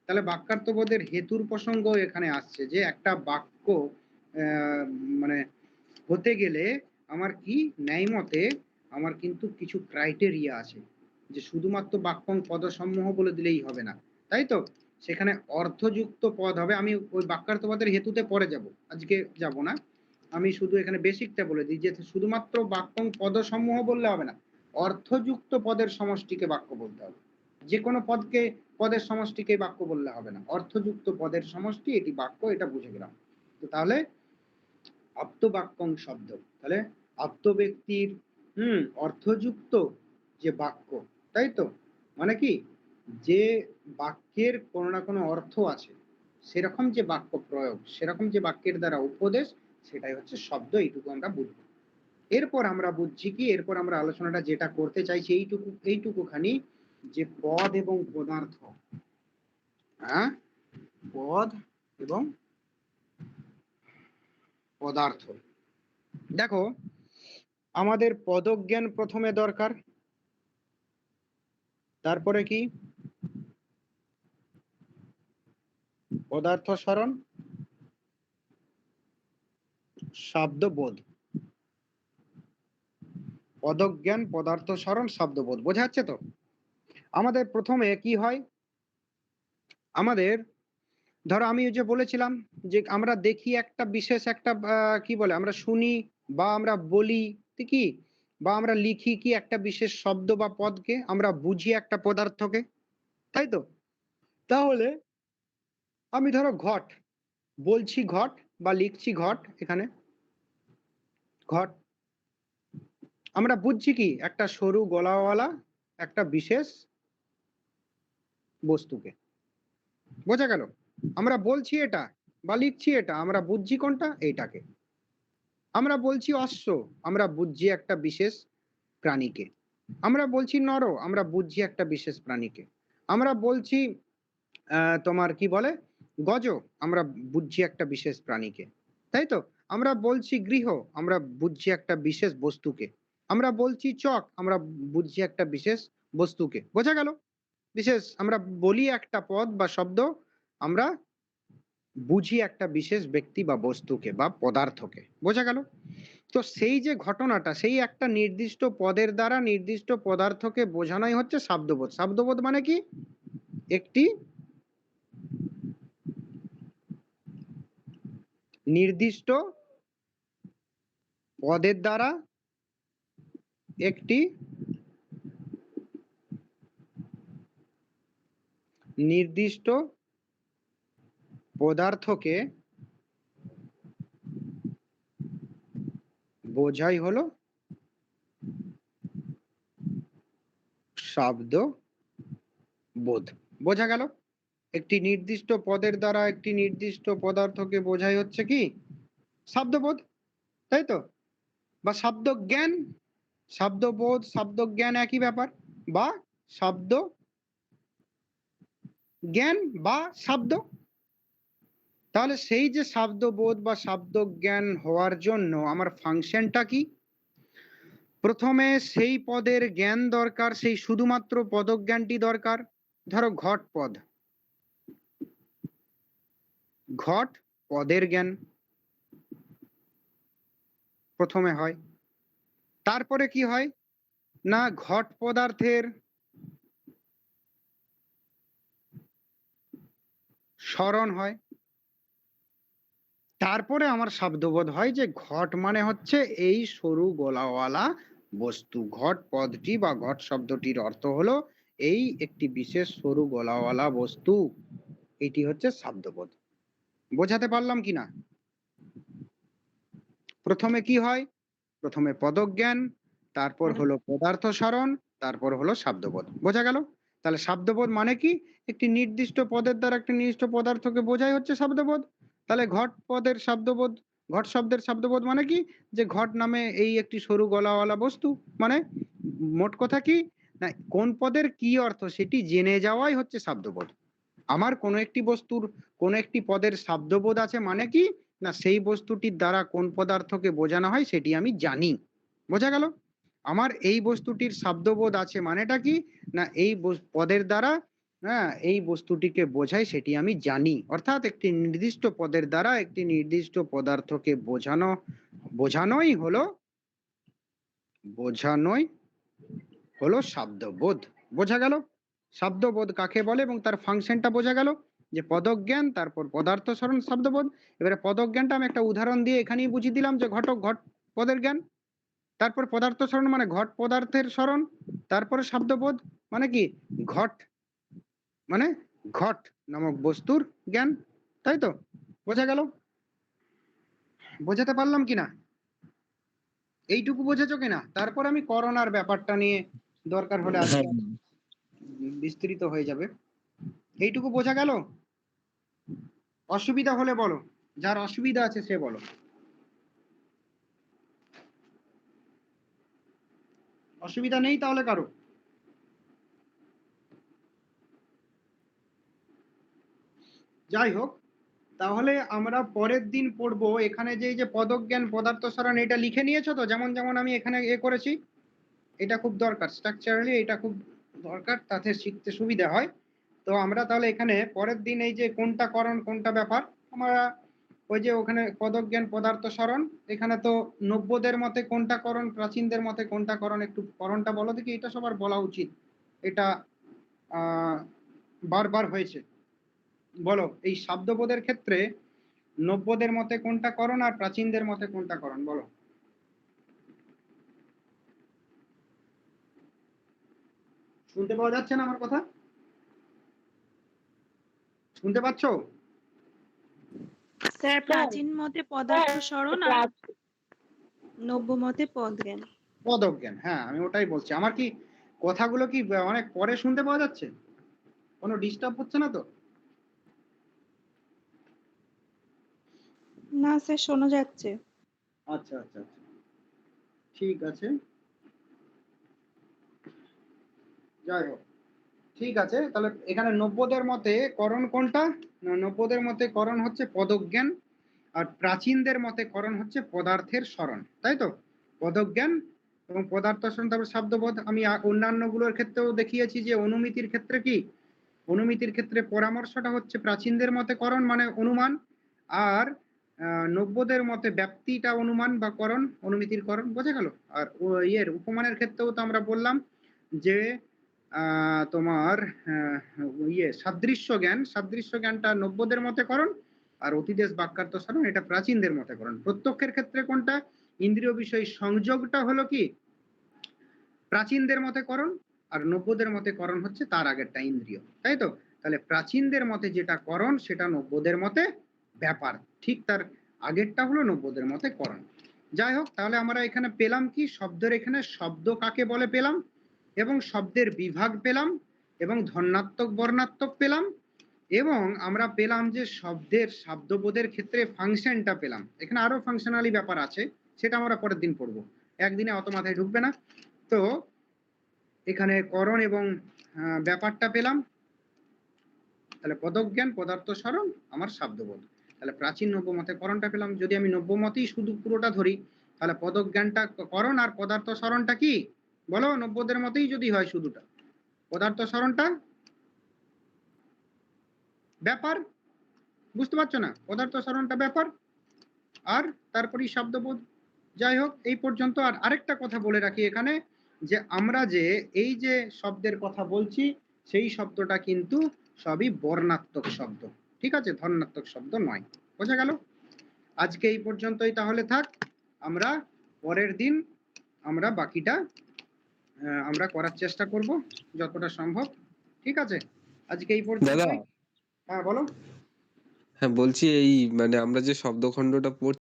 তাহলে বাক্যার্থবোধের হেতুর প্রসঙ্গ এখানে আসছে, যে একটা বাক্য মানে হতে গেলে আমার কি ন্যায় মতে আমার কিন্তু কিছু ক্রাইটেরিয়া আছে, যে শুধুমাত্র বাক্যং পদসমূহ বলে দিলেই হবে না, তাই তো? সেখানে অর্থযুক্ত পদ হবে। আমি ওই বাক্যার্থবোধের হেতুতে পরে যাব, আজকে যাব না। আমি শুধু এখানে বেসিকটা বলে দিই, যে শুধুমাত্র বাক্যং পদসমূহ বললে হবে না, অর্থযুক্ত পদের সমষ্টিকে বাক্য বলতে হবে। যে কোনো পদকে, পদের সমষ্টিকে বাক্য বললে হবে না, অর্থযুক্ত পদের সমষ্টি এটি বাক্য, এটা বুঝে গেলাম। তো তাহলে আপ্তবাক্যং শব্দ, তাহলে আপ্ত ব্যক্তির অর্থযুক্ত যে বাক্য, তাই তো? মানে কি, যে বাক্যের কোনো না কোনো অর্থ আছে, সেরকম যে বাক্য প্রয়োগ, সেরকম যে বাক্যের দ্বারা উপদেশ, সেটাই হচ্ছে শব্দ। এইটুকু আমরা বুঝবো। এরপর আমরা বুঝছি কি, এরপর আমরা আলোচনাটা যেটা করতে চাইছি এইটুকুখানি, যে পদ এবং পদার্থ, হ্যাঁ, পদ এবং পদার্থ। দেখো, আমাদের পদজ্ঞান প্রথমে দরকার, তারপরে কি পদার্থ স্মরণ, শব্দবোধ। পদজ্ঞান, পদার্থ স্মরণ, শব্দবোধ, বোঝা যাচ্ছে তো? আমাদের প্রথমে কি হয়, আমাদের ধরো আমি যে বলেছিলাম যে আমরা দেখি একটা বিশেষ একটা কি বলে, আমরা শুনি বা আমরা বলি কি, বা আমরা লিখি কি একটা বিশেষ শব্দ বা পদকে, আমরা বুঝি একটা পদার্থকে, তাই তো? তাহলে আমি ধরো ঘট বলছি, ঘট বা লিখছি ঘট, এখানে ঘট, আমরা বুঝছি কি একটা সরু গলাওয়ালা একটা বিশেষ বস্তুকে, বোঝা গেল? আমরা বলছি এটা বা লিখছি এটা, আমরা বুঝছি কোনটা? এইটাকে। আমরা বলছি অশ্ব, আমরা বুঝছি একটা বিশেষ প্রাণীকে। আমরা বলছি নর, আমরা বুঝছি একটা বিশেষ প্রাণীকে। আমরা বলছি তোমার কি বলে গজ, আমরা বুঝছি একটা বিশেষ প্রাণীকে, তাই তো? আমরা বলছি গৃহ, আমরা বুঝছি একটা বিশেষ বস্তুকে। আমরা বলছি চক, আমরা বুঝছি একটা বিশেষ বস্তুকে, বোঝা গেল? বিশেষ আমরা বলি একটা পদ বা শব্দ, আমরা বুঝি একটা বিশেষ ব্যক্তি বা বস্তুকে বা পদার্থকে, বোঝা গেল? তো সেই যে ঘটনাটা, সেই একটা নির্দিষ্ট পদের দ্বারা নির্দিষ্ট পদার্থকে বোঝানোই হচ্ছে শব্দবোধ। শব্দবোধ মানে কি, একটি নির্দিষ্ট পদের দ্বারা একটি নির্দিষ্ট পদার্থকে বোঝাই হলো শব্দবোধ, বোঝা গেল? একটি নির্দিষ্ট পদের দ্বারা একটি নির্দিষ্ট পদার্থকে বোঝাই হচ্ছে কি শব্দবোধ, তাই তো? বা শব্দ জ্ঞান, শব্দবোধ, শব্দ জ্ঞান একই ব্যাপার, বা শব্দ জ্ঞান বা শব্দ। তাহলে সেই যে শব্দবোধ বা শব্দ জ্ঞান হওয়ার জন্য আমার ফাংশনটা কি? প্রথমে সেই পদের জ্ঞান দরকার, সেই শুধুমাত্র পদজ্ঞানটি দরকার। ধরো ঘট পদ, ঘট পদের জ্ঞান প্রথমে হয়। তারপরে কি হয় না, ঘট পদার্থের স্মরণ হয়। তারপরে আমার শব্দবোধ হয় যে ঘট মানে হচ্ছে এই সরু গলাওয়ালা বস্তু। ঘট পদটি বা ঘট শব্দটির অর্থ হলো এই একটি বিশেষ সরু গলাওয়ালা বস্তু, এটি হচ্ছে শব্দবোধ। বোঝাতে পারলাম কিনা? প্রথমে কি হয়, প্রথমে পদজ্ঞান, তারপর হলো পদার্থ স্মরণ, তারপর হলো শব্দবোধ, বোঝা গেল? তাহলে শব্দবোধ মানে কি, একটি নির্দিষ্ট পদের দ্বারা একটি নির্দিষ্ট পদার্থকে বোঝাই হচ্ছে শব্দবোধ। তাহলে ঘট পদের শব্দবোধ ঘট শব্দের শব্দবোধ মানে কি, যে ঘট নামে এই একটি সরু গলাওয়ালা বস্তু, মানে মোট কথা কি না, কোন পদের কি অর্থ সেটি জেনে যাওয়াই হচ্ছে শব্দবোধ। আমার কোনো একটি বস্তুর কোনো একটি পদের শব্দবোধ আছে মানে কি না, সেই বস্তুটির দ্বারা কোন পদার্থকে বোঝানো হয় সেটি আমি জানি। বোঝা গেল? আমার এই বস্তুটির শব্দবোধ আছে মানেটা কি না, এই পদের দ্বারা হ্যাঁ এই বস্তুটিকে বোঝায় সেটি আমি জানি। অর্থাৎ একটি নির্দিষ্ট পদের দ্বারা একটি নির্দিষ্ট পদার্থকে বোঝানোই হলো শব্দবোধ। বোঝা গেল? শব্দবোধ কাকে বলে এবং তার ফাংশনটা বোঝা গেল, যে পদজ্ঞান, তারপর পদার্থ স্মরণ, শব্দবোধ। এবারে পদজ্ঞানটা আমি একটা উদাহরণ দিয়ে এখানেই বুঝিয়ে দিলাম যে ঘট পদের জ্ঞান, তারপর পদার্থ স্মরণ মানে ঘট পদার্থের স্মরণ, তারপরে শব্দবোধ মানে কি ঘট মানে ঘট নামক বস্তুর জ্ঞান। তাই তো? বোঝা গেল? বোঝাতে পারলাম কিনা? এইটুকু বোঝেছো কিনা? তারপর আমি করোনার ব্যাপারটা নিয়ে দরকার হলে আজকে বিস্তৃত হয়ে যাবে। এইটুকু বোঝা গেল? অসুবিধা হলে বলো, যার অসুবিধা আছে সে বলো। অসুবিধা নেই তাহলে কারো? যাই হোক, তাহলে আমরা পরের দিন পড়বো এখানে যে পদজ্ঞান পদার্থ স্মরণ, এটা লিখে নিয়েছো তো? যেমন যেমন আমি এখানে করেছি, এটা খুব দরকার, স্ট্রাকচারালি এটা খুব দরকার, তাতে শিখতে সুবিধা হয়। তো আমরা তাহলে এখানে পরের দিন এই যে কোনটা করণ কোনটা ব্যাপার, আমরা ওই যে ওখানে পদজ্ঞান পদার্থ স্মরণ, এখানে তো নব্যদের মতে কোনটা করণ, প্রাচীনদের মতে কোনটা করণ, একটু করণটা বলো দেখি। এটা সবার বলা উচিত, এটা বারবার হয়েছে। বলো এই শব্দবোধের ক্ষেত্রে নব্যদের মতে কোনটা করণ আর প্রাচীনদের মতে কোনটা করণ, বলো। শুনতে পাওয়া যাচ্ছে না আমার কথা? শুনতে পাচ্ছো? স্যার প্রাচীন মতে পদার্থ স্মরণ আর নব্য মতে পদজ্ঞান। পদজ্ঞান, হ্যাঁ আমি ওটাই বলছি। আমার কি কথাগুলো কি অনেক পরে শুনতে পাওয়া যাচ্ছে? কোনো ডিস্টার্ব হচ্ছে না তো? না স্যার, শোনা যাচ্ছে। আচ্ছা আচ্ছা আচ্ছা, ঠিক আছে, যাই হোক, ঠিক আছে। তাহলে এখানে নব্যদের মতে করণ কোনটা না, নব্যদের মতে করণ হচ্ছে পদজ্ঞান, আর প্রাচীনদের মতে করণ হচ্ছে পদার্থের স্মরণ। তাই তো? পদজ্ঞান এবং পদার্থ স্মরণ, তারপর শব্দবোধ। আমি অন্যান্য গুলোর ক্ষেত্রেও দেখিয়েছি যে অনুমিতির ক্ষেত্রে কি, অনুমিতির ক্ষেত্রে পরামর্শটা হচ্ছে প্রাচীনদের মতে করণ মানে অনুমান, আর নব্যদের মতে ব্যাপ্তিটা অনুমান বা করণ, অনুমিতির করণ। বোঝা গেল? আর উপমানের ক্ষেত্রেও তো আমরা বললাম যে তোমার সাদৃশ্য জ্ঞানটা নব্যদের মতে করণ, আর অতিদেশ বাক্যার্থ স্মরণ এটা প্রাচীনদের মতে করণ। প্রত্যক্ষের ক্ষেত্রে কোনটা, ইন্দ্রিয় বিষয় সংযোগটা হলো কি প্রাচীনদের মতে করণ, আর নব্যদের মতে করণ হচ্ছে তার আগেরটা ইন্দ্রিয়। তাই তো? তাহলে প্রাচীনদের মতে যেটা করণ সেটা নব্যদের মতে ব্যাপার, ঠিক তার আগেরটা হলো নব্যদের মতে করণ। যাই হোক, তাহলে আমরা এখানে পেলাম কি, শব্দের এখানে শব্দ কাকে বলে পেলাম, এবং শব্দের বিভাগ পেলাম, এবং ধন্যাত্মক বর্ণাত্মক পেলাম, এবং আমরা পেলাম যে শব্দের শব্দবোধের ক্ষেত্রে ফাংশনটা পেলাম। এখানে আরো ফাংশনালি ব্যাপার আছে, সেটা আমরা পরের দিন পড়বো, একদিনে অত মাথায় ঢুকবে না। তো এখানে করণ এবং ব্যাপারটা পেলাম, তাহলে পদজ্ঞান পদার্থ স্মরণ আমার শব্দবোধ। তাহলে প্রাচীন নব্য মতে করণটা পেলাম। যদি আমি নব্য মতেই শুধু পুরোটা ধরি, তাহলে পদজ্ঞানটা করণ আর পদার্থ স্মরণটা কি বলো, নব্যদের মতেই যদি হয় শুধুটা, পদার্থ স্মরণটা ব্যাপার। বুঝতে পারছো না? পদার্থ স্মরণটা ব্যাপার, আর তারপরেই শব্দবোধ। যাই হোক, এই পর্যন্ত। আর আরেকটা কথা বলে রাখি এখানে, যে আমরা যে এই যে শব্দের কথা বলছি সেই শব্দটা কিন্তু সবই বর্ণাত্মক শব্দ, ঠিক আছে? ধন্যাত্মক শব্দ নয়। বোঝা গেল? আজকে এই পর্যন্তই তাহলে থাক, আমরা পরের দিন আমরা বাকিটা আমরা করার চেষ্টা করব যতটা সম্ভব। ঠিক আছে? আজকে এই পর্যন্ত। দাদা, হ্যাঁ বলো। হ্যাঁ বলছি এই মানে আমরা যে শব্দখণ্ডটা পড়ছি